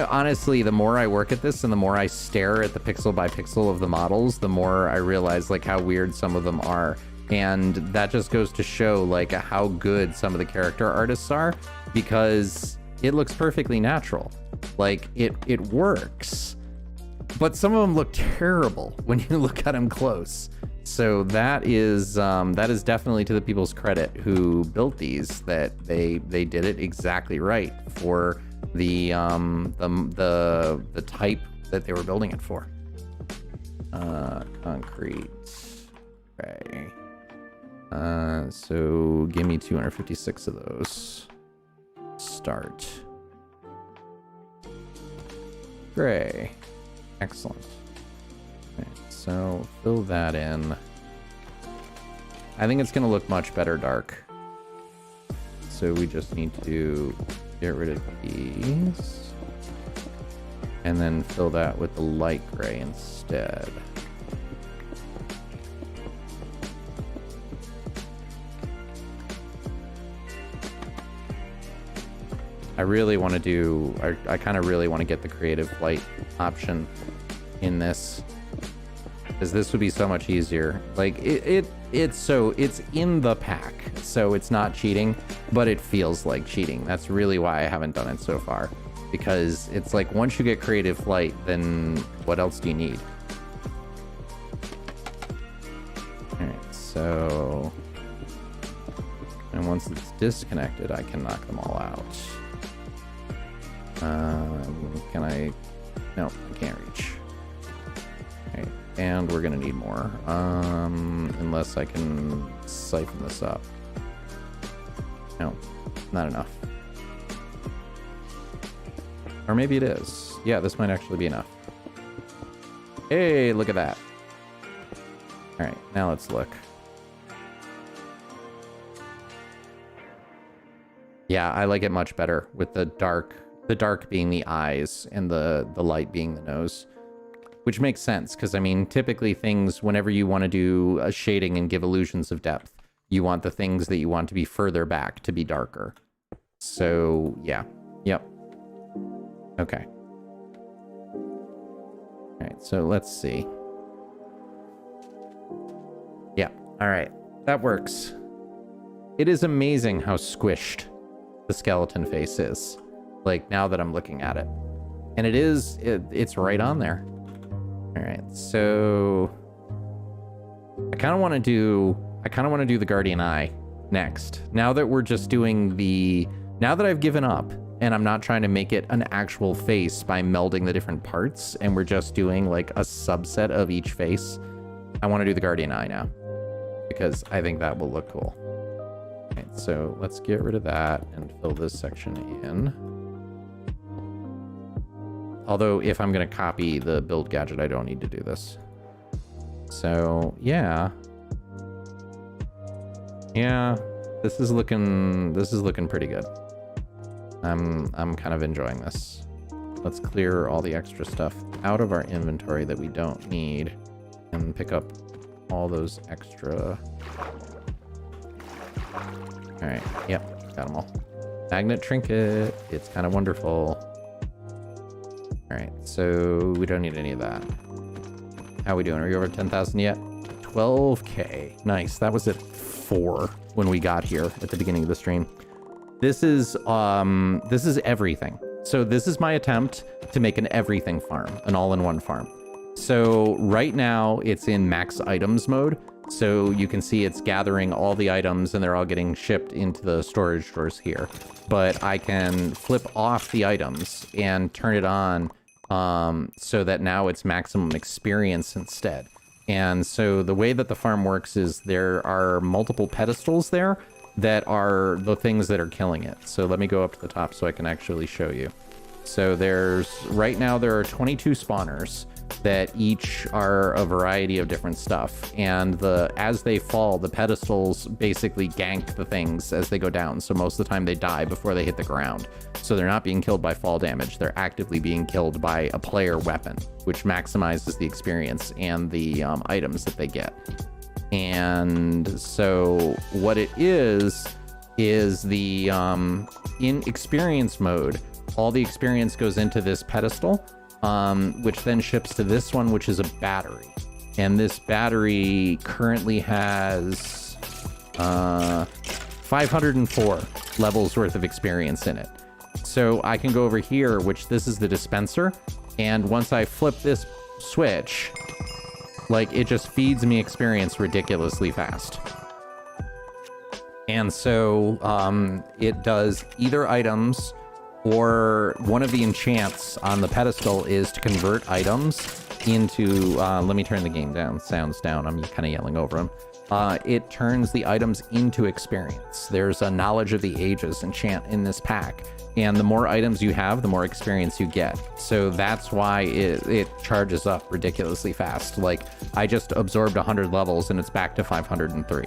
honestly, the more I work at this and the more I stare at the pixel by pixel of the models, the more I realize like how weird some of them are. And that just goes to show like how good some of the character artists are, because it looks perfectly natural. Like it works, but some of them look terrible when you look at them close. So that is definitely to the people's credit who built these, that they did it exactly right for the type that they were building it for. Concrete. Okay. So give me 256 of those. Start. Gray. Excellent. Okay, so fill that in. I think it's going to look much better dark. So we just need to get rid of these. And then fill that with the light gray instead. I kind of really want to get the creative light option in this, because this would be so much easier. Like it's in the pack, so it's not cheating, but it feels like cheating. That's really why I haven't done it so far, because it's like once you get creative light, then what else do you need? All right, so, and once it's disconnected, I can knock them all out. Can I? No, I can't reach. Okay, and we're gonna need more. Unless I can siphon this up. No, not enough. Or maybe it is. Yeah, this might actually be enough. Hey, look at that. All right, now let's look. Yeah, I like it much better with the dark being the eyes and the light being the nose, which makes sense, because I mean, typically things, whenever you want to do a shading and give illusions of depth, you want the things that you want to be further back to be darker. So yeah, yep. Okay. All right, so let's see. Yeah, all right, that works. It is amazing how squished the skeleton face is. Like, now that I'm looking at it. And it's right on there. All right, so I kind of want to do the Guardian Eye next. Now that we're just doing now that I've given up and I'm not trying to make it an actual face by melding the different parts, and we're just doing like a subset of each face, I want to do the Guardian Eye now, because I think that will look cool. All right, so let's get rid of that and fill this section in. Although, if I'm going to copy the build gadget, I don't need to do this. So, yeah. Yeah, this is looking pretty good. I'm kind of enjoying this. Let's clear all the extra stuff out of our inventory that we don't need and pick up all those extra. All right, yep, got them all. Magnet trinket, it's kind of wonderful. All right, so we don't need any of that. How are we doing? Are we over 10,000 yet? 12K. Nice. That was at 4 when we got here at the beginning of the stream. This is everything. So this is my attempt to make an everything farm, an all-in-one farm. So right now it's in max items mode. So you can see it's gathering all the items and they're all getting shipped into the storage drawers here. But I can flip off the items and turn it on so that now it's maximum experience instead. And so the way that the farm works is there are multiple pedestals there that are the things that are killing it. So let me go up to the top so I can actually show you. So right now there are 22 spawners that each are a variety of different stuff, and as they fall, the pedestals basically gank the things as they go down. So most of the time they die before they hit the ground. So they're not being killed by fall damage, they're actively being killed by a player weapon, which maximizes the experience and the items that they get. And so what it is the in experience mode, all the experience goes into this pedestal, which then ships to this one, which is a battery. And this battery currently has 504 levels worth of experience in it. So I can go over here, which this is the dispenser, and once I flip this switch, like, it just feeds me experience ridiculously fast. And so it does either items, or one of the enchants on the pedestal is to convert items into, let me turn the game down, sounds down, I'm kind of yelling over them. It turns the items into experience. There's a Knowledge of the Ages enchant in this pack, and the more items you have, the more experience you get. So that's why it charges up ridiculously fast. Like, I just absorbed 100 levels and it's back to 503.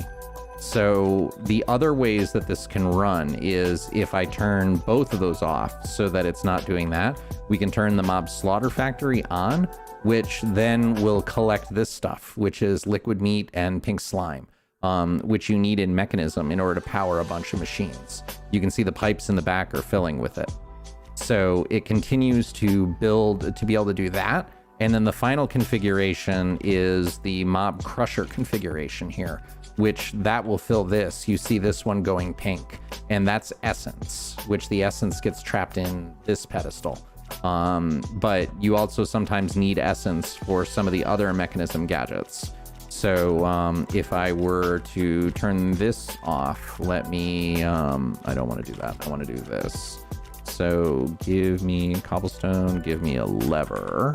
So the other ways that this can run is if I turn both of those off so that it's not doing that, we can turn the mob slaughter factory on, which then will collect this stuff, which is liquid meat and pink slime, which you need in mechanism in order to power a bunch of machines. You can see the pipes in the back are filling with it. So it continues to build to be able to do that. And then the final configuration is the mob crusher configuration here, which that will fill this. You see this one going pink, and that's essence, which the essence gets trapped in this pedestal. But you also sometimes need essence for some of the other mechanism gadgets. So if I were to turn this off, let me, I don't want to do that. I want to do this. So give me cobblestone, give me a lever.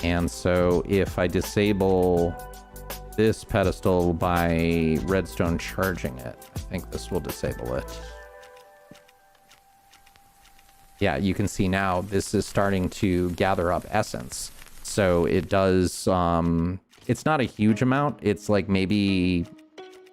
And so if I disable this pedestal by redstone charging it, I think this will disable it. Yeah, you can see now this is starting to gather up essence. So it does, it's not a huge amount. It's like maybe,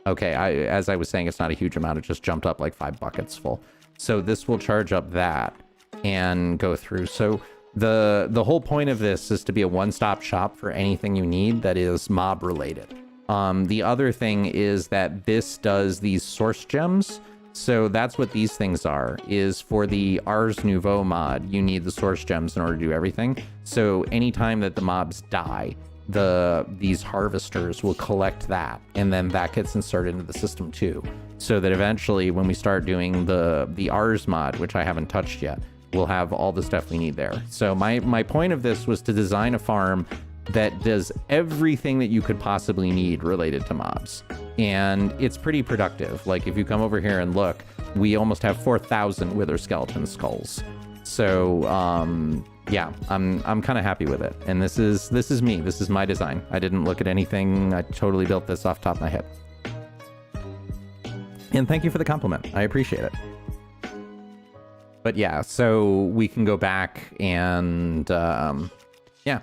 okay, as I was saying, it's not a huge amount. It just jumped up like 5 buckets full. So this will charge up that and go through. So the whole point of this is to be a one-stop shop for anything you need that is mob related. The other thing is that this does these source gems. So that's what these things are, is for the Ars Nouveau mod, you need the source gems in order to do everything. So anytime that the mobs die, these harvesters will collect that, and then that gets inserted into the system too. So that eventually when we start doing the Ars mod, which I haven't touched yet, we'll have all the stuff we need there. So my point of this was to design a farm that does everything that you could possibly need related to mobs. And it's pretty productive. Like, if you come over here and look, we almost have 4,000 wither skeleton skulls. So yeah, I'm kind of happy with it. And this is me. This is my design. I didn't look at anything. I totally built this off the top of my head. And thank you for the compliment. I appreciate it. But yeah, so we can go back and yeah.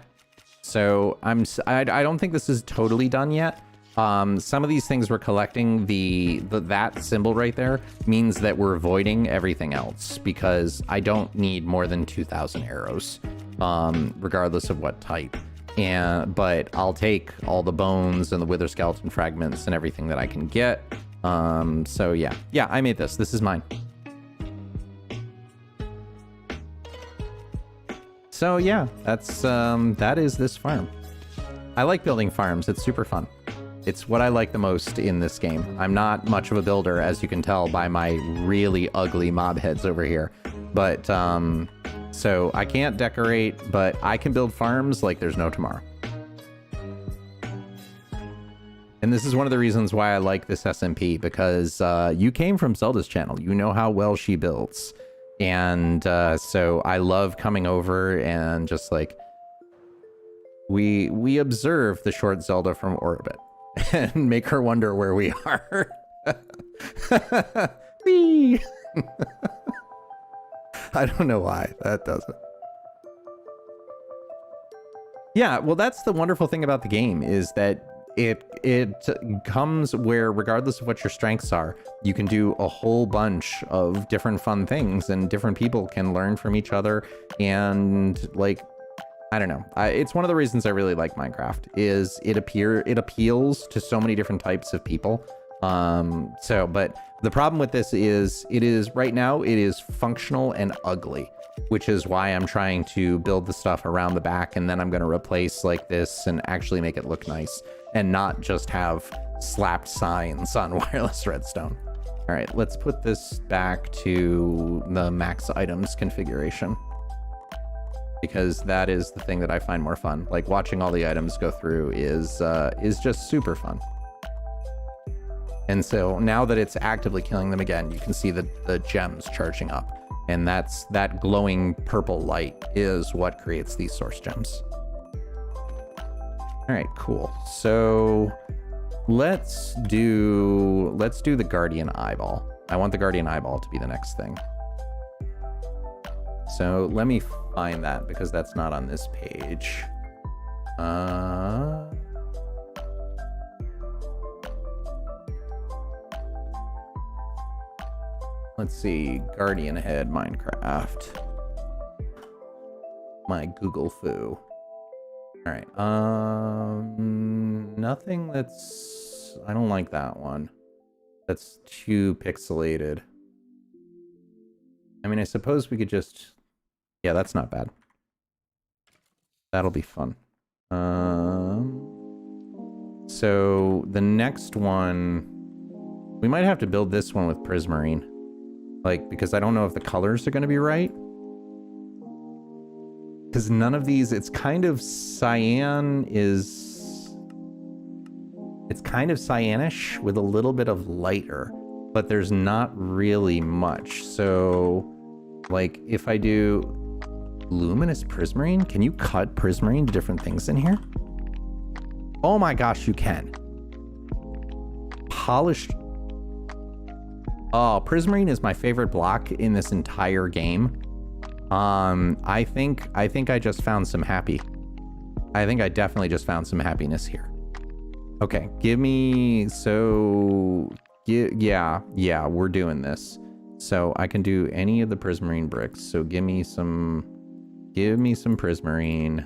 So I don't think this is totally done yet. Some of these things we're collecting, that symbol right there means that we're avoiding everything else, because I don't need more than 2,000 arrows, regardless of what type. But I'll take all the bones and the wither skeleton fragments and everything that I can get. So yeah, I made this. This is mine. So yeah, that is this farm. I like building farms. It's super fun. It's what I like the most in this game. I'm not much of a builder, as you can tell by my really ugly mob heads over here. But so I can't decorate, but I can build farms like there's no tomorrow. And this is one of the reasons why I like this SMP, because you came from Zelda's channel. You know how well she builds. And so I love coming over and just like, we observe the short Zelda from orbit and make her wonder where we are. Whee! I don't know why that doesn't. Yeah, well, that's the wonderful thing about the game, is that it comes where, regardless of what your strengths are, you can do a whole bunch of different fun things, and different people can learn from each other. And like, I don't know, it's one of the reasons I really like Minecraft, is it appeals to so many different types of people. But the problem with this is right now it is functional and ugly. which is why I'm trying to build the stuff around the back, and then I'm going to replace like this and actually make it look nice and not just have slapped signs on wireless redstone. All right, let's put this back to the max items configuration, because that is the thing that I find more fun. Like watching all the items go through is just super fun. And so now that it's actively killing them again, you can see the gems charging up. And that glowing purple light is what creates these source gems. All right, cool. So let's do the Guardian Eyeball. I want the Guardian Eyeball to be the next thing. So let me find that, because that's not on this page. Let's see, Guardian Head Minecraft. My Google foo. All right, nothing that's, I don't like that one. That's too pixelated. I mean, I suppose we could just, yeah, that's not bad. That'll be fun. So the next one, we might have to build this one with Prismarine. Like, because I don't know if the colors are going to be right. Because none of these, it's kind of cyan is... It's kind of cyanish with a little bit of lighter, but there's not really much. So, like, if I do luminous Prismarine, can you cut Prismarine to different things in here? Oh my gosh, you can. Polished... Oh, Prismarine is my favorite block in this entire game. I think I just found some happy. I think I definitely just found some happiness here. Okay, give me, so, yeah, we're doing this. So I can do any of the Prismarine bricks. So give me some Prismarine,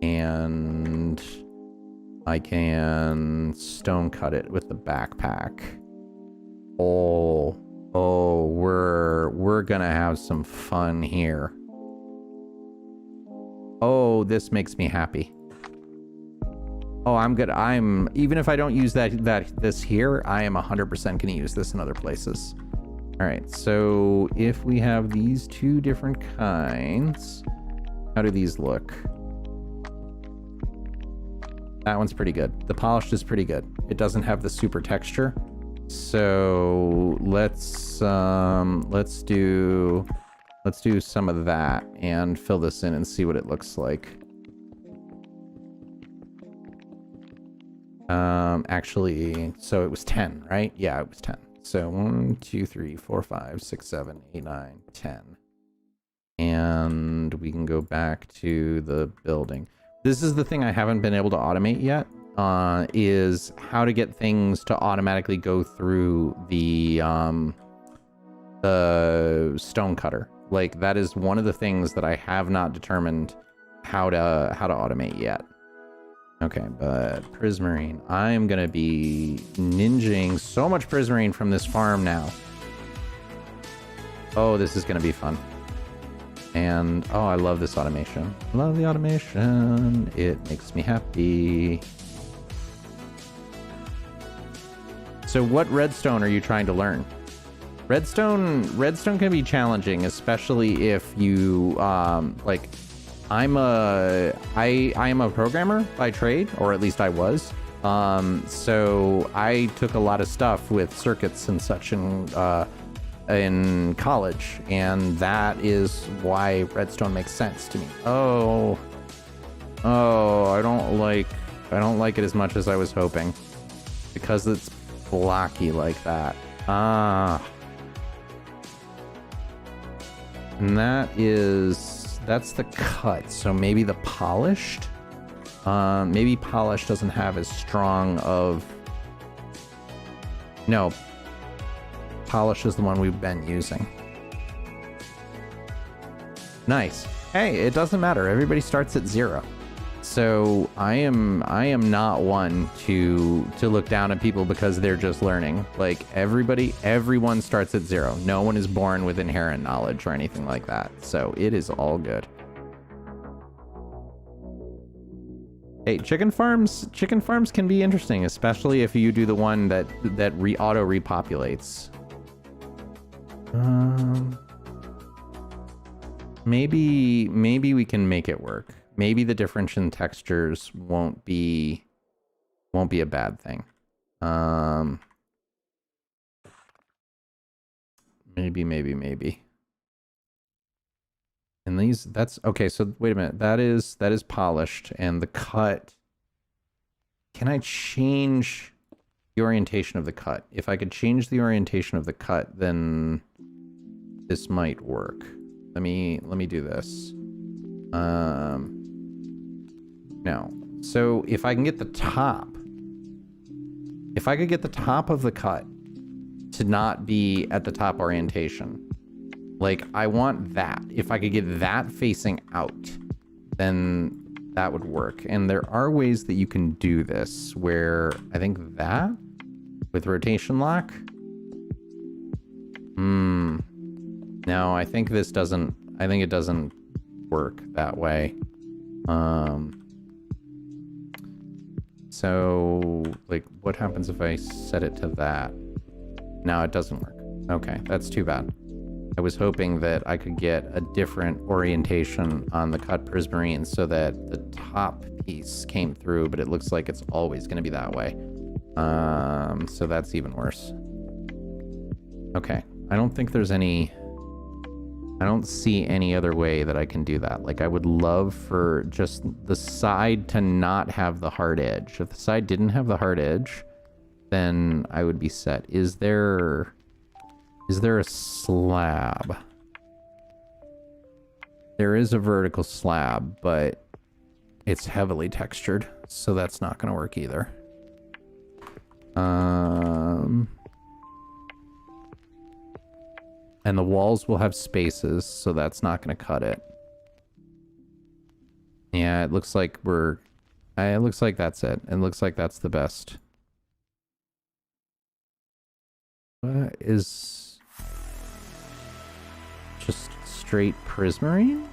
and I can stone cut it with the backpack. Oh, we're gonna have some fun here. Oh, this makes me happy. Oh, I'm good. Even if I don't use this here, I am 100% gonna use this in other places. All right, so if we have these two different kinds, how do these look? That one's pretty good. The polished is pretty good. It doesn't have the super texture. So let's do some of that and fill this in and see what it looks like. Actually, so it was 10, right? Yeah, it was 10. So 1, 2, 3, 4, 5, 6, 7, 8, 9, 10. And we can go back to the building. This is the thing I haven't been able to automate yet. Is how to get things to automatically go through the stone cutter. Like, that is one of the things that I have not determined how to automate yet. Okay, but Prismarine, I'm gonna be ninjing so much Prismarine from this farm now. Oh, this is gonna be fun. And oh, I love this automation. Love the automation. It makes me happy. So what redstone are you trying to learn? Redstone can be challenging, especially if you like, I am a programmer by trade, or at least I was. So I took a lot of stuff with circuits and such in college, and that is why redstone makes sense to me. Oh, I don't like it as much as I was hoping, because it's blocky like that. And that's the cut. So maybe the polished, maybe polished doesn't have as strong of, no, polish is the one we've been using. Nice. Hey, it doesn't matter, everybody starts at 0. So I am not one to look down at people because they're just learning. Like everyone starts at 0. No one is born with inherent knowledge or anything like that. So it is all good. Hey, chicken farms can be interesting, especially if you do the one that auto repopulates. Maybe we can make it work. Maybe the difference in textures won't be a bad thing. Maybe. And these, that's okay. So wait a minute. That is polished, and the cut. Can I change the orientation of the cut? If I could change the orientation of the cut, then this might work. Let me do this. No. So if I can get the top, if I could get the top of the cut to not be at the top orientation, like I want that. If I could get that facing out, then that would work. And there are ways that you can do this where I think that with rotation lock. No, I think it doesn't work that way. So like what happens if I set it to that? No, it doesn't work. Okay, that's too bad. I was hoping that I could get a different orientation on the cut prismarine so that the top piece came through, but it looks like it's always going to be that way. So that's even worse. Okay, I don't see any other way that I can do that. Like I would love for just the side to not have the hard edge. If the side didn't have the hard edge, then I would be set. Is there a slab? There is a vertical slab, but it's heavily textured, so that's not going to work either. And the walls will have spaces, so that's not going to cut it. Yeah, it looks like it looks like that's it. It looks like that's the best. What is just straight prismarine?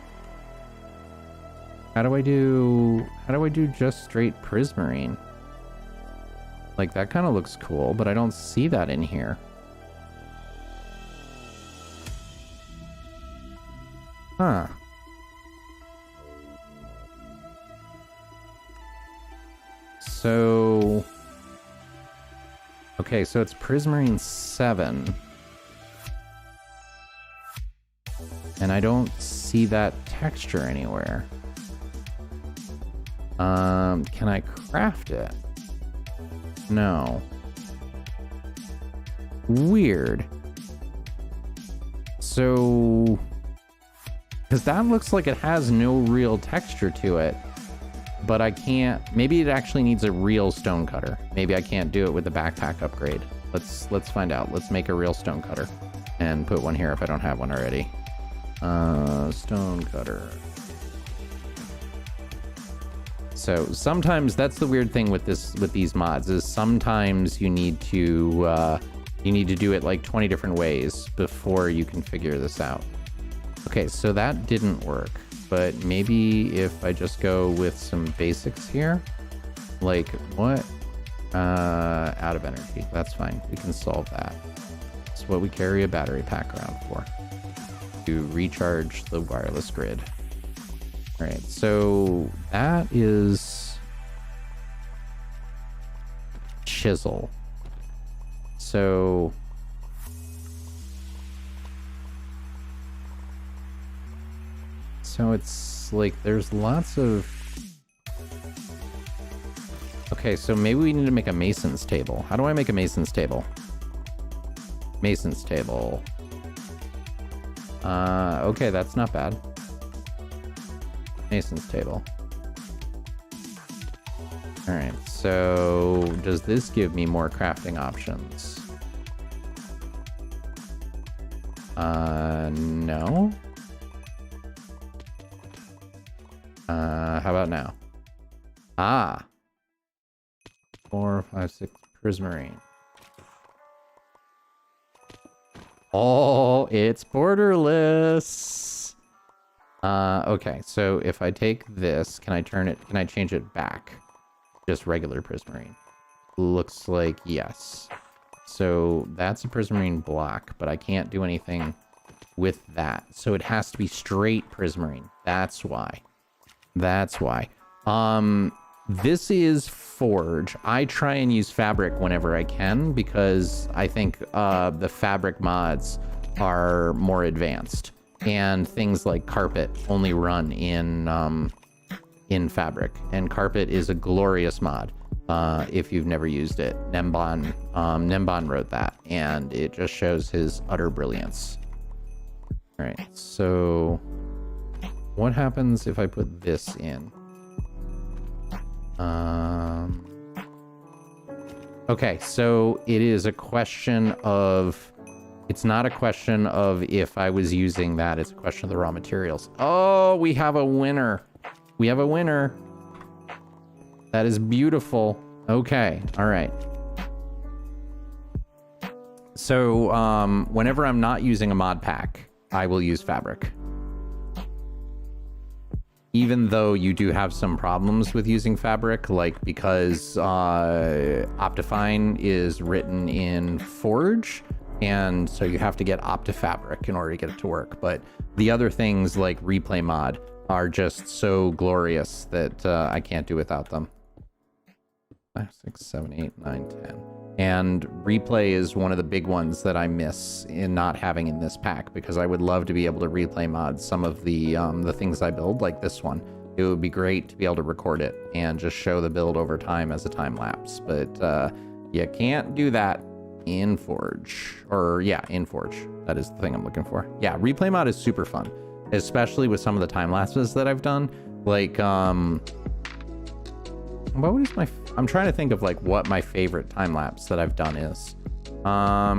How do I do just straight prismarine? Like that kind of looks cool, but I don't see that in here. Huh. So okay, so it's prismarine 7. And I don't see that texture anywhere. Can I craft it? No. Weird. So, because that looks like it has no real texture to it, but I can't, maybe it actually needs a real stone cutter. Maybe I can't do it with the backpack upgrade. Let's find out. Let's make a real stone cutter and put one here if I don't have one already. Stone cutter. So sometimes that's the weird thing with these mods is sometimes you need to do it like 20 different ways before you can figure this out. Okay, so that didn't work, but maybe if I just go with some basics here, like what? Out of energy. That's fine. We can solve that. It's what we carry a battery pack around for, to recharge the wireless grid. All right, so that is chisel. So it's like there's lots of... Okay, so maybe we need to make a mason's table. How do I make a mason's table? Mason's table. Okay, that's not bad. Mason's table. Alright, so does this give me more crafting options? No. How about now? Ah. 4, 5, 6 prismarine. Oh, it's borderless. Okay, so if I take this, can I change it back? Just regular prismarine. Looks like yes. So that's a prismarine block, but I can't do anything with that. So it has to be straight prismarine. That's why. That's why. This is Forge. I try and use Fabric whenever I can because I think the Fabric mods are more advanced, and things like Carpet only run in Fabric, and Carpet is a glorious mod. If you've never used it, Nemban wrote that, and it just shows his utter brilliance. All right, so what happens if I put this in? Okay, so it is a question of... It's not a question of if I was using that, it's a question of the raw materials. Oh, we have a winner. We have a winner. That is beautiful. Okay, all right. So, whenever I'm not using a mod pack, I will use Fabric. Even though you do have some problems with using Fabric, like because Optifine is written in Forge, and so you have to get OptiFabric in order to get it to work. But the other things like Replay Mod are just so glorious that I can't do without them. 5, 6, 7, 8, 9, 10. And Replay is one of the big ones that I miss in not having in this pack, because I would love to be able to replay mod some of the things I build, like this one. It would be great to be able to record it and just show the build over time as a time lapse, but you can't do that in Forge. Or yeah, in Forge. That is the thing I'm looking for. Yeah, Replay mod is super fun, especially with some of the time lapses that I've done. Like, what is my... I'm trying to think of like what my favorite time lapse that I've done is. I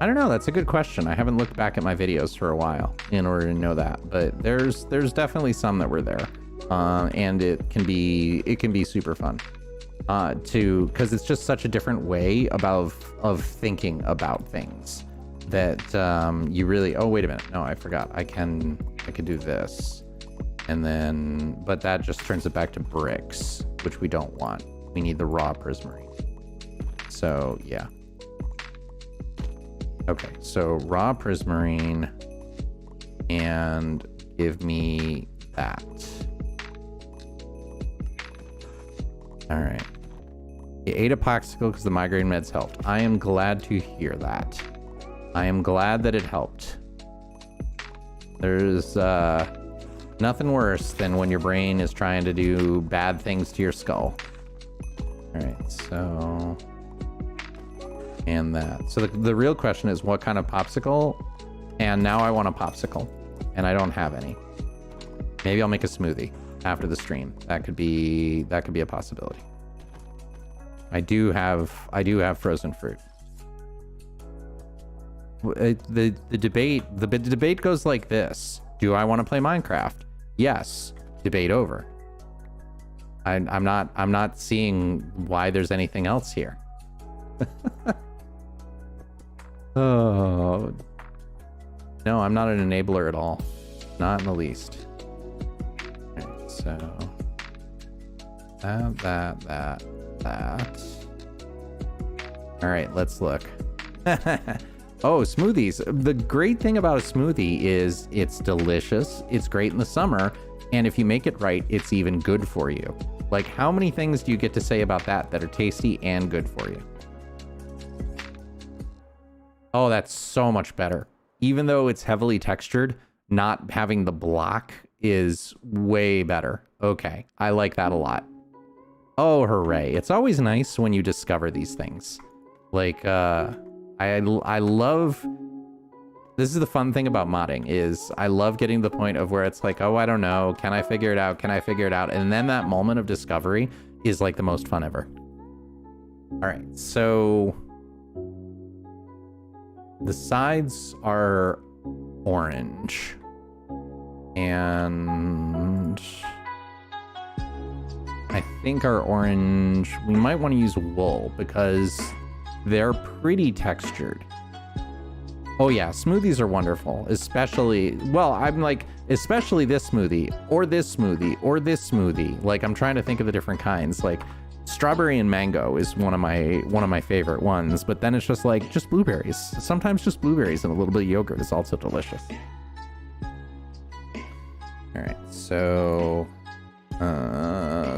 don't know. That's a good question. I haven't looked back at my videos for a while in order to know that, but there's definitely some that were there, and it can be super fun, because it's just such a different way of thinking about things that you really... Oh, wait a minute. No, I forgot. I could do this. And then, but that just turns it back to bricks, which we don't want. We need the raw prismarine. So, yeah. Okay, so raw prismarine, and give me that. All right. You ate a popsicle because the migraine meds helped. I am glad to hear that. I am glad that it helped. There's, nothing worse than when your brain is trying to do bad things to your skull. All right, so... And that. So the real question is, what kind of popsicle? And now I want a popsicle, and I don't have any. Maybe I'll make a smoothie after the stream. That could be a possibility. I do have frozen fruit. The debate goes like this. Do I want to play Minecraft? Yes. Debate over. I'm not seeing why there's anything else here. Oh. No, I'm not an enabler at all. Not in the least. Okay, so that. All right, let's look. Oh, smoothies. The great thing about a smoothie is it's delicious. It's great in the summer. And if you make it right, it's even good for you. Like, how many things do you get to say about that are tasty and good for you? Oh, that's so much better. Even though it's heavily textured, not having the block is way better. Okay, I like that a lot. Oh, hooray. It's always nice when you discover these things. Like, I love... This is the fun thing about modding, is I love getting to the point of where it's like, oh, I don't know, can I figure it out? Can I figure it out? And then that moment of discovery is like the most fun ever. All right, so the sides are orange. And think our orange, we might want to use wool because they're pretty textured. Oh yeah, smoothies are wonderful, especially, well, I'm like, especially this smoothie, or this smoothie, or this smoothie. Like, I'm trying to think of the different kinds. Like, strawberry and mango is one of my favorite ones, but then it's just like, just blueberries. Sometimes just blueberries and a little bit of yogurt is also delicious. All right, so,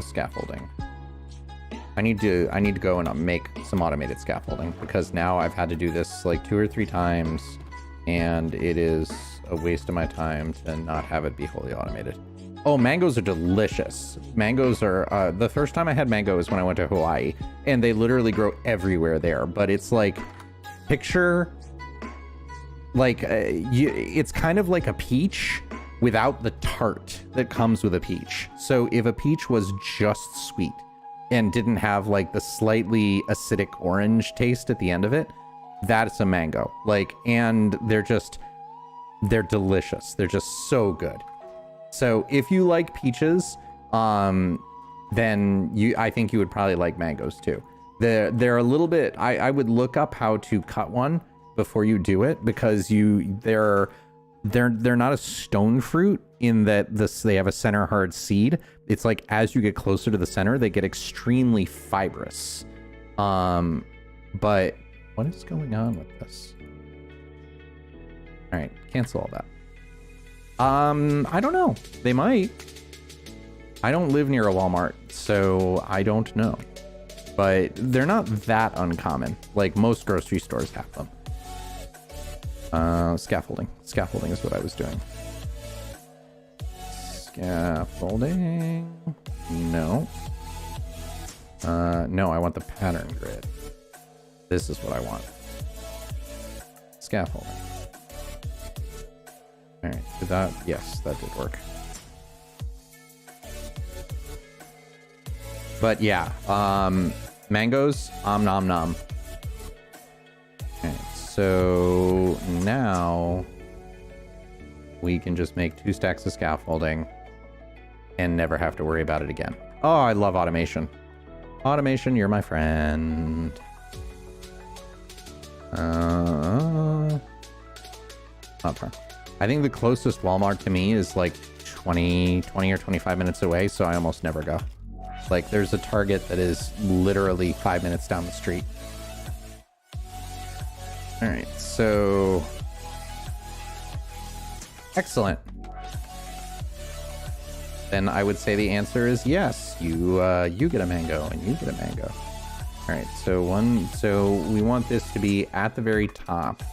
scaffolding. I need to go and make some automated scaffolding because now I've had to do this like 2 or 3 times and it is a waste of my time to not have it be wholly automated. Oh, mangoes are delicious. Mangoes are, the first time I had mango is when I went to Hawaii and they literally grow everywhere there, but it's like, picture, like, it's kind of like a peach without the tart that comes with a peach. So if a peach was just sweet, and didn't have like the slightly acidic orange taste at the end of it, that's a mango. Like, and they're delicious. They're just so good. So if you like peaches, then I think you would probably like mangoes too. They're a little bit, I would look up how to cut one before you do it because they're not a stone fruit in that they have a center hard seed. It's like as you get closer to the center, they get extremely fibrous. But what is going on with this? All right, cancel all that. I don't know. They might. I don't live near a Walmart, so I don't know. But they're not that uncommon. Like most grocery stores have them. Scaffolding. Scaffolding is what I was doing. Scaffolding. No. No, I want the pattern grid. This is what I want. Scaffolding. All right, did that? Yes, that did work. But yeah, mangoes, nom nom. All right, so now we can just make 2 stacks of scaffolding and never have to worry about it again. Oh, I love automation. Automation, you're my friend. Not far. I think the closest Walmart to me is like 20 or 25 minutes away, so I almost never go. Like, there's a Target that is literally 5 minutes down the street. All right, so... excellent. Then I would say the answer is yes. You get a mango, and you get a mango. All right, so we want this to be at the very top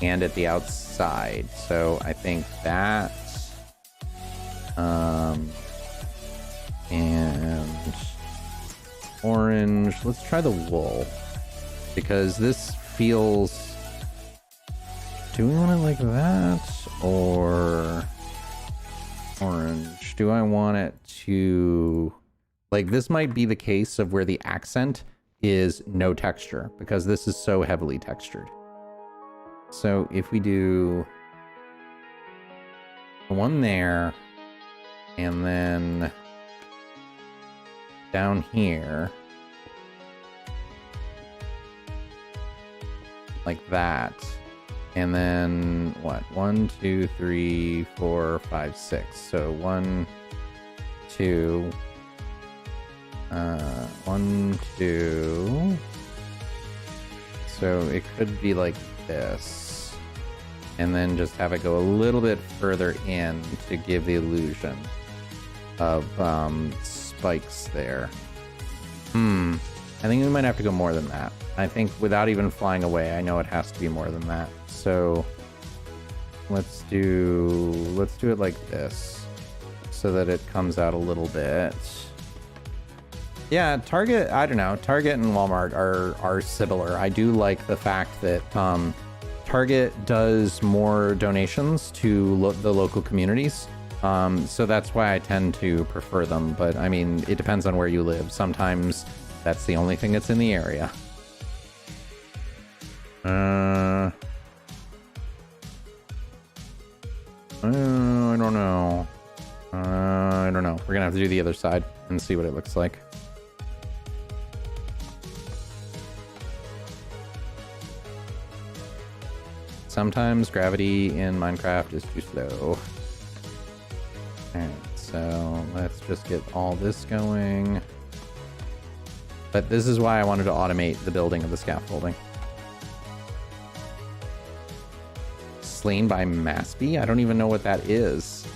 and at the outside. So I think that, and orange. Let's try the wool because this feels, do we want it like that or orange? Do I want it to, like, this might be the case of where the accent is no texture because this is so heavily textured. So if we do one there and then down here like that, and then what, 1 2 3 4 5 6, so 1 2 1 2, so it could be like this, and then just have it go a little bit further in to give the illusion of spikes there. I think we might have to go more than that. I think without even flying away, I know it has to be more than that. So let's do it like this so that it comes out a little bit. Yeah, Target, I don't know. Target and Walmart are similar. I do like the fact that Target does more donations to the local communities. So that's why I tend to prefer them. But I mean, it depends on where you live. Sometimes that's the only thing that's in the area. I don't know. I don't know. We're gonna have to do the other side and see what it looks like. Sometimes gravity in Minecraft is too slow. Alright, so let's just get all this going. But this is why I wanted to automate the building of the scaffolding. Slain by Maspy? I don't even know what that is.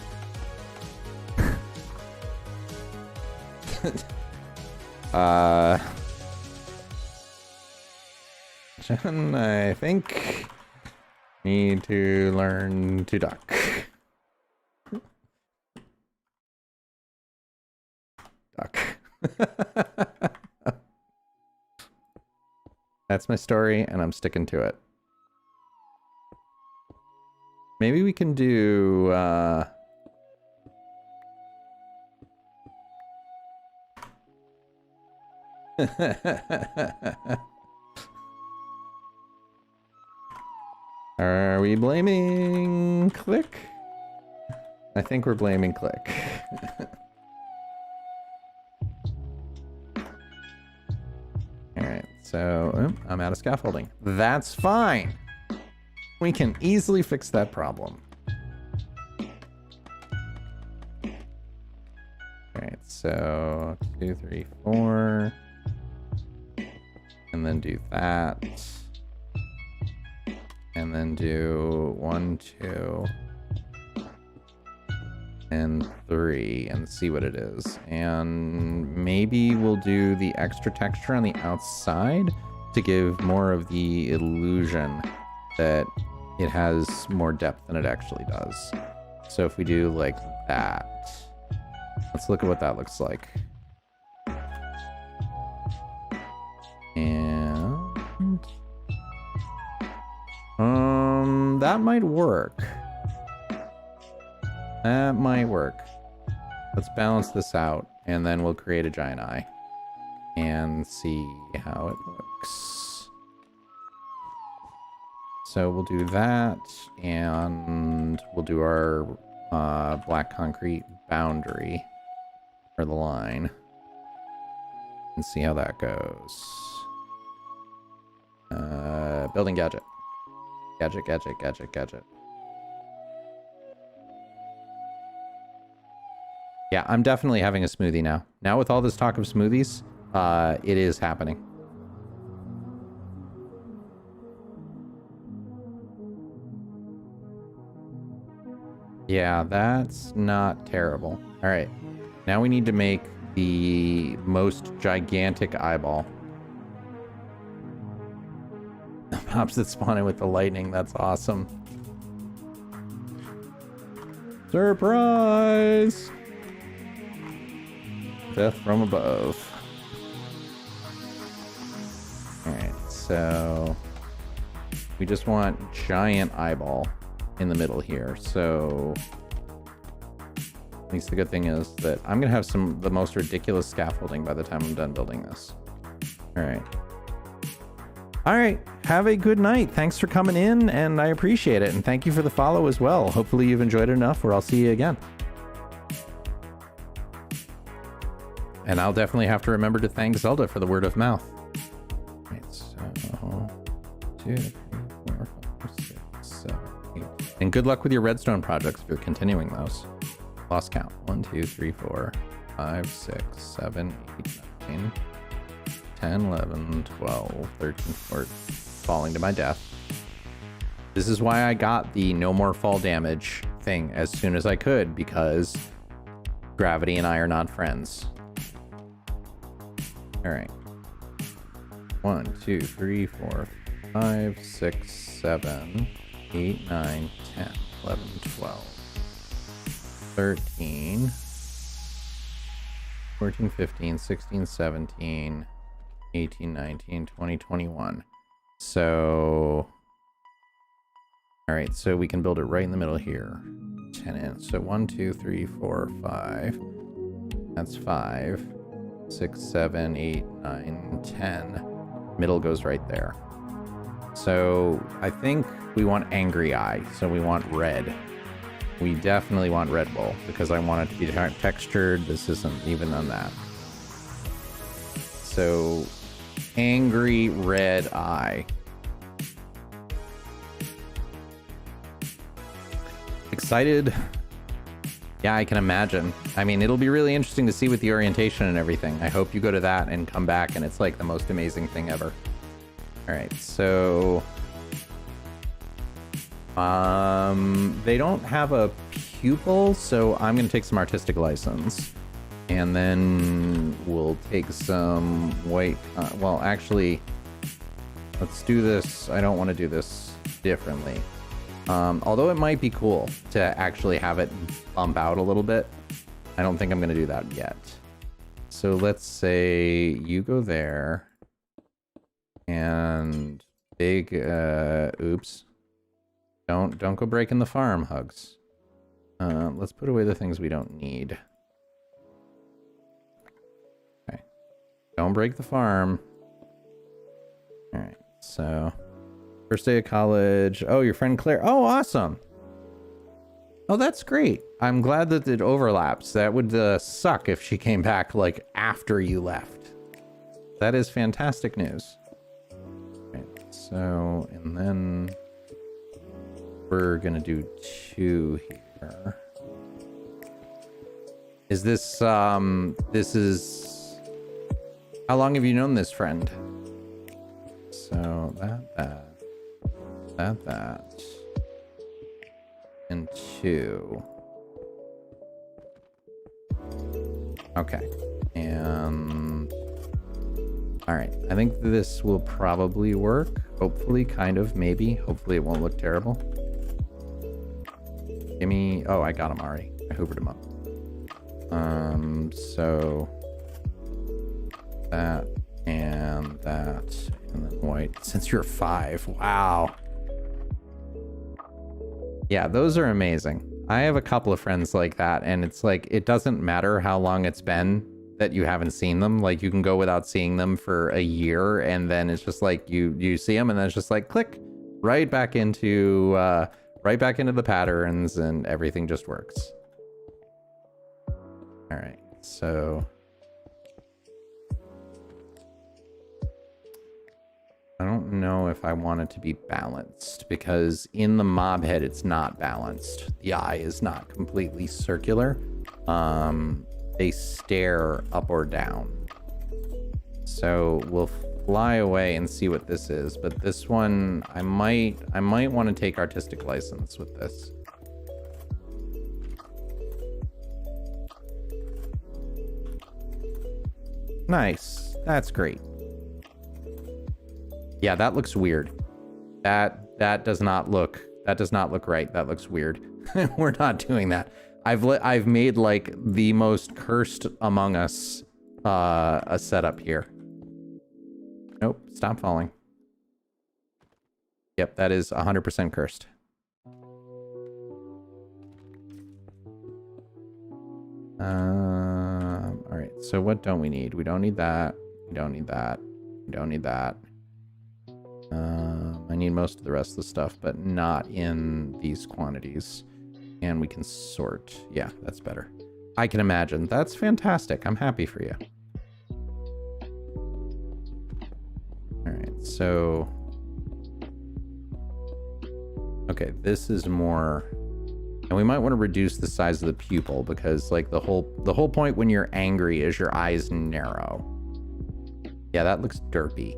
Jen, I think need to learn to duck. Duck. That's my story, and I'm sticking to it. Maybe we can do, Are we blaming Click? I think we're blaming Click. Alright, so I'm out of scaffolding. That's fine. We can easily fix that problem. Alright, so 2, 3, 4. And then do that. And then do 1, 2. And 3 and see what it is. And maybe we'll do the extra texture on the outside to give more of the illusion that it has more depth than it actually does. So if we do like that, let's look at what that looks like. And that might work. That might work. Let's balance this out, and then we'll create a giant eye and see how it looks. So we'll do that, and we'll do our black concrete boundary for the line and see how that goes. Building gadget. Gadget, gadget, gadget, gadget. Yeah, I'm definitely having a smoothie now. Now with all this talk of smoothies, it is happening. Yeah, that's not terrible. All right, now we need to make the most gigantic eyeball. Pops that spawning with the lightning, that's awesome. Surprise! Death from above. Alright, so we just want giant eyeball in the middle here. So at least the good thing is that I'm gonna have the most ridiculous scaffolding by the time I'm done building this. Alright. Alright, have a good night. Thanks for coming in, and I appreciate it. And thank you for the follow as well. Hopefully you've enjoyed it enough, or I'll see you again. And I'll definitely have to remember to thank Zelda for the word of mouth. Right, so 2, 3, 4, 5, 6, 7, 8. And good luck with your redstone projects if you're continuing those. Lost count. 1, 2, 3, 4, 5, 6, 7, 8, 9, 10, 11, 12, 13, 14. Falling to my death. This is why I got the no more fall damage thing as soon as I could, because gravity and I are not friends. All right. 1, 2, 3, 4, 5, 6, 7, 8, 9, 10, 11, 12, 13, 14, 15, 16, 17, 18, 19, 20, 21. So, all right, so we can build it right in the middle here. 10 in. So 1, 2, 3, 4, 5. That's 5. 6, 7, 8, 9, 10. Middle goes right there. So I think we want angry eye. So we want red. We definitely want red wool because I want it to be textured. This isn't even on that. So angry red eye. Excited. Yeah, I can imagine. I mean, it'll be really interesting to see with the orientation and everything. I hope you go to that and come back and it's like the most amazing thing ever. All right, so they don't have a pupil, so I'm gonna take some artistic license, and then we'll take some white. Well, actually, let's do this. I don't want to do this differently. Although it might be cool to actually have it bump out a little bit. I don't think I'm going to do that yet. So let's say you go there. And big, oops. Don't go breaking the farm, Hugs. Let's put away the things we don't need. Okay. Don't break the farm. Alright, so... First day of college. Oh, your friend Claire. Oh, awesome. Oh, that's great. I'm glad that it overlaps. That would suck if she came back like after you left. That is fantastic news. Right, so, and then we're gonna do 2 here. Is this, this is, how long have you known this friend? So that, and 2. Okay, and all right, I think this will probably work. Hopefully, kind of, maybe. Hopefully it won't look terrible. Give me, oh, I got him already. I hoovered him up. So that and that, and then white. Since you're 5, wow. Yeah, those are amazing. I have a couple of friends like that, and it's like, it doesn't matter how long it's been that you haven't seen them. Like, you can go without seeing them for a year, and then it's just like, you see them, and then it's just like, click, right back into the patterns, and everything just works. All right, so... I don't know if I want it to be balanced, because in the mob head it's not balanced. The eye is not completely circular. They stare up or down. So we'll fly away and see what this is, but this one I might want to take artistic license with this. Nice. That's great. Yeah, that looks weird. That does not look right. That looks weird. We're not doing that. I've made like the most cursed Among Us a setup here. Nope, stop falling. Yep, that is 100% cursed. All right. So what don't we need? We don't need that. We don't need that. We don't need that. I need most of the rest of the stuff, but not in these quantities. And we can sort. Yeah, that's better. I can imagine. That's fantastic. I'm happy for you. All right, so... Okay, this is more... And we might want to reduce the size of the pupil, because like the whole point when you're angry is your eyes narrow. Yeah, that looks derpy.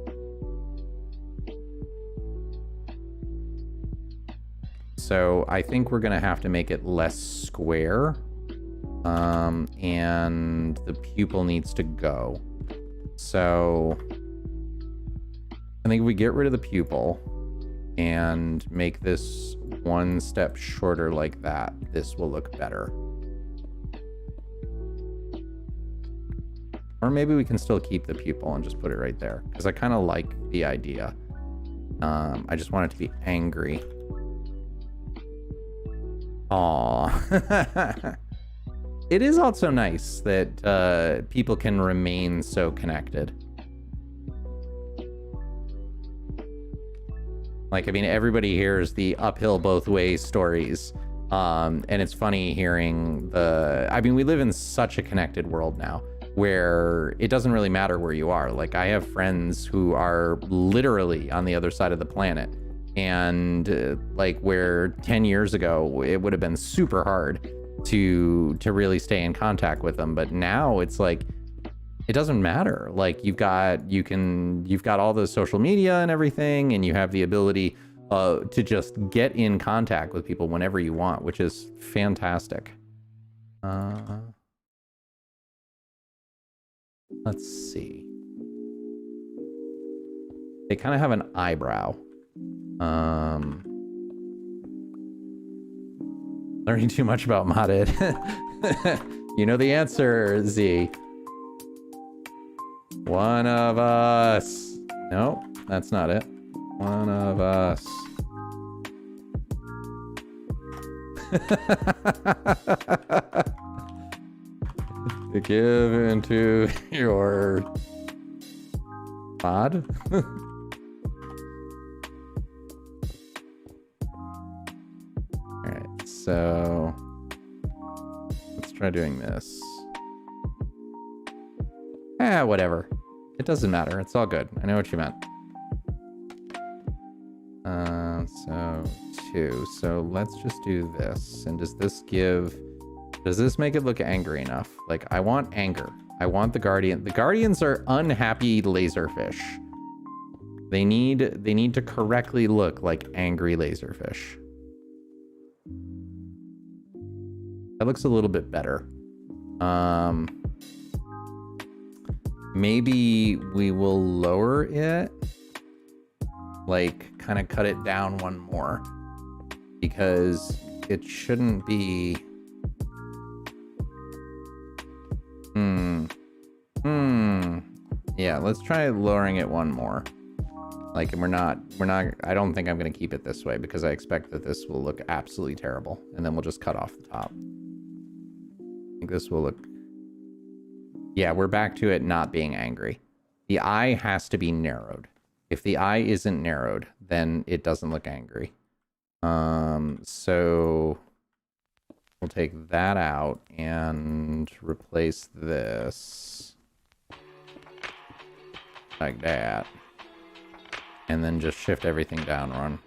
So I think we're gonna have to make it less square, and the pupil needs to go. So I think if we get rid of the pupil and make this one step shorter like that, this will look better. Or maybe we can still keep the pupil and just put it right there, because I kind of like the idea. I just want it to be angry. Aww. It is also nice that people can remain so connected. Like, I mean, everybody hears the uphill both ways stories. And it's funny hearing I mean, we live in such a connected world now where it doesn't really matter where you are. Like, I have friends who are literally on the other side of the planet, And like where 10 years ago, it would have been super hard to really stay in contact with them. But now it's like, it doesn't matter. Like you've got all the social media and everything, and you have the ability to just get in contact with people whenever you want, which is fantastic. Let's see. They kind of have an eyebrow. Learning too much about modded. You know the answer, Z. One of us. No, that's not it. One of us. To give into your mod. Alright, so let's try doing this. Whatever. It doesn't matter. It's all good. I know what you meant. So 2. So let's just do this. And does this make it look angry enough? Like, I want anger. I want the Guardian. The Guardians are unhappy laserfish. They need to correctly look like angry laserfish. That looks a little bit better. Maybe we will lower it. Like, kind of cut it down one more. Because it shouldn't be... Yeah, let's try lowering it one more. Like, we're not, I don't think I'm going to keep it this way because I expect that this will look absolutely terrible. And then we'll just cut off the top. I think this will look... Yeah, we're back to it not being angry. The eye has to be narrowed. If the eye isn't narrowed, then it doesn't look angry. So we'll take that out and replace this like that. And then just shift everything down, run.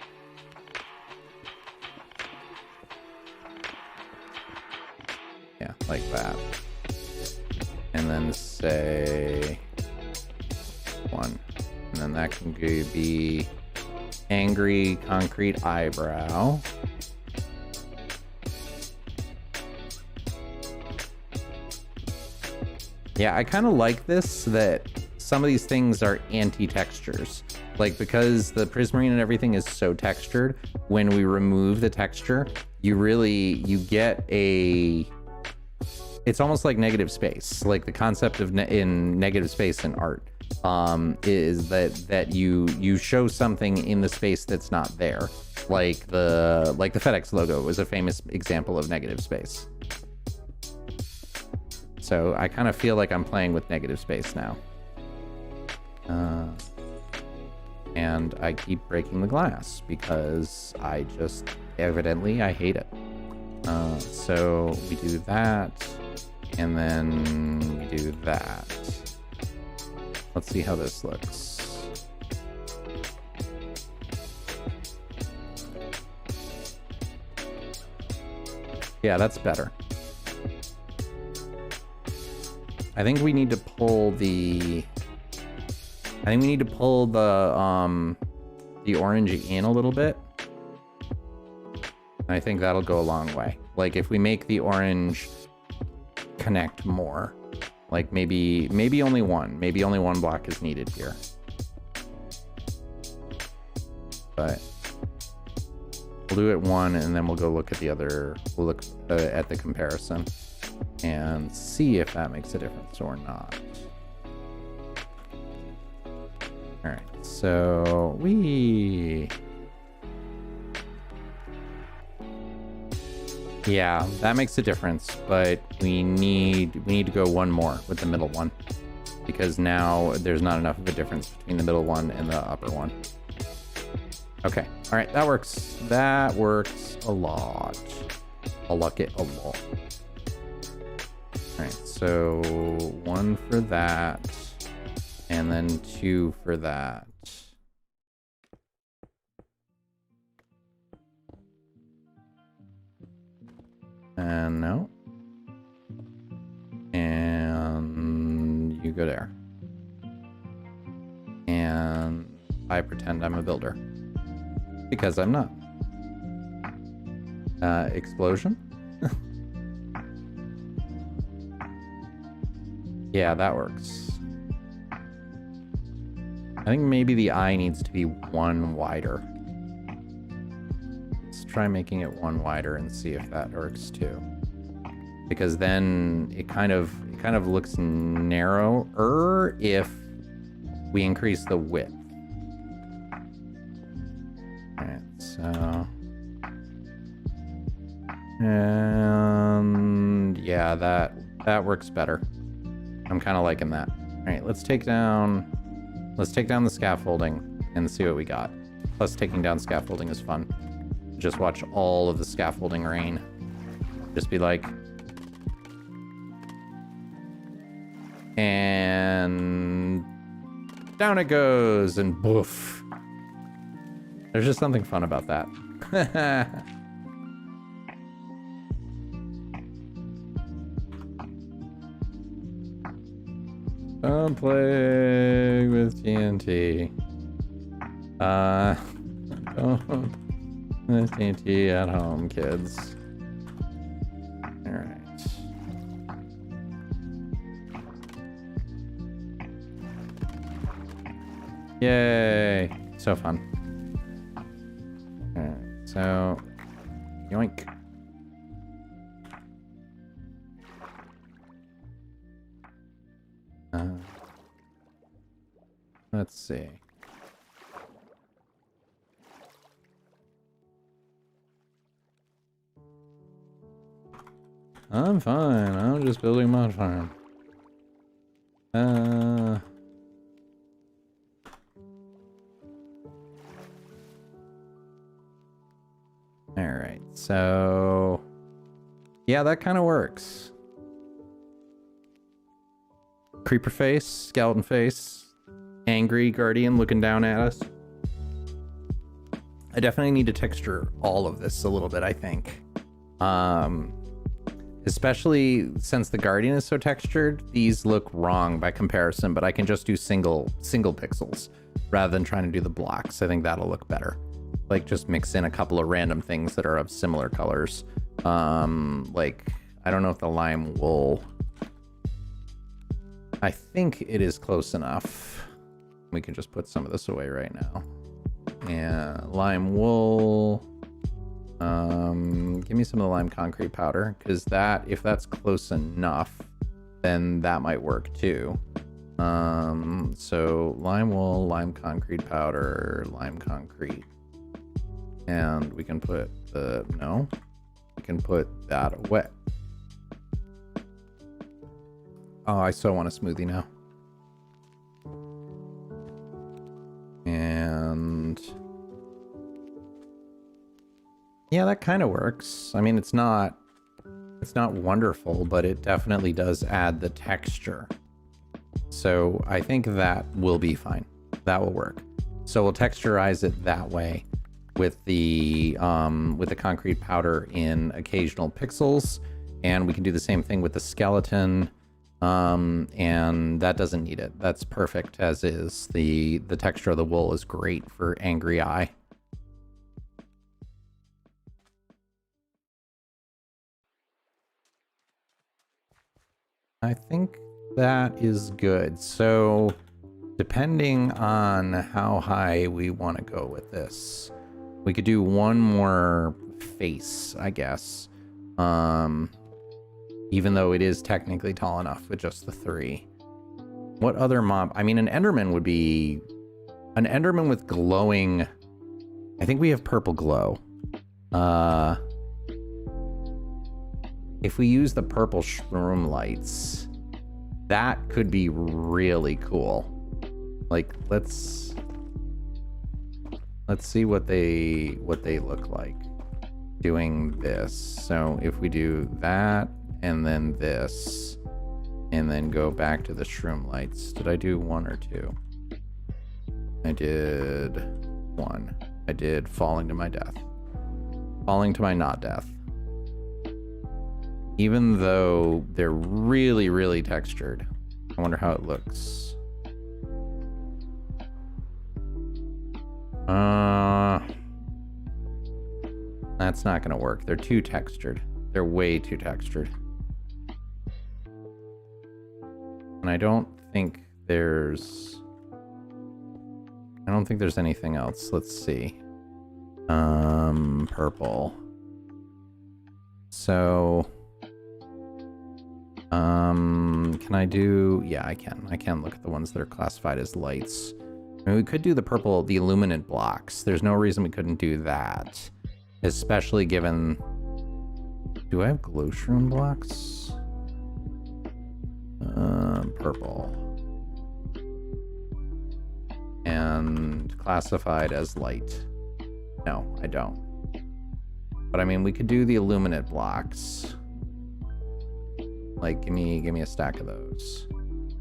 Yeah, like that. And then say 1. And then that can be angry concrete eyebrow. Yeah, I kind of like this, that some of these things are anti-textures. Like, because the prismarine and everything is so textured, when we remove the texture, you get a... It's almost like negative space. Like the concept of in negative space in art is that you show something in the space that's not there. Like the FedEx logo was a famous example of negative space. So I kind of feel like I'm playing with negative space now. And I keep breaking the glass because I hate it. So we do that. And then we do that. Let's see how this looks. Yeah, that's better. I think we need to pull the orange in a little bit. I think that'll go a long way. Like if we make the orange connect more, like maybe only one block is needed here, but we'll do it 1 and then we'll go look at the other. We'll look at the comparison and see if that makes a difference or not. All right, so yeah, that makes a difference, but we need to go one more with the middle one because now there's not enough of a difference between the middle one and the upper one. Okay, all right, that works. That works a lot. I like it a lot. All right, so 1 for that, and then 2 for that. And no. And you go there. And I pretend I'm a builder. Because I'm not. Explosion? Yeah, that works. I think maybe the eye needs to be one wider. Let's try making it one wider and see if that works too. Because then it kind of looks narrower if we increase the width. Alright, so... And yeah, that works better. I'm kind of liking that. Alright, let's take down the scaffolding and see what we got. Plus taking down scaffolding is fun. Just watch all of the scaffolding rain. Just be like... And... down it goes, and boof. There's just something fun about that. Don't play with TNT. Don't with TNT at home, kids. Alright. Yay! So fun. Alright, so... yoink. Let's see. I'm fine. I'm just building mod farm. Alright, so... yeah, that kind of works. Creeper face, skeleton face, angry guardian looking down at us. I definitely need to texture all of this a little bit, I think. Especially since the guardian is so textured, these look wrong by comparison, but I can just do single pixels rather than trying to do the blocks. I think that'll look better. Like just mix in a couple of random things that are of similar colors. Like, I don't know if the lime wool... I think it is close enough. We can just put some of this away right now. Yeah, lime wool. Give me some of the lime concrete powder, because that, if that's close enough, then that might work too. So lime wool, lime concrete powder, lime concrete. And we can put we can put that away. Oh, I so want a smoothie now. And yeah, that kind of works. I mean, it's not wonderful, but it definitely does add the texture. So I think that will be fine. That will work. So we'll texturize it that way with the concrete powder in occasional pixels, and we can do the same thing with the skeleton. And that doesn't need it. That's perfect as is. The texture of the wool is great for angry eye. I think that is good. So depending on how high we want to go with this, we could do one more face, I guess. Even though it is technically tall enough with just the 3. What other mob? I mean, an Enderman would be... an Enderman with glowing... I think we have purple glow. If we use the purple shroom lights, that could be really cool. Like, let's see what they look like doing this. So if we do that, and then this, and then go back to the shroom lights. Did I do 1 or 2? I did 1. I did falling to my death. Falling to my not death. Even though they're really, really textured. I wonder how it looks. That's not gonna work. They're too textured. They're way too textured. And I don't think there's anything else. Let's see. Purple. So can I do, yeah, I can look at the ones that are classified as lights. I mean, we could do the purple, the illuminant blocks. There's no reason we couldn't do that. Especially given, do I have glow shroom blocks? Purple. And classified as light. No, I don't. But I mean, we could do the illuminant blocks. Like, give me a stack of those.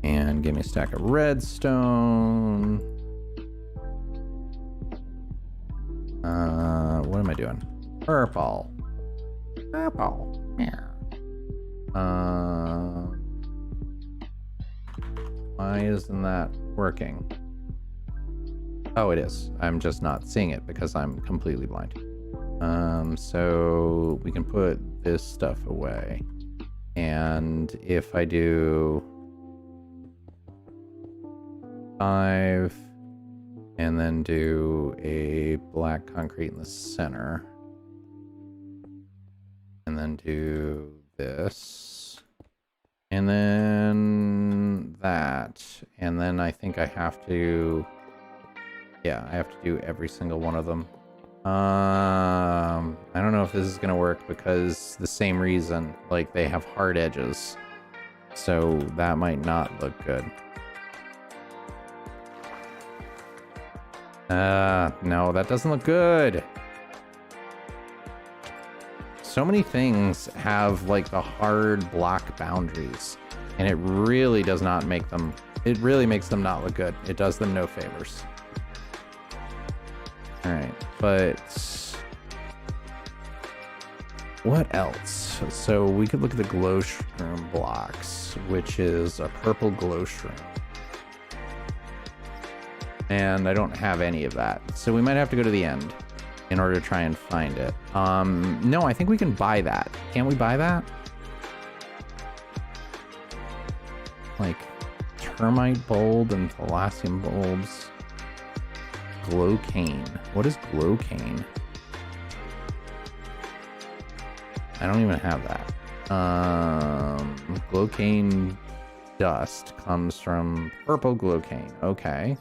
And give me a stack of redstone. What am I doing? Purple. Purple. Yeah. Why isn't that working? Oh, it is. I'm just not seeing it because I'm completely blind. So we can put this stuff away. And if I do 5 and then do a black concrete in the center and then do this and then that, and then I think I have to, yeah, I have to do every single one of them. I don't know if this is gonna work because the same reason, like they have hard edges, so that might not look good. No, that doesn't look good. So many things have like the hard block boundaries, and it really does not make them, it really makes them not look good. It does them no favors. All right, but what else? So we could look at the glow shroom blocks, which is a purple glow shroom. And I don't have any of that. So we might have to go to the end in order to try and find it. No, I think we can buy that. Can't we buy that? Like termite bulb and thalassium bulbs. Glow cane. What is glow cane? I don't even have that. Glow cane dust comes from purple glow cane. Okay.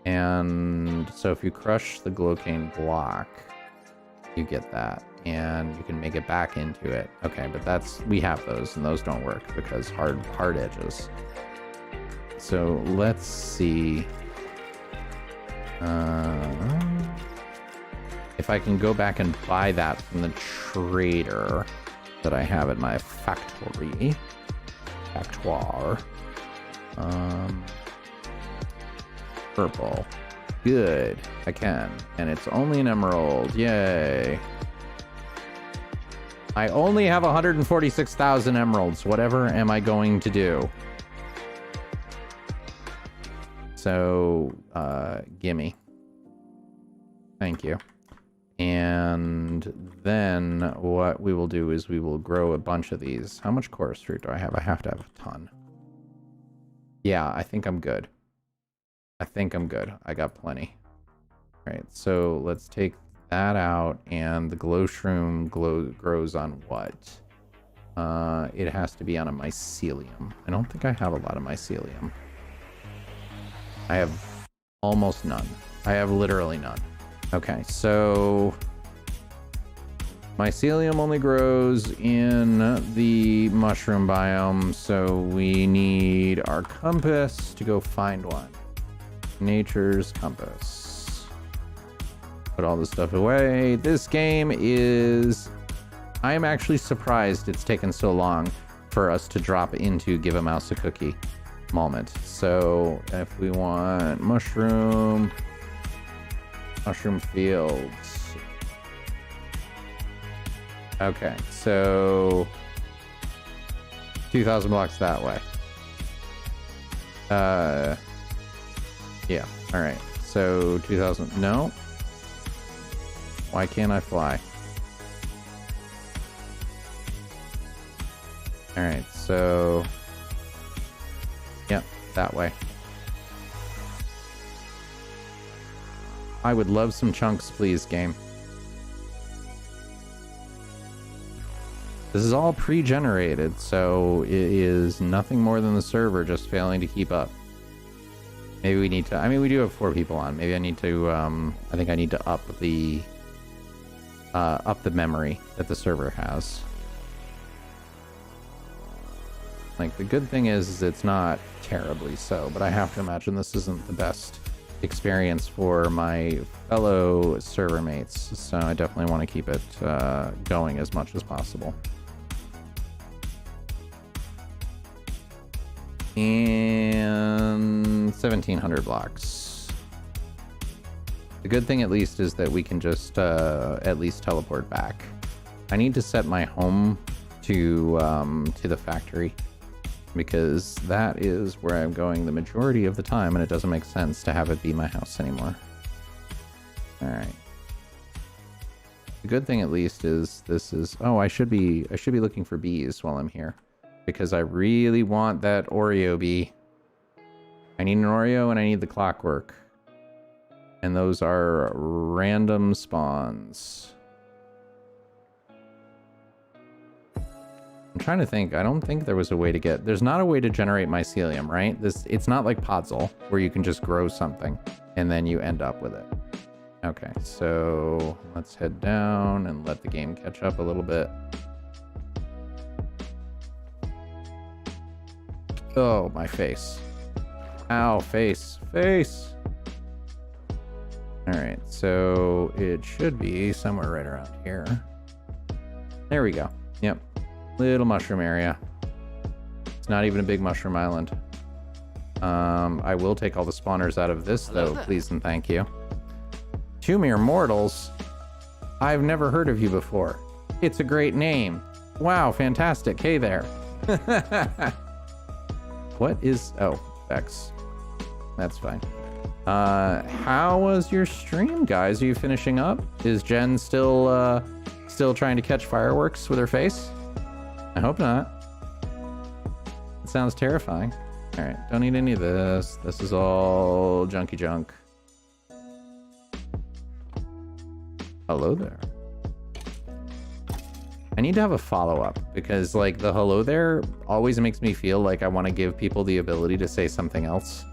And so if you crush the glow cane block, you get that. And you can make it back into it. Okay, but that's, we have those, and those don't work because hard edges. So let's see. If I can go back and buy that from the trader that I have at my factory. Purple. Good. I can. And it's only an emerald. Yay. I only have 146,000 emeralds. Whatever am I going to do? So, gimme. Thank you. And then what we will do is we will grow a bunch of these. How much chorus fruit do I have? I have to have a ton. Yeah, I think I'm good. I think I'm good. I got plenty. All right, so let's take that out, and the glow shroom grows on what? It has to be on a mycelium. I don't think I have a lot of mycelium. I have almost none. I have literally none. Okay, so mycelium only grows in the mushroom biome, so we need our compass to go find one. Nature's compass. Put all this stuff away. This game is... I am actually surprised it's taken so long for us to drop into Give a Mouse a Cookie moment. So if we want mushroom fields. Okay, so 2,000 blocks that way. Yeah. All right. So 2,000. No. Why can't I fly? All right. So. Yep. That way. I would love some chunks, please, game. This is all pre-generated, so it is nothing more than the server just failing to keep up. Maybe we need to... I mean, we do have 4 people on. Maybe I need to... I think I need to up the memory that the server has. Like, the good thing is it's not terribly so, but I have to imagine this isn't the best experience for my fellow server mates, so I definitely want to keep it going as much as possible. And 1,700 blocks. The good thing at least is that we can just at least teleport back. I need to set my home to the factory, because that is where I'm going the majority of the time, and it doesn't make sense to have it be my house anymore. All right. The good thing at least is this is... Oh, I should be looking for bees while I'm here, because I really want that Oreo bee. I need an Oreo and I need the clockwork. And those are random spawns. I'm trying to think. I don't think there was a way to get... There's not a way to generate mycelium, right? It's not like Podzol, where you can just grow something and then you end up with it. Okay, so let's head down and let the game catch up a little bit. Oh, my face. Ow, face. Face! Alright, so it should be somewhere right around here. There we go. Yep. Little mushroom area. It's not even a big mushroom island. I will take all the spawners out of this, though, please and thank you. 2 Mere Mortals? I've never heard of you before. It's a great name. Wow, fantastic. Hey there. What is... Oh, Vex. That's fine. How was your stream, guys? Are you finishing up? Is Jen still trying to catch fireworks with her face? I hope not. It sounds terrifying. All right, don't need any of this. This is all junky junk. Hello there. I need to have a follow-up, because like the hello there always makes me feel like I want to give people the ability to say something else,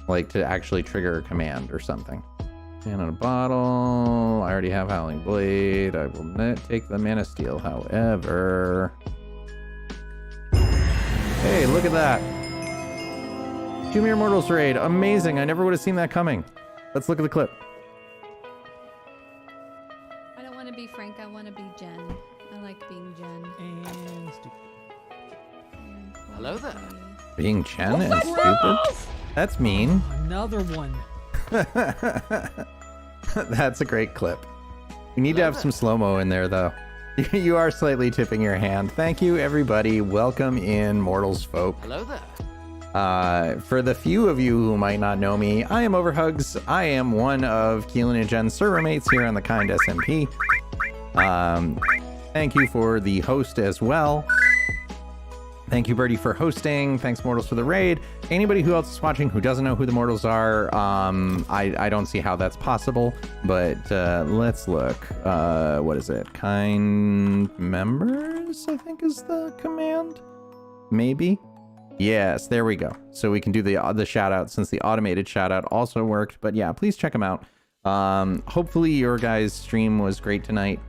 like to actually trigger a command or something. And a bottle. I already have Howling Blade. I will not take the Mana Steel, however. Hey, look at that. 2 Mere Mortals raid. Amazing. I never would have seen that coming. Let's look at the clip. I don't want to be Frank. I want to be Jen. I like being Jen. And stupid. Hello there. Being Jen and stupid? That's mean. Another one. That's a great clip. We need to have some slow-mo in there, though. You are slightly tipping your hand. Thank you, everybody. Welcome in, Mortals folk. Hello there. For the few of you who might not know me, I am Overhugs. I am one of Keelan and Jen's server mates here on the Kind SMP. Thank you for the host as well. Thank you, Birdie, for hosting. Thanks, Mortals, for the raid. Anybody who else is watching who doesn't know who the Mortals are, I don't see how that's possible, but let's look. What is it? Kind members, I think is the command? Maybe? Yes, there we go. So we can do the shout out since the automated shout out also worked, but yeah, please check them out. Hopefully your guys' stream was great tonight.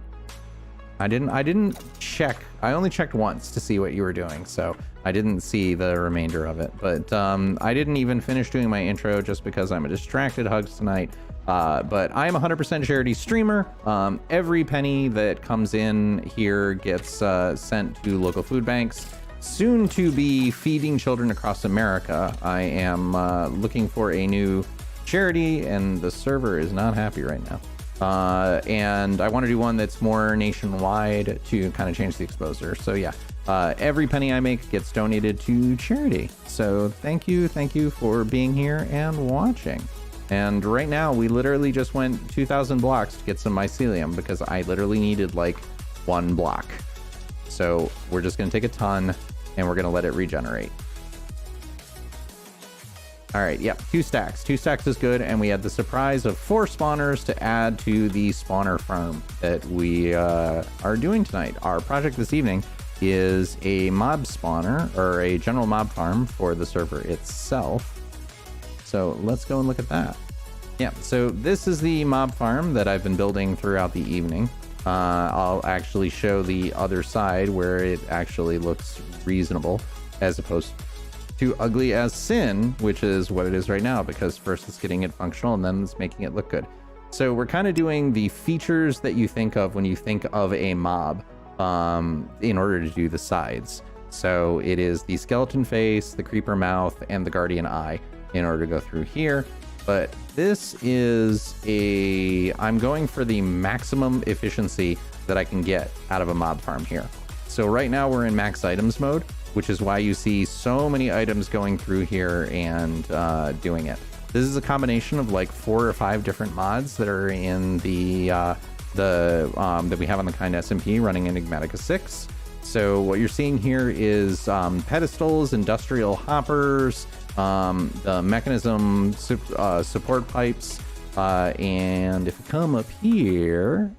I didn't check. I only checked once to see what you were doing, so I didn't see the remainder of it. But I didn't even finish doing my intro just because I'm a distracted Hugs tonight. But I am a 100% charity streamer. Every penny that comes in here gets sent to local food banks. Soon to be feeding children across America. I am looking for a new charity, and the server is not happy right now. And I want to do one that's more nationwide to kind of change the exposure. So yeah, Every penny I make gets donated to charity. So thank you for being here and watching. And right now, we literally just went 2,000 blocks to get some mycelium because I literally needed like 1 block. So we're just going to take a ton and we're going to let it regenerate. All right, yep, 2 stacks. 2 stacks is good, and we had the surprise of 4 spawners to add to the spawner farm that we are doing tonight. Our project this evening is a mob spawner, or a general mob farm for the server itself. So let's go and look at that. Yeah, so this is the mob farm that I've been building throughout the evening. I'll actually show the other side where it actually looks reasonable, as opposed to ugly as sin, which is what it is right now, because first it's getting it functional and then it's making it look good. So we're kind of doing the features that you think of when you think of a mob in order to do the sides. So it is the skeleton face, the creeper mouth, and the guardian eye in order to go through here. But this is I'm going for the maximum efficiency that I can get out of a mob farm here. So right now we're in max items mode, which is why you see so many items going through here and doing it. This is a combination of like 4 or 5 different mods that are in the that we have on the kind SMP running Enigmatica 6. So what you're seeing here is pedestals, industrial hoppers, the mechanism support pipes, and if you come up here,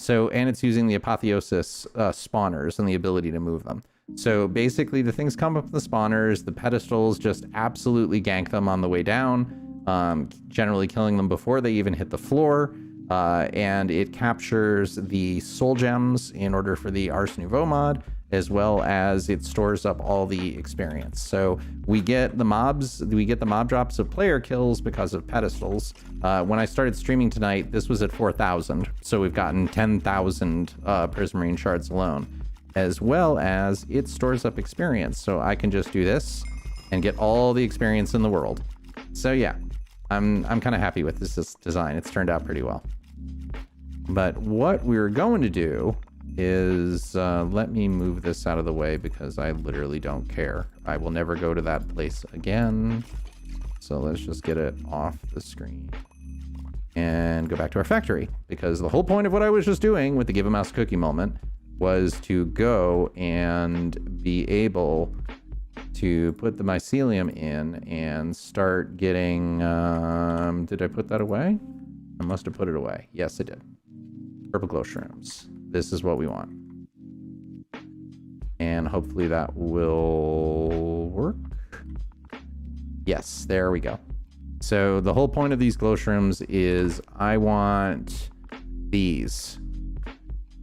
and it's using the apotheosis spawners and the ability to move them. So basically the things come up with the spawners, the pedestals just absolutely gank them on the way down, generally killing them before they even hit the floor. And it captures the soul gems in order for the Ars Nouveau mod, as well as it stores up all the experience. So we get the mob drops of player kills because of pedestals. When I started streaming tonight, this was at 4,000. So we've gotten 10,000 prismarine shards alone, as well as it stores up experience. So I can just do this and get all the experience in the world. So yeah, I'm kind of happy with this design. It's turned out pretty well. But what we're going to do is let me move this out of the way because I literally don't care. I will never go to that place again. So let's just get it off the screen and go back to our factory, because the whole point of what I was just doing with the give a mouse cookie moment was to go and be able to put the mycelium in and start getting did I put that away? I must have put it away. Yes, I did. Purple glow shrooms. This is what we want. And hopefully that will work. Yes, there we go. So the whole point of these glow shrooms is I want these,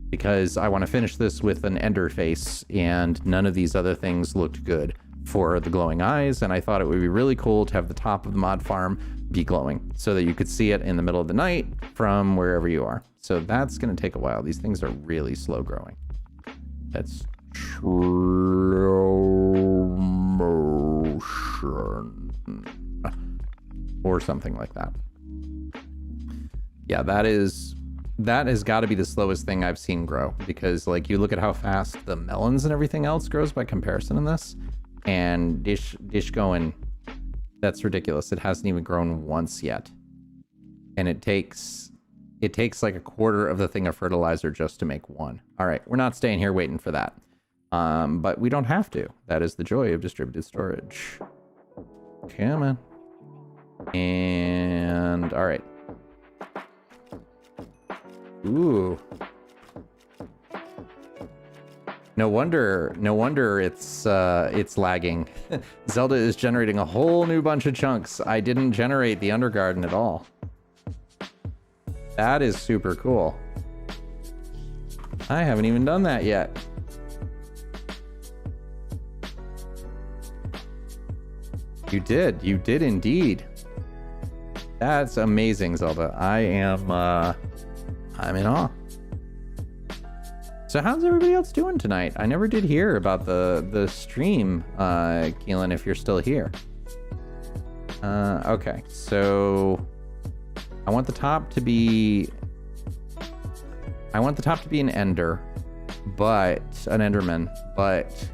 because I want to finish this with an ender face, and none of these other things looked good for the glowing eyes, and I thought it would be really cool to have the top of the mod farm be glowing so that you could see it in the middle of the night from wherever you are. So that's going to take a while. These things are really slow growing. That's slow motion or something like that. Yeah, that has got to be the slowest thing I've seen grow, because like you look at how fast the melons and everything else grows by comparison in this, and dish going, that's ridiculous. It hasn't even grown once yet, and it takes like a quarter of the thing of fertilizer just to make one. All right, we're not staying here waiting for that, but we don't have to. That is the joy of distributed storage. Come on. And all right. Ooh. No wonder it's lagging. Zelda is generating a whole new bunch of chunks. I didn't generate the Undergarden at all. That is super cool. I haven't even done that yet. You did indeed. That's amazing, Zelda. I'm in awe. So how's everybody else doing tonight? I never did hear about the stream, Keelan, if you're still here. Okay, so I want the top to be an ender, but an Enderman, but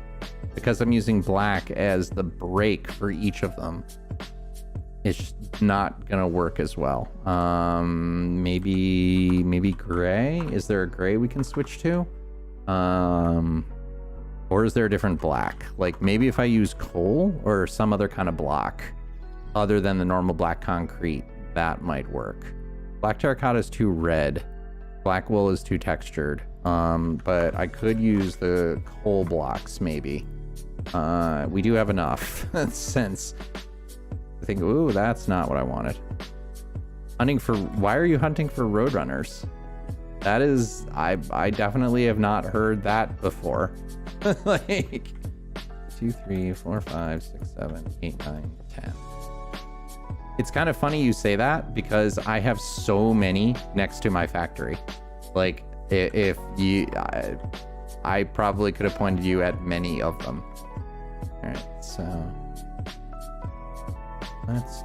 because I'm using black as the break for each of them, it's not gonna work as well. Maybe gray. Is there a gray we can switch to? Or is there a different black? Like maybe if I use coal or some other kind of block other than the normal black concrete, that might work. Black terracotta is too red. Black wool is too textured. But I could use the coal blocks maybe. We do have enough since I think, ooh, that's not what I wanted. Why are you hunting for roadrunners? That is, I definitely have not heard that before. Like 2, 3, 4, 5, 6, 7, 8, 9, 10. It's kind of funny you say that because I have so many next to my factory. Like if you, I probably could have pointed you at many of them. All right, so let's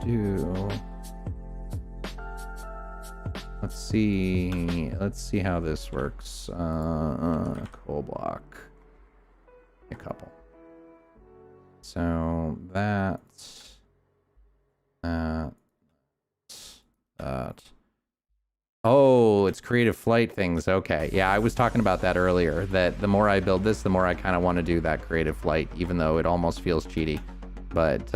see how this works. Coal block, a couple. So that. Oh, it's creative flight things. Okay. Yeah, I was talking about that earlier, that the more I build this, the more I kind of want to do that creative flight, even though it almost feels cheaty. But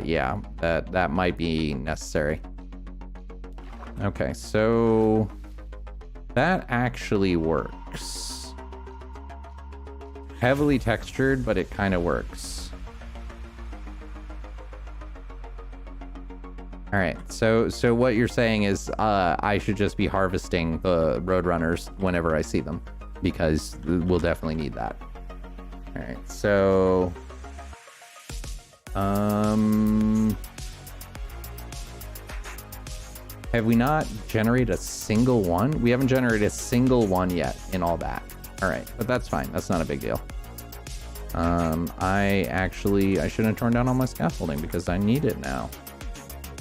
yeah, that might be necessary. Okay, so that actually works. Heavily textured, but it kind of works. All right, so what you're saying is I should just be harvesting the roadrunners whenever I see them, because we'll definitely need that. All right, so have we not generated a single one? We haven't generated a single one yet in all that. All right, but that's fine. That's not a big deal. I shouldn't have torn down all my scaffolding because I need it now.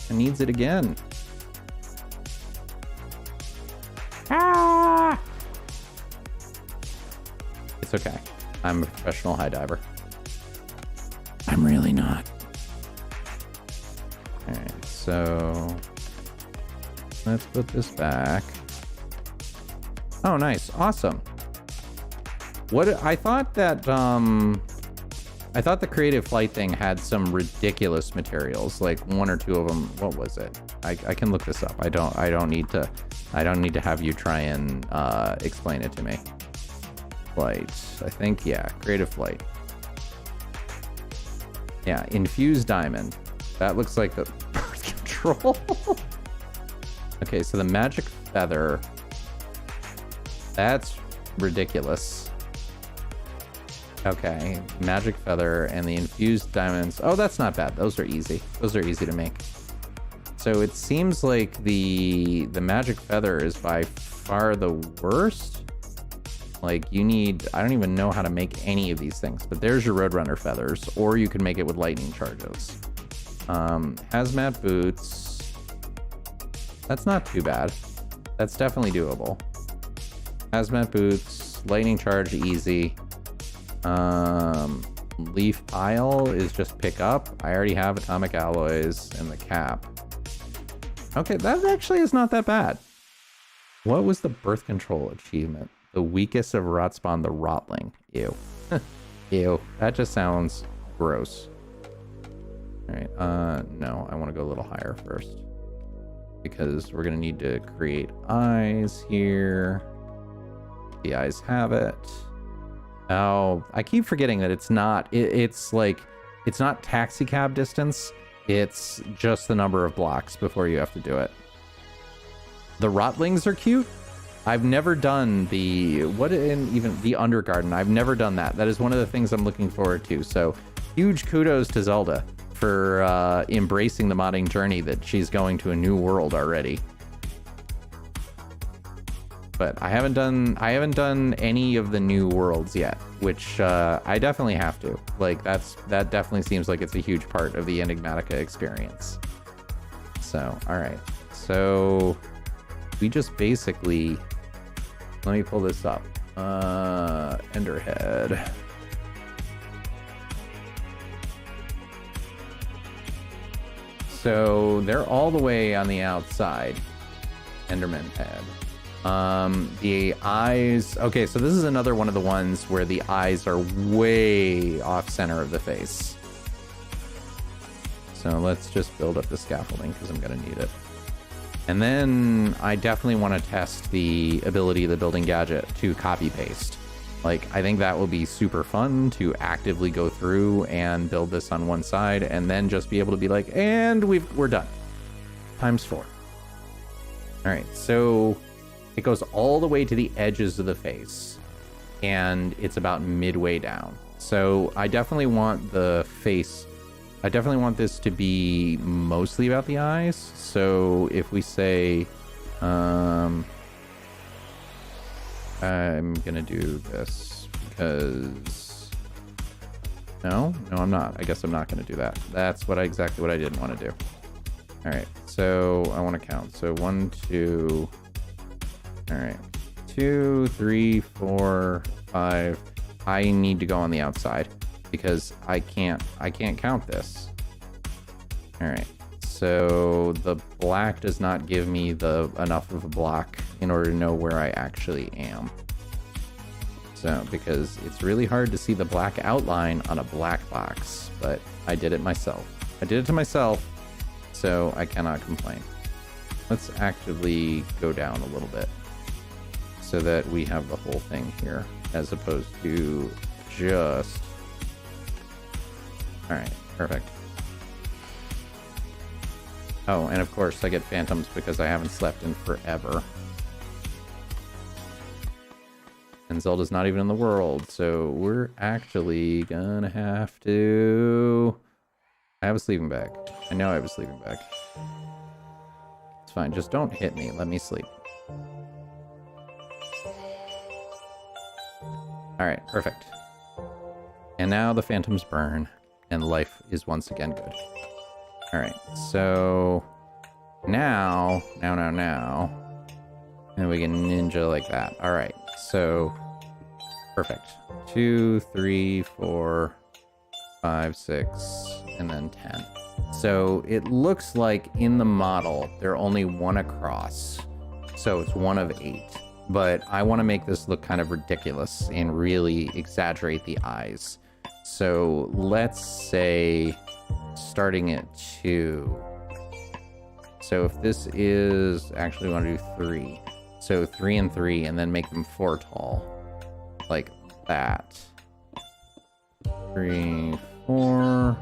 It needs it again. Ah! It's okay. I'm a professional high diver. I'm really not. All right, so let's put this back. Oh, nice. Awesome. I thought the creative flight thing had some ridiculous materials, like one or two of them. What was it? I can look this up. I don't need to have you try and explain it to me. Flight. I think, yeah, creative flight. Yeah, infused diamond. That looks like the birth control. Okay, so the magic feather. That's ridiculous. Okay, magic feather and the infused diamonds. Oh, that's not bad. Those are easy. Those are easy to make. So it seems like the magic feather is by far the worst. Like you need, I don't even know how to make any of these things, but there's your roadrunner feathers, or you can make it with lightning charges. Hazmat boots. That's not too bad. That's definitely doable. Hazmat boots, lightning charge, easy. Leaf pile is just pick up. I already have atomic alloys and the cap. Okay, that actually is not that bad. What was the birth control achievement? The weakest of rot spawn, the rotling. Ew. Ew. That just sounds gross. All right. No, I want to go a little higher first because we're gonna need to create eyes here. The eyes have it. Oh, I keep forgetting that it's not. It's not taxi cab distance. It's just the number of blocks before you have to do it. The rotlings are cute. I've never done even the Undergarden. I've never done that. That is one of the things I'm looking forward to. So huge kudos to Zelda for embracing the modding journey that she's going to a new world already. But I haven't done any of the new worlds yet, which I definitely have to. Like that definitely seems like it's a huge part of the Enigmatica experience. So, all right. So we just basically, let me pull this up. Enderhead. So they're all the way on the outside. Enderman head. The eyes. Okay, so this is another one of the ones where the eyes are way off center of the face. So let's just build up the scaffolding because I'm going to need it. And then I definitely want to test the ability of the building gadget to copy paste. Like, I think that will be super fun to actively go through and build this on one side and then just be able to be like, and we're done. ×4. All right, so it goes all the way to the edges of the face and it's about midway down. So I definitely want the face. I definitely want this to be mostly about the eyes. So if we say, I'm gonna do this because no, I'm not. I guess I'm not gonna do that. That's exactly what I didn't want to do. All right, so I want to count. So 1, 2. All right, 2, 3, 4, 5. I need to go on the outside because I can't count this. All right, so the black does not give me enough of a block in order to know where I actually am. So, because it's really hard to see the black outline on a black box, but I did it myself. I did it to myself, so I cannot complain. Let's actively go down a little bit so that we have the whole thing here as opposed to just... All right, perfect. Oh, and of course I get phantoms because I haven't slept in forever. And Zelda's not even in the world, so we're actually gonna have to... I have a sleeping bag. I know I have a sleeping bag. It's fine, just don't hit me. Let me sleep. Alright, perfect. And now the phantoms burn, and life is once again good. Alright, so... Now... And we can ninja like that. Alright, so... Perfect. 2, 3, 4, 5, 6, and then 10. So it looks like in the model, they're only one across. So it's 1 of 8. But I want to make this look kind of ridiculous and really exaggerate the eyes. So let's say starting at 2. So if this is... Actually, we want to do 3. So 3 and 3, and then make them 4 tall. Like that. 3, 4.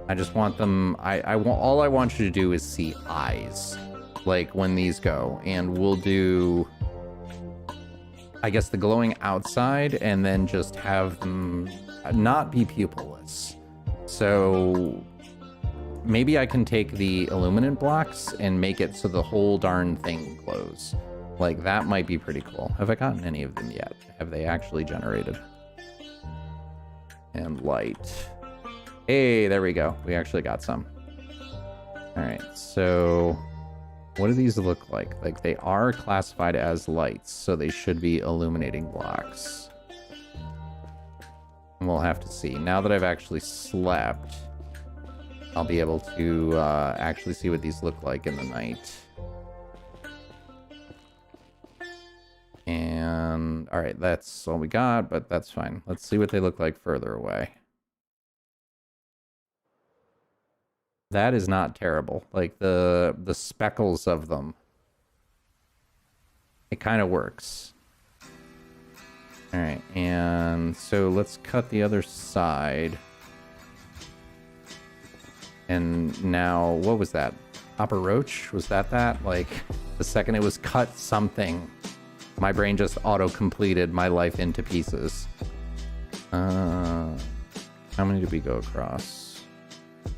I just want them... all I want you to do is see eyes. Like when these go. And we'll do... I guess the glowing outside, and then just have them not be pupilless. So... Maybe I can take the illuminant blocks and make it so the whole darn thing glows. Like, that might be pretty cool. Have I gotten any of them yet? Have they actually generated? And light. Hey, there we go. We actually got some. Alright, so... What do these look like? Like, they are classified as lights, so they should be illuminating blocks. And we'll have to see. Now that I've actually slept... I'll be able to actually see what these look like in the night. And, alright, that's all we got, but that's fine. Let's see what they look like further away. That is not terrible. Like, the speckles of them. It kind of works. Alright, and so let's cut the other side. And now, what was that? Papa Roach? Was that? Like, the second it was cut something, my brain just auto-completed my life into pieces. How many did we go across?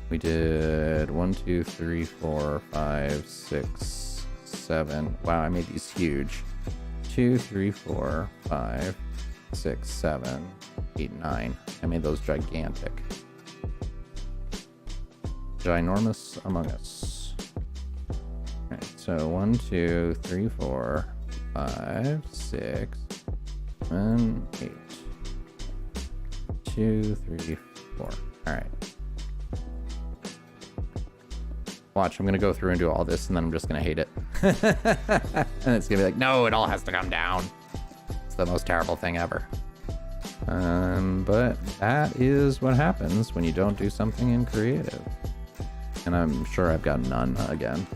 We did 1, 2, 3, 4, 5, 6, 7. Wow, I made these huge. 2, 3, 4, 5, 6, 7, 8, 9. I made those gigantic. Ginormous among us. Alright, so 1, 2, 3, 4, 5, 6, 7, 8. 2, 3, 4. All right. Watch, I'm gonna go through and do all this, and then I'm just gonna hate it. And it's gonna be like, no, it all has to come down. It's the most terrible thing ever. But that is what happens when you don't do something in creative. And I'm sure I've got none again.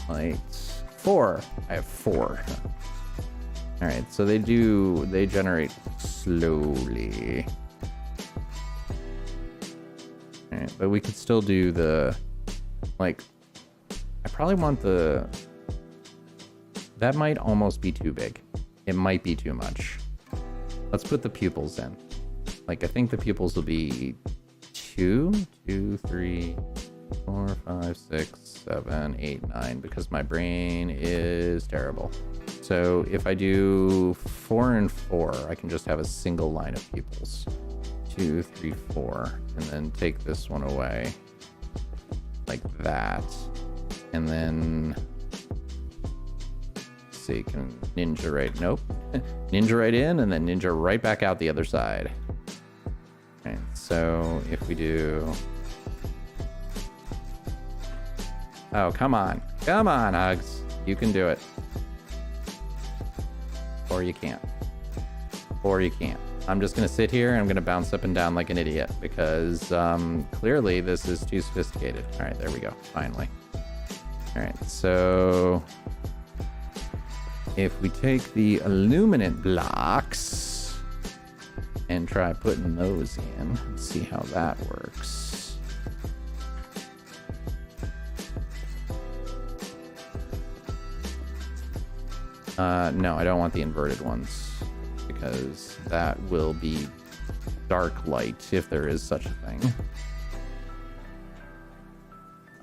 Lights. 4. I have 4. All right, so they generate slowly. All right, but we could still do the, like, I probably want that might almost be too big. It might be too much. Let's put the pupils in. Like, I think the pupils will be 2, 3, 4, 5, 6, 7, 8, 9, because my brain is terrible. So if I do 4 and 4, I can just have a single line of pupils. 2, 3, 4, and then take this one away like that. And then, let's see, can ninja right? Nope. Ninja right in, and then ninja right back out the other side. Okay, so if we do, oh, come on, Hugs, you can do it. Or you can't. Or you can't. I'm just gonna sit here and I'm gonna bounce up and down like an idiot because clearly this is too sophisticated. All right, there we go, finally. All right, so if we take the illuminant blocks and try putting those in, let's see how that works. No, I don't want the inverted ones because that will be dark light if there is such a thing.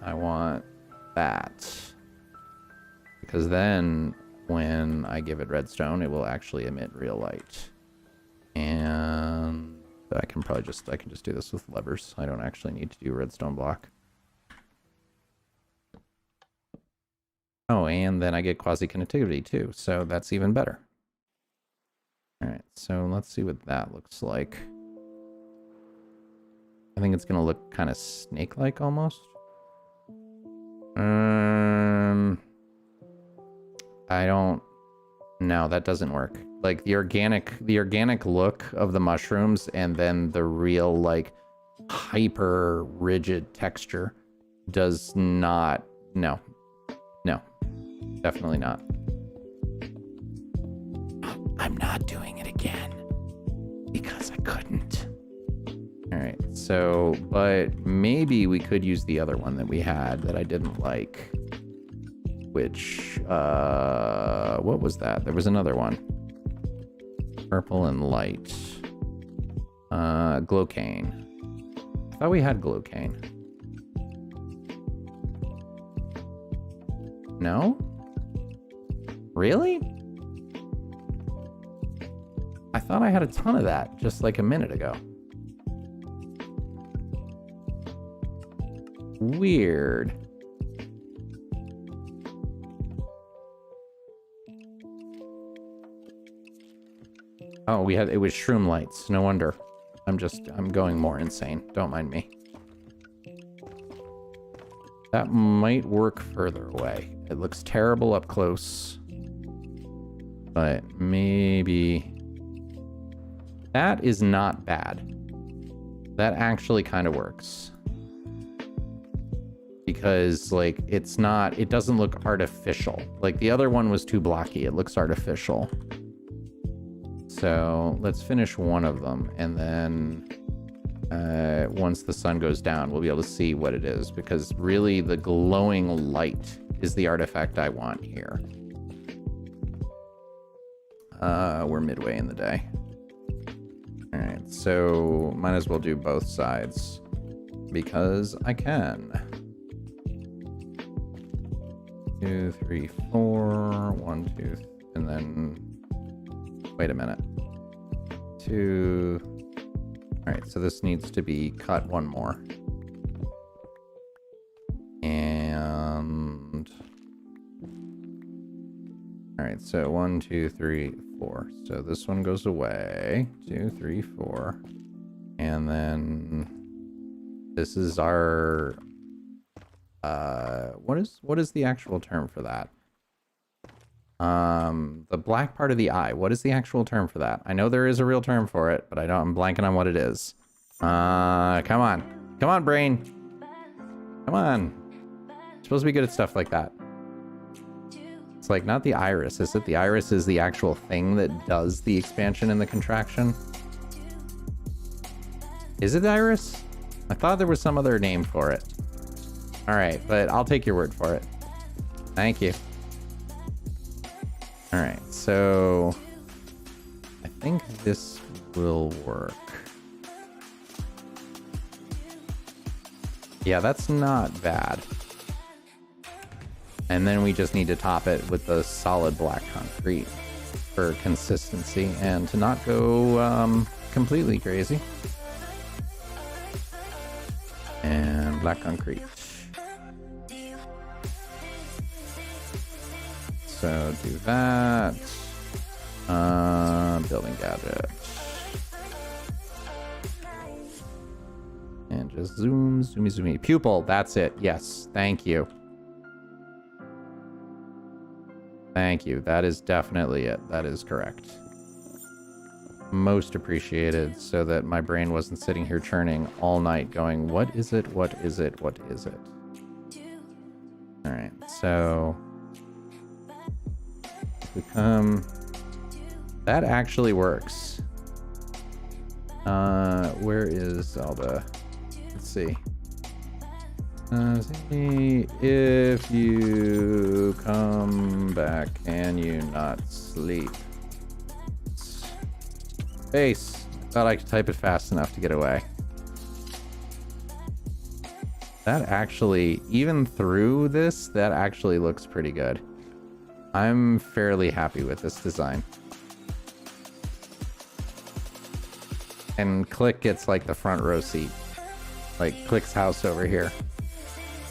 I want that because then when I give it redstone, it will actually emit real light. And I can just do this with levers. I don't actually need to do redstone block. Oh, and then I get quasi-conductivity too, so that's even better. All right, so let's see what that looks like. I think it's gonna look kind of snake-like almost. I don't. No, that doesn't work. Like the organic look of the mushrooms, and then the real like hyper rigid texture does not. No, definitely not. I'm not doing it again because I couldn't. All right, so, but maybe we could use the other one that we had that I didn't like, which, what was that? There was another one. Purple and light. Glow cane. I thought we had glow cane. No? Really? I thought I had a ton of that just like a minute ago. Weird. Oh, it was shroom lights. No wonder. I'm going more insane. Don't mind me. That might work further away. It looks terrible up close. But maybe... That is not bad. That actually kind of works. Because, like, it doesn't look artificial. Like, the other one was too blocky. It looks artificial. So, let's finish one of them. And then, once the sun goes down, we'll be able to see what it is. Because, really, the glowing light is the artifact I want here. We're midway in the day. Alright, so might as well do both sides because I can. 2, 3, 4, 1, 2, and then wait a minute. 2. Alright, so this needs to be cut one more. And All right, so 1, 2, 3, 4. So this one goes away. 2, 3, 4. And then this is our what is the actual term for that? The black part of the eye. What is the actual term for that? I know there is a real term for it, but I'm blanking on what it is. Come on. Come on, brain. Come on. You're supposed to be good at stuff like that. It's like not the iris, is it? The iris is the actual thing that does the expansion and the contraction. Is it the iris? I thought there was some other name for it. All right, but I'll take your word for it. Thank you. All right, so I think this will work. Yeah, that's not bad. And then we just need to top it with the solid black concrete for consistency and to not go completely crazy. And black concrete. So do that. Building gadget. And just zoom, zoomy, zoomy. Pupil, that's it. Yes, thank you. Thank you. That is definitely it. That is correct. Most appreciated, so that my brain wasn't sitting here churning all night going, what is it? What is it? What is it? All right, so we come. That actually works. Where is Zelda? Let's see. If you come back, can you not sleep? Space. Thought I could type it fast enough to get away. That actually, even through this, that actually looks pretty good. I'm fairly happy with this design. And Click gets like the front row seat. Like Click's house over here.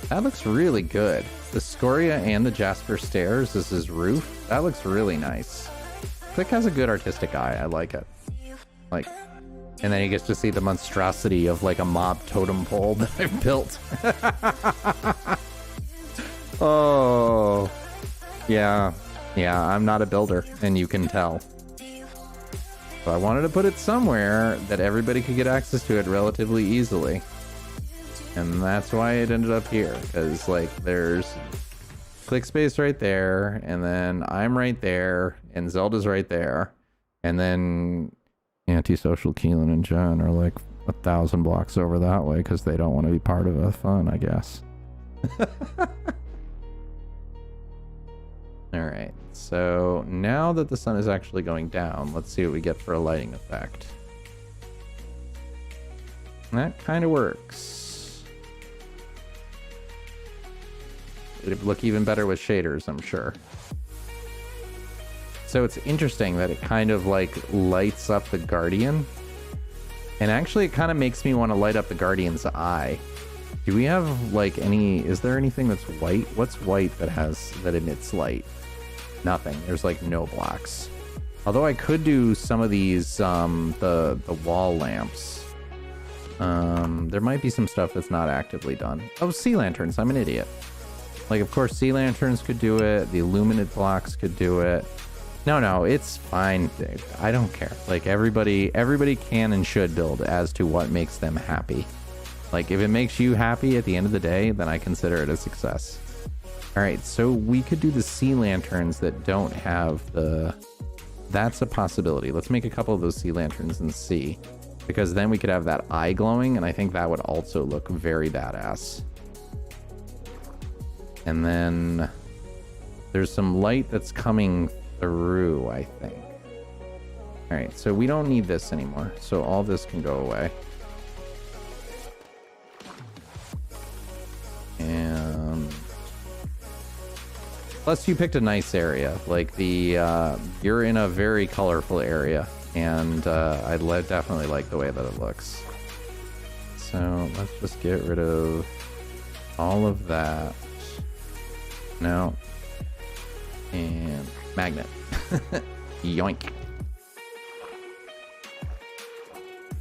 That looks really good. The Scoria and the Jasper stairs is his roof. That looks really nice. Click has a good artistic eye. I like it. Like, and then he gets to see the monstrosity of like a mob totem pole that I've built. Oh, yeah. Yeah, I'm not a builder, and you can tell. So I wanted to put it somewhere that everybody could get access to it relatively easily. And that's why it ended up here, because like there's Click space right there, and then I'm right there, and Zelda's right there, and then Antisocial Keelan and Jen are like 1,000 blocks over that way because they don't want to be part of the fun, I guess. All right, so now that the sun is actually going down, let's see what we get for a lighting effect. That kind of works. It'd look even better with shaders, I'm sure. So it's interesting that it kind of like lights up the Guardian. And actually it kind of makes me want to light up the Guardian's eye. Do we have like any, is there anything that's white? What's white that emits light? Nothing. There's like no blocks. Although I could do some of these, the wall lamps. There might be some stuff that's not actively done. Oh, sea lanterns. I'm an idiot. Like, of course, sea lanterns could do it. The illuminate blocks could do it. No, it's fine. I don't care. Like, everybody can and should build as to what makes them happy. Like, if it makes you happy at the end of the day, then I consider it a success. All right, so we could do the sea lanterns that don't have the... That's a possibility. Let's make a couple of those sea lanterns and see. Because then we could have that eye glowing, and I think that would also look very badass. And then there's some light that's coming through, I think. All right, so we don't need this anymore. So all this can go away. And plus you picked a nice area. Like you're in a very colorful area. And I definitely like the way that it looks. So let's just get rid of all of that. No. And magnet. Yoink.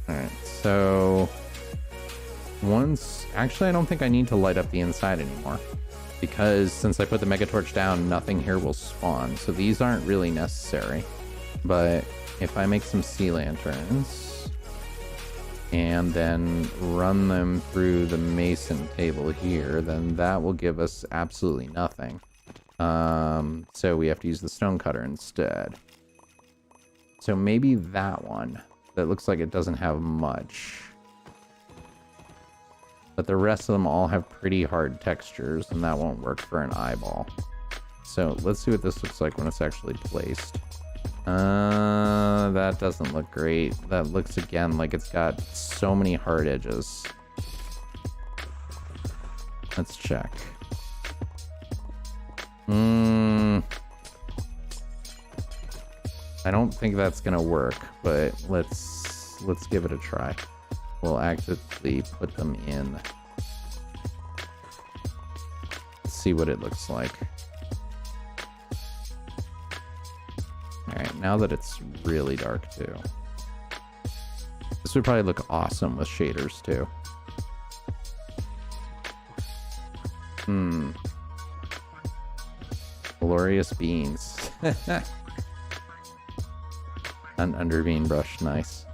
Alright, so actually I don't think I need to light up the inside anymore, because since I put the mega torch down, nothing here will spawn, so these aren't really necessary. But if I make some sea lanterns and then run them through the mason table here, then that will give us absolutely nothing. So we have to use the stone cutter instead. So maybe that one. That looks like it doesn't have much. But the rest of them all have pretty hard textures, and that won't work for an eyeball. So let's see what this looks like when it's actually placed. That doesn't look great. That looks, again, like it's got so many hard edges. Let's check. I don't think that's gonna work, but let's give it a try. We'll actively put them in. Let's see what it looks like. Alright, now that it's really dark too. This would probably look awesome with shaders too. Glorious beans. An underbean brush, nice.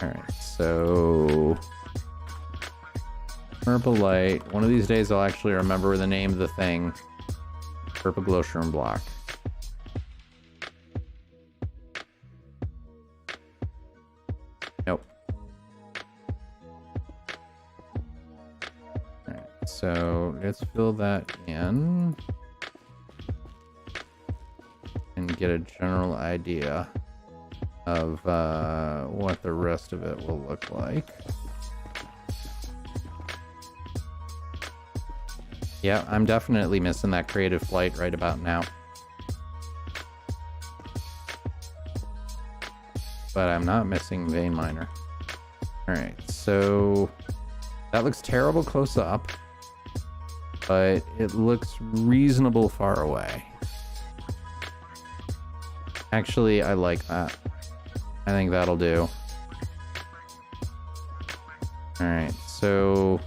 Alright, so purple light. One of these days I'll actually remember the name of the thing. Purple glowstone block. Nope. Alright, so let's fill that in and get a general idea of what the rest of it will look like. Yeah, I'm definitely missing that creative flight right about now. But I'm not missing vein miner. Alright, so that looks terrible close up, but it looks reasonable far away. Actually, I like that. I think that'll do. Alright, so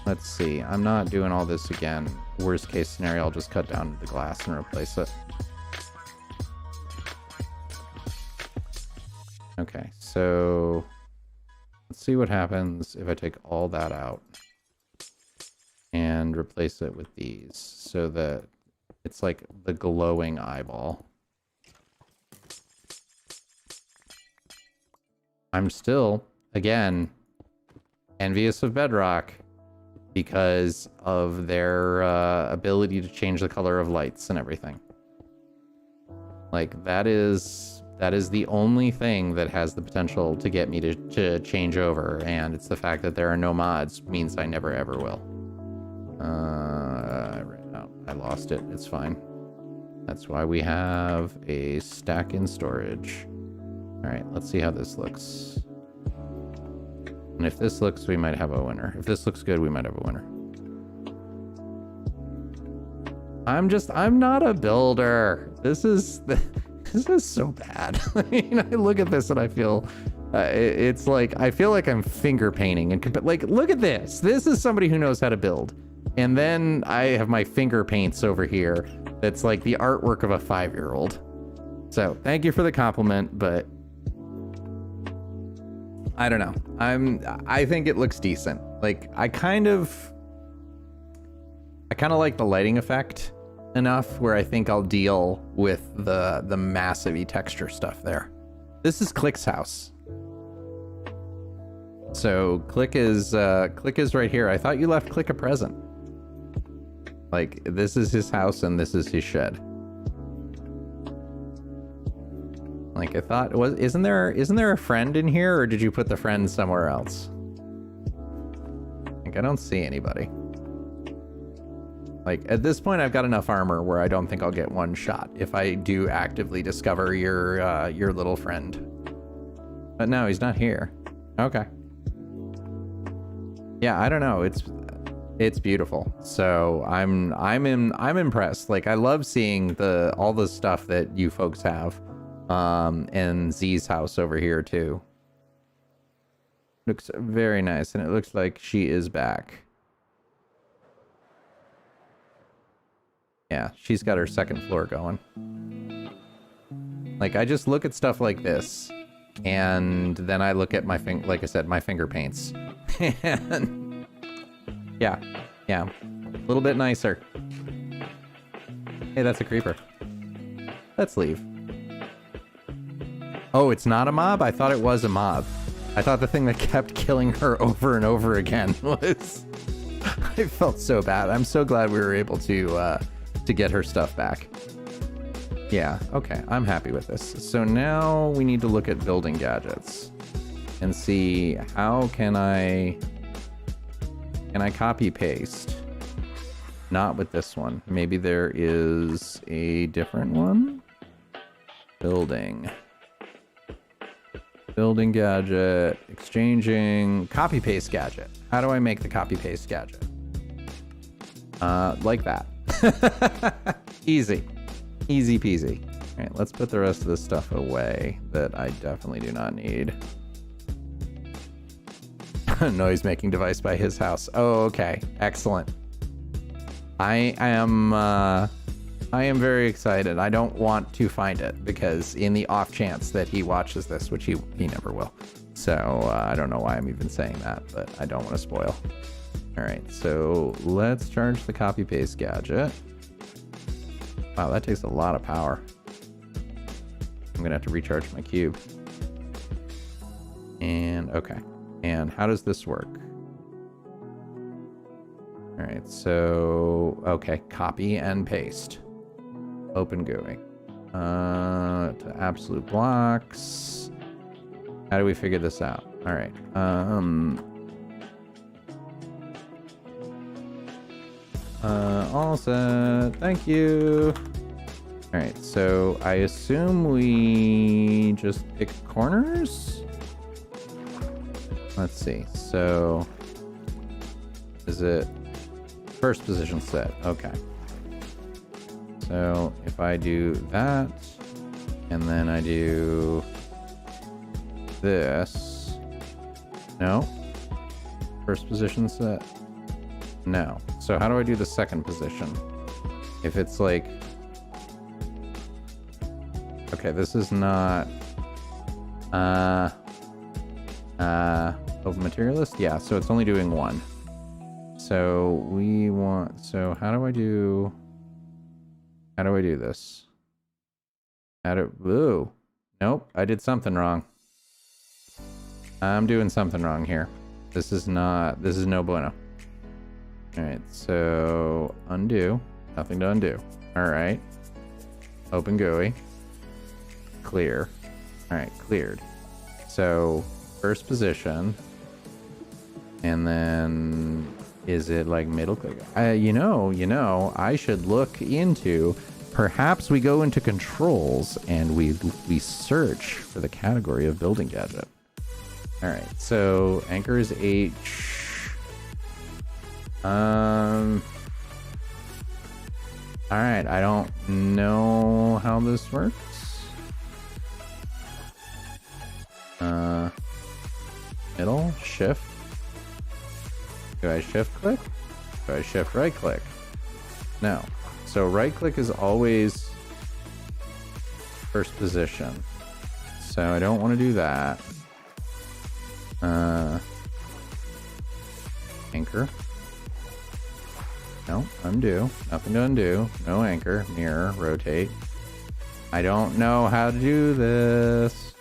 let's see. I'm not doing all this again. Worst case scenario, I'll just cut down the glass and replace it. Okay, so let's see what happens if I take all that out and replace it with these so that it's like the glowing eyeball. I'm still, again, envious of Bedrock because of their ability to change the color of lights and everything. Like, that is the only thing that has the potential to get me to change over, and it's the fact that there are no mods means I never ever will. I lost it. It's fine. That's why we have a stack in storage. Alright, let's see how this looks. And if this looks, we might have a winner. If this looks good, we might have a winner. I'm not a builder. This is so bad. I mean, I look at this and I feel, it's like, I feel like I'm finger painting. And like, look at this. This is somebody who knows how to build. And then I have my finger paints over here. That's like the artwork of a 5-year-old. So thank you for the compliment, but I don't know. I think it looks decent. Like, I kind of like the lighting effect enough where I think I'll deal with the massive texture stuff there. This is Click's house. So Click is right here. I thought you left Click a present. Like, this is his house and this is his shed. Like, I thought, isn't there a friend in here, or did you put the friend somewhere else? Like, I don't see anybody. Like, at this point, I've got enough armor where I don't think I'll get one shot if I do actively discover your little friend. But no, he's not here. Okay. Yeah, I don't know. It's beautiful. So I'm impressed. Like, I love seeing all the stuff that you folks have. And Z's house over here too. Looks very nice, and it looks like she is back. Yeah, she's got her second floor going. Like, I just look at stuff like this, and then I look at my like I said, my finger paints. And yeah, a little bit nicer. Hey, that's a creeper. Let's leave. Oh, it's not a mob? I thought it was a mob. I thought the thing that kept killing her over and over again was... I felt so bad. I'm so glad we were able to get her stuff back. Yeah, okay. I'm happy with this. So now we need to look at building gadgets and see how can I copy paste? Not with this one. Maybe there is a different one? Building gadget, exchanging, copy paste gadget. How do I make the copy paste gadget? Like that. Easy peasy. All right, let's put the rest of this stuff away that I definitely do not need. Noise making device by his house. Oh, okay, excellent. I am very excited. I don't want to find it because in the off chance that he watches this, which he never will. So I don't know why I'm even saying that, but I don't want to spoil. All right, so let's charge the copy paste gadget. Wow, that takes a lot of power. I'm gonna have to recharge my cube. And okay. And how does this work? All right, so okay, copy and paste. Open GUI. To absolute blocks. How do we figure this out? All right. All set. Thank you. All right, so I assume we just pick corners. Let's see. So is it first position set? Okay. So if I do that, and then I do this, no. First position set, no. So how do I do the second position? If it's like, okay, this is not, of materialist? Yeah, so it's only doing one. So we want, so how do I do this? Ooh, nope, I did something wrong. I'm doing something wrong here. This is no bueno. All right, so undo, nothing to undo. All right, open GUI, clear. All right, cleared. So first position, and then is it like middle click? You know, I should look into, perhaps we go into controls and we search for the category of building gadget. All right, so anchor is H. All right, I don't know how this works. Middle, shift. Do I shift click? Do I shift right click? No. So right click is always first position. So I don't want to do that. Anchor. No, undo. Nothing to undo. No anchor. Mirror. Rotate. I don't know how to do this.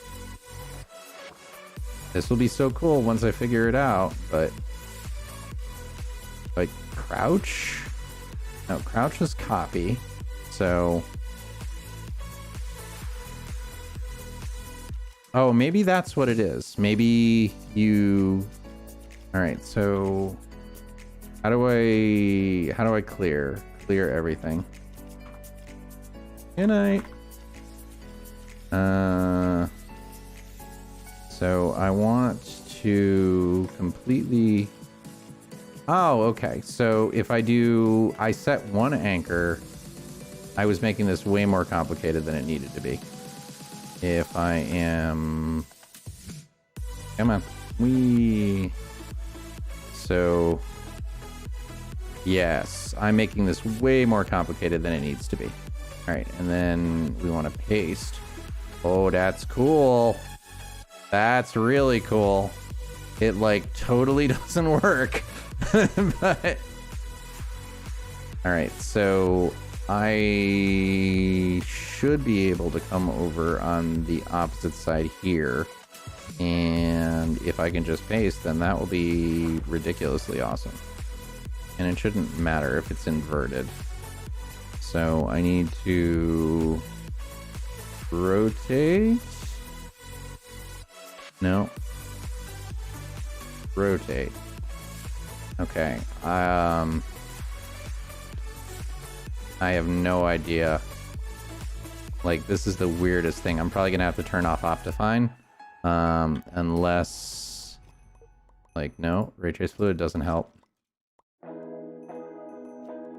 This will be so cool once I figure it out, but... like, crouch? No, crouch is copy. So... oh, maybe that's what it is. Maybe you... Alright, so... How do I clear everything? Good night. So I want to completely Oh, okay. So if I set one anchor, I was making this way more complicated than it needed to be. If I am... Come on. So... Yes, I'm making this way more complicated than it needs to be. All right, and then we want to paste. Oh, that's cool. That's really cool. It, like, totally doesn't work. But... All right, so I should be able to come over on the opposite side here. And if I can just paste, then that will be ridiculously awesome. And it shouldn't matter if it's inverted. So I need to rotate. No. Rotate. Okay. I have no idea. Like, this is the weirdest thing. I'm probably gonna have to turn off Optifine. Unless... Like, no. Ray Trace Fluid doesn't help.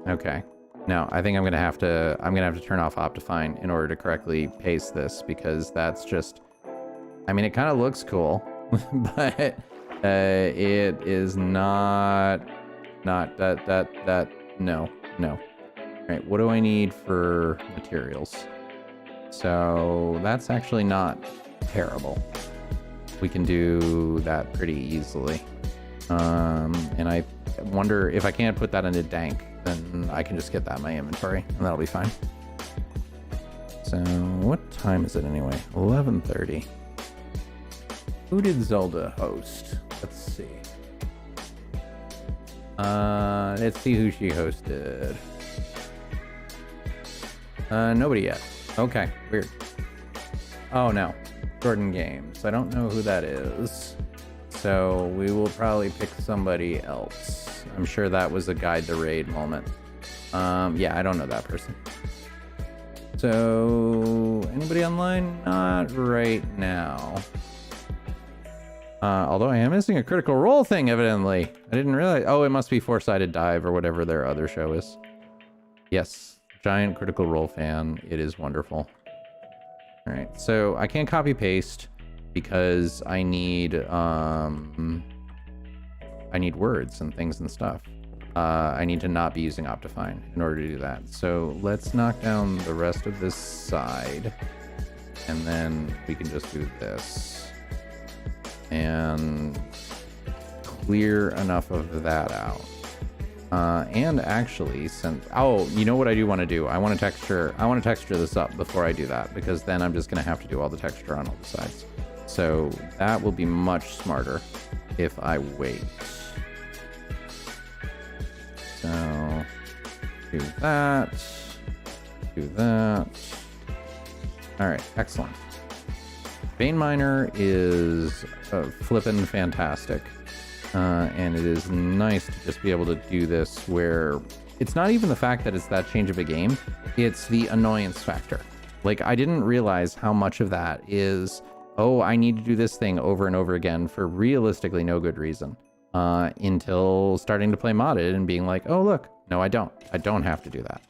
Okay. Now, I think I'm gonna have to turn off Optifine in order to correctly paste this, because that's just... I mean, it kind of looks cool, but it is not that, no. All right, what do I need for materials? So that's actually not terrible. We can do that pretty easily. And I wonder if I can't put that into Dank, then I can just get that in my inventory, and that'll be fine. So what time is it anyway? 11:30. Who did Zelda host? Let's see. Let's see who she hosted. Nobody yet. Okay, weird. Oh no, Jordan Games. I don't know who that is. So we will probably pick somebody else. I'm sure that was a guide the raid moment. Yeah, I don't know that person. So anybody online? Not right now. Although I am missing a Critical Role thing, evidently. I didn't realize. Oh, it must be Four-Sided Dive or whatever their other show is. Yes, giant Critical Role fan. It is wonderful. All right, so I can't copy paste because I need words and things and stuff. I need to not be using Optifine in order to do that. So let's knock down the rest of this side, and then we can just do this and clear enough of that out. And actually, since you know what I do want to do? I want to texture this up before I do that, because then I'm just gonna have to do all the texture on all the sides. So that will be much smarter if I wait. So do that. Do that. All right, excellent. Vein Miner is flippin' fantastic. And it is nice to just be able to do this where it's not even the fact that it's that change of a game, it's the annoyance factor. Like, I didn't realize how much of that is, oh, I need to do this thing over and over again for realistically no good reason, until starting to play modded and being like, oh, look, no, I don't have to do that.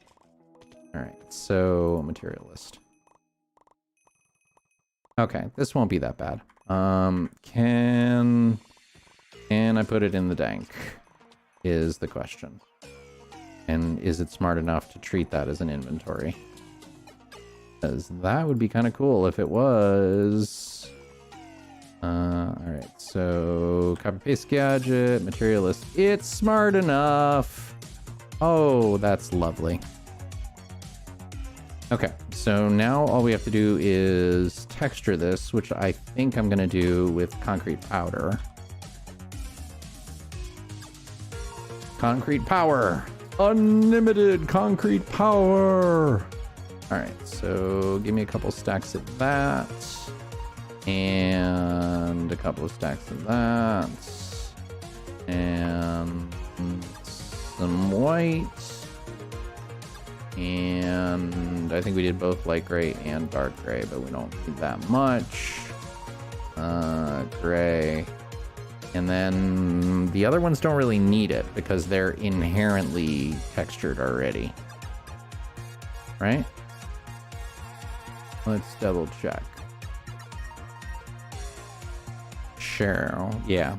All right, so material list. Okay, this won't be that bad. Can I put it in the Dank is the question. And is it smart enough to treat that as an inventory? Because that would be kind of cool if it was. Alright, so copy paste gadget, material list. It's smart enough. Oh, that's lovely. Okay, so now all we have to do is texture this, which I think I'm going to do with concrete powder. Concrete power. Unlimited concrete power. All right, so give me a couple stacks of that. And a couple of stacks of that. And some white. And I think we did both light gray and dark gray, but we don't need that much. Gray. And then the other ones don't really need it because they're inherently textured already. Right? Let's double check. Cheryl, yeah.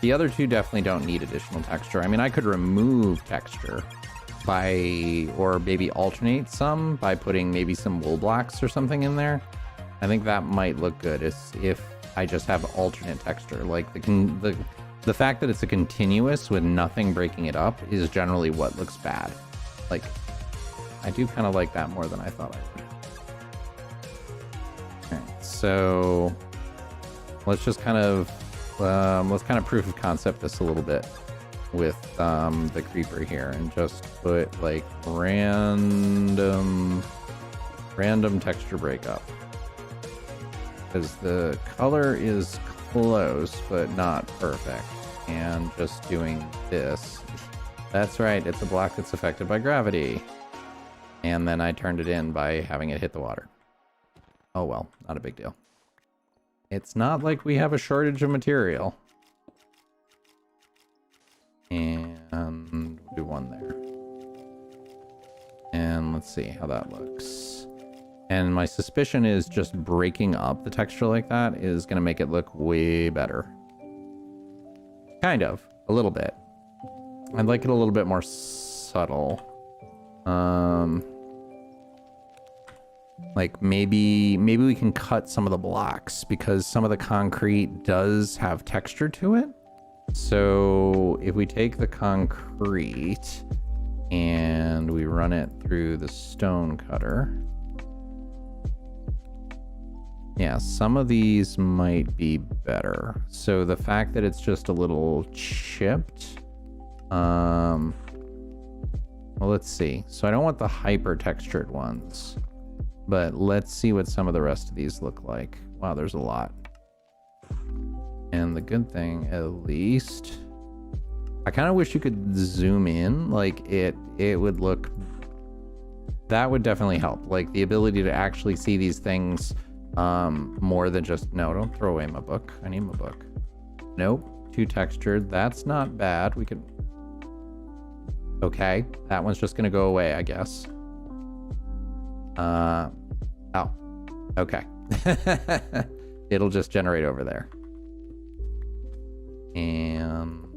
The other two definitely don't need additional texture. I mean, I could remove texture by, or maybe alternate some by putting maybe some wool blocks or something in there. I think that might look good if I just have alternate texture. Like the fact that it's a continuous with nothing breaking it up is generally what looks bad. Like, I do kind of like that more than I thought I would. Alright, so let's just kind of proof of concept this a little bit with the creeper here and just put like random texture breakup. Because the color is close, but not perfect. And just doing this. That's right, it's a block that's affected by gravity. And then I turned it in by having it hit the water. Oh well, not a big deal. It's not like we have a shortage of material. And do one there. And let's see how that looks. And my suspicion is just breaking up the texture like that is going to make it look way better. Kind of. A little bit. I'd like it a little bit more subtle. Like maybe we can cut some of the blocks because some of the concrete does have texture to it. So if we take the concrete and we run it through the stone cutter. Yeah, some of these might be better. So the fact that it's just a little chipped. Well, let's see. So I don't want the hyper textured ones, but let's see what some of the rest of these look like. Wow, there's a lot. And the good thing, at least, I kind of wish you could zoom in. Like it would look, that would definitely help. Like the ability to actually see these things more than just, no, don't throw away my book. I need my book. Nope, too textured. That's not bad. We could, okay, that one's just gonna go away, I guess. Oh, okay. It'll just generate over there. And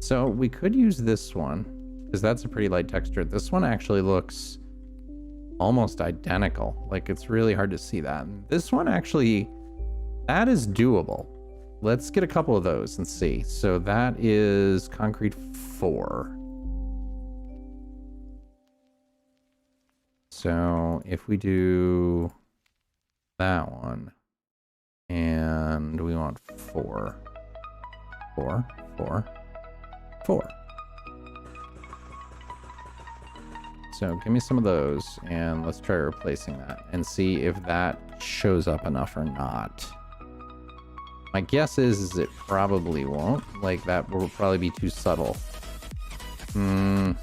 so we could use this one because that's a pretty light texture. This one actually looks almost identical. Like it's really hard to see that. And this one actually, that is doable. Let's get a couple of those and see. So that is concrete 4. So if we do that one and we want 4. So give me some of those and let's try replacing that and see if that shows up enough or not. My guess is it probably won't. Like that will probably be too subtle. I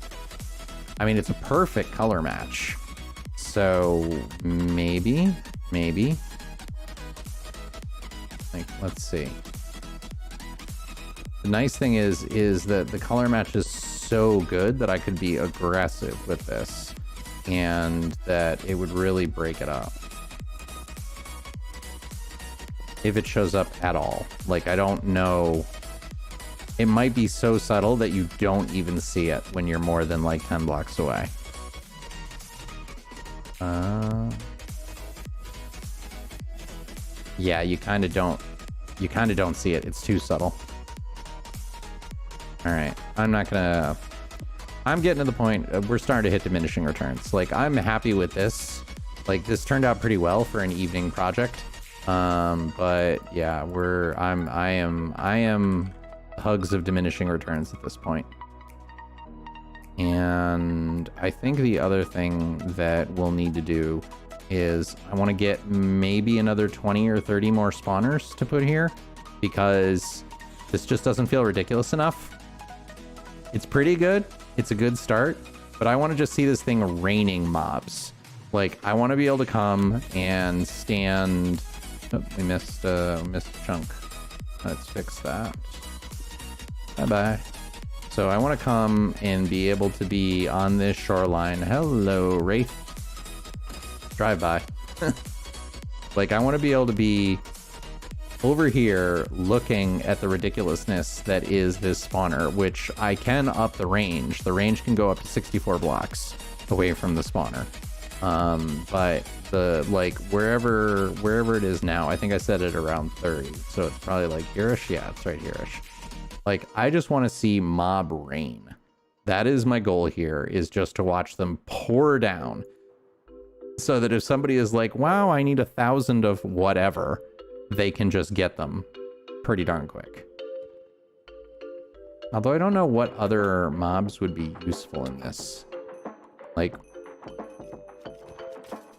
mean, it's a perfect color match. So maybe. Like, let's see. The nice thing is that the color match is so good that I could be aggressive with this and that it would really break it up. If it shows up at all. Like, I don't know. It might be so subtle that you don't even see it when you're more than like 10 blocks away. Yeah, you kind of don't see it. It's too subtle. All right, I'm getting to the point we're starting to hit diminishing returns. Like, I'm happy with this. Like, this turned out pretty well for an evening project. But yeah, I am hugs of diminishing returns at this point. And I think the other thing that we'll need to do is I want to get maybe another 20 or 30 more spawners to put here because this just doesn't feel ridiculous enough. It's pretty good. It's a good start, but I want to just see this thing raining mobs. Like, I want to be able to come and stand. Oh, we missed a chunk. Let's fix that. Bye-bye. So I want to come and be able to be on this shoreline. Hello, Wraith. Drive by. Like, I want to be able to be over here looking at the ridiculousness that is this spawner, which I can up the range. The range can go up to 64 blocks away from the spawner. But the, like, wherever it is now, I think I set it around 30. So it's probably like here-ish. Yeah, it's right here-ish. Like, I just want to see mob rain. That is my goal here, is just to watch them pour down. So that if somebody is like, wow, I need 1,000 of whatever, they can just get them pretty darn quick. Although I don't know what other mobs would be useful in this. Like,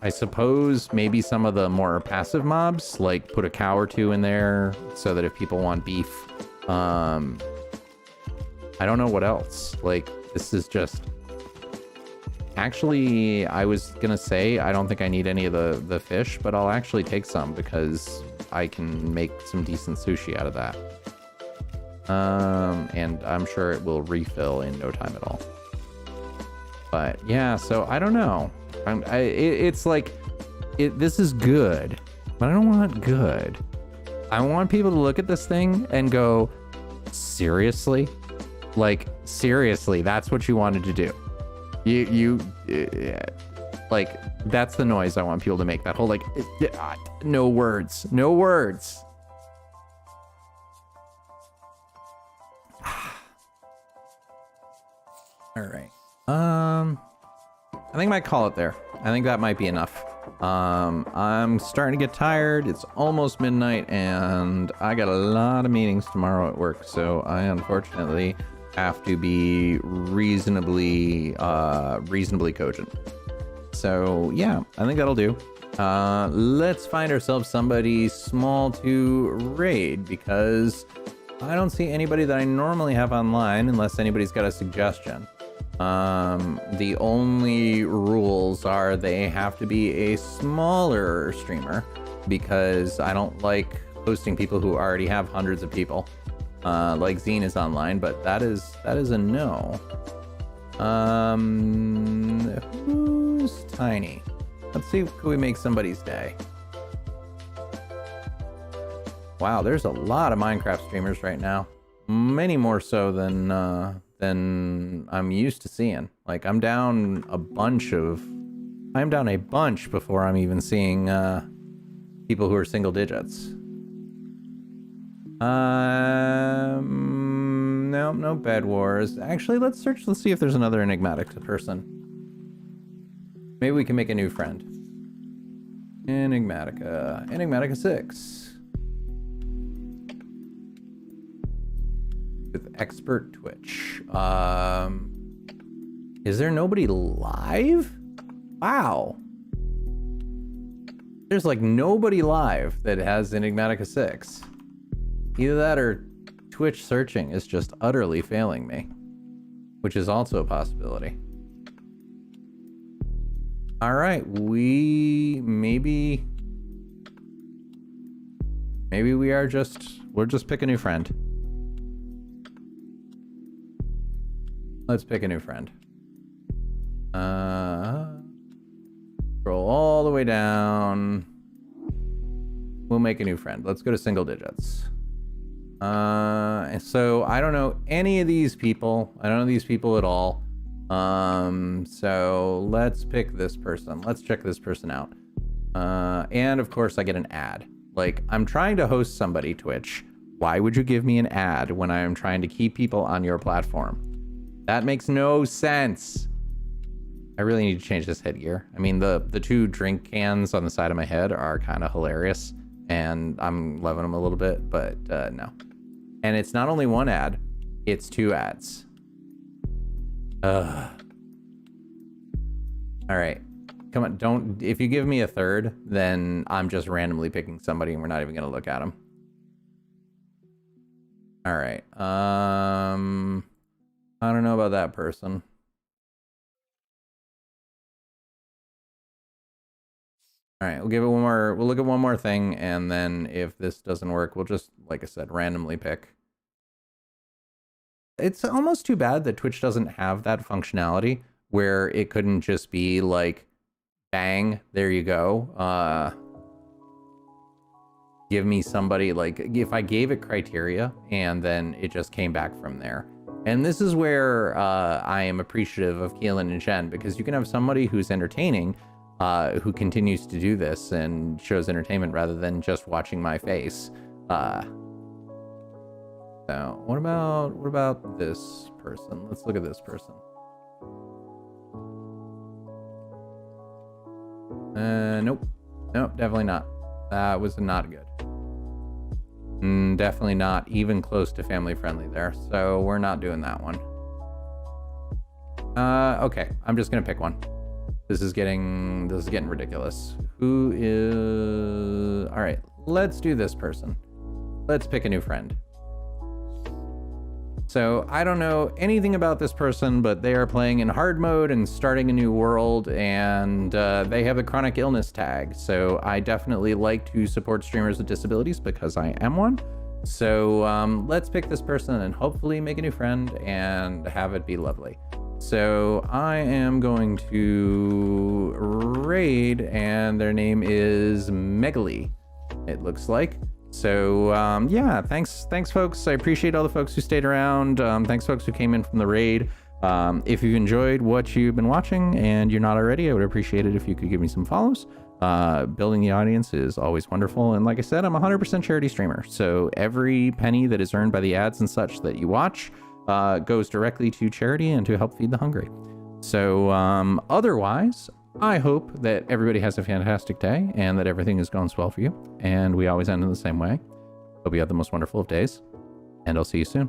I suppose maybe some of the more passive mobs, like put a cow or two in there so that if people want beef. I don't know what else. Like, this is just... Actually, I was gonna say I don't think I need any of the fish, but I'll actually take some because I can make some decent sushi out of that. And I'm sure it will refill in no time at all. But yeah, so I don't know. It's like, this is good, but I don't want good. I want people to look at this thing and go, seriously? Like, seriously, that's what you wanted to do. Like, that's the noise I want people to make. That whole, like, no words. No words. All right. I think I might call it there. I think that might be enough. I'm starting to get tired. It's almost midnight, and I got a lot of meetings tomorrow at work, so I unfortunately have to be reasonably cogent. So yeah, I think that'll do. Let's find ourselves somebody small to raid, because I don't see anybody that I normally have online unless anybody's got a suggestion. The only rules are they have to be a smaller streamer, because I don't like hosting people who already have hundreds of people. Like Zine is online, but that is a no. Who's tiny? Let's see if we make somebody's day. Wow, there's a lot of Minecraft streamers right now. Many more so than I'm used to seeing. Like, I'm down a bunch before I'm even seeing people who are single digits. No Bed Wars. Actually, let's see if there's another enigmatic person. Maybe we can make a new friend. Enigmatica 6. With expert Twitch. Is there nobody live? Wow. There's like nobody live that has Enigmatica 6. Either that or Twitch searching is just utterly failing me, which is also a possibility. All right, maybe we'll just pick a new friend. Let's pick a new friend. Scroll all the way down. We'll make a new friend. Let's go to single digits. So I don't know any of these people. I don't know these people at all. So let's pick this person. Let's check this person out. And of course I get an ad. Like, I'm trying to host somebody, Twitch. Why would you give me an ad when I am trying to keep people on your platform? That makes no sense. I really need to change this headgear. I mean, the two drink cans on the side of my head are kind of hilarious, and I'm loving them a little bit, but no. And it's not only one ad, it's two ads. All right, come on, if you give me a third, then I'm just randomly picking somebody and we're not even gonna look at them. All right, I don't know about that person. All right, we'll give it one more. We'll look at one more thing, and then if this doesn't work, we'll just, like I said, randomly pick. It's almost too bad that Twitch doesn't have that functionality where it couldn't just be like, bang, there you go. Give me somebody, like, if I gave it criteria and then it just came back from there. And this is where I am appreciative of Keelan and Jen, because you can have somebody who's entertaining, who continues to do this and shows entertainment rather than just watching my face. So what about this person? Let's look at this person. Nope, definitely not. That was not good. Definitely not even close to family friendly there. So we're not doing that one. Okay, I'm just gonna pick one. This is getting ridiculous. Who is... All right, let's do this person. Let's pick a new friend. So I don't know anything about this person, but they are playing in hard mode and starting a new world, and they have a chronic illness tag. So I definitely like to support streamers with disabilities because I am one. So let's pick this person and hopefully make a new friend and have it be lovely. So I am going to raid, and their name is Megali, it looks like. So yeah, thanks folks. I appreciate all the folks who stayed around. Thanks folks who came in from the raid. If you've enjoyed what you've been watching and you're not already, I would appreciate it if you could give me some follows. Building the audience is always wonderful, and like I said, I'm a 100% charity streamer, so every penny that is earned by the ads and such that you watch goes directly to charity and to help feed the hungry. So otherwise, I hope that everybody has a fantastic day and that everything is going swell for you. And we always end in the same way. Hope you have the most wonderful of days, and I'll see you soon.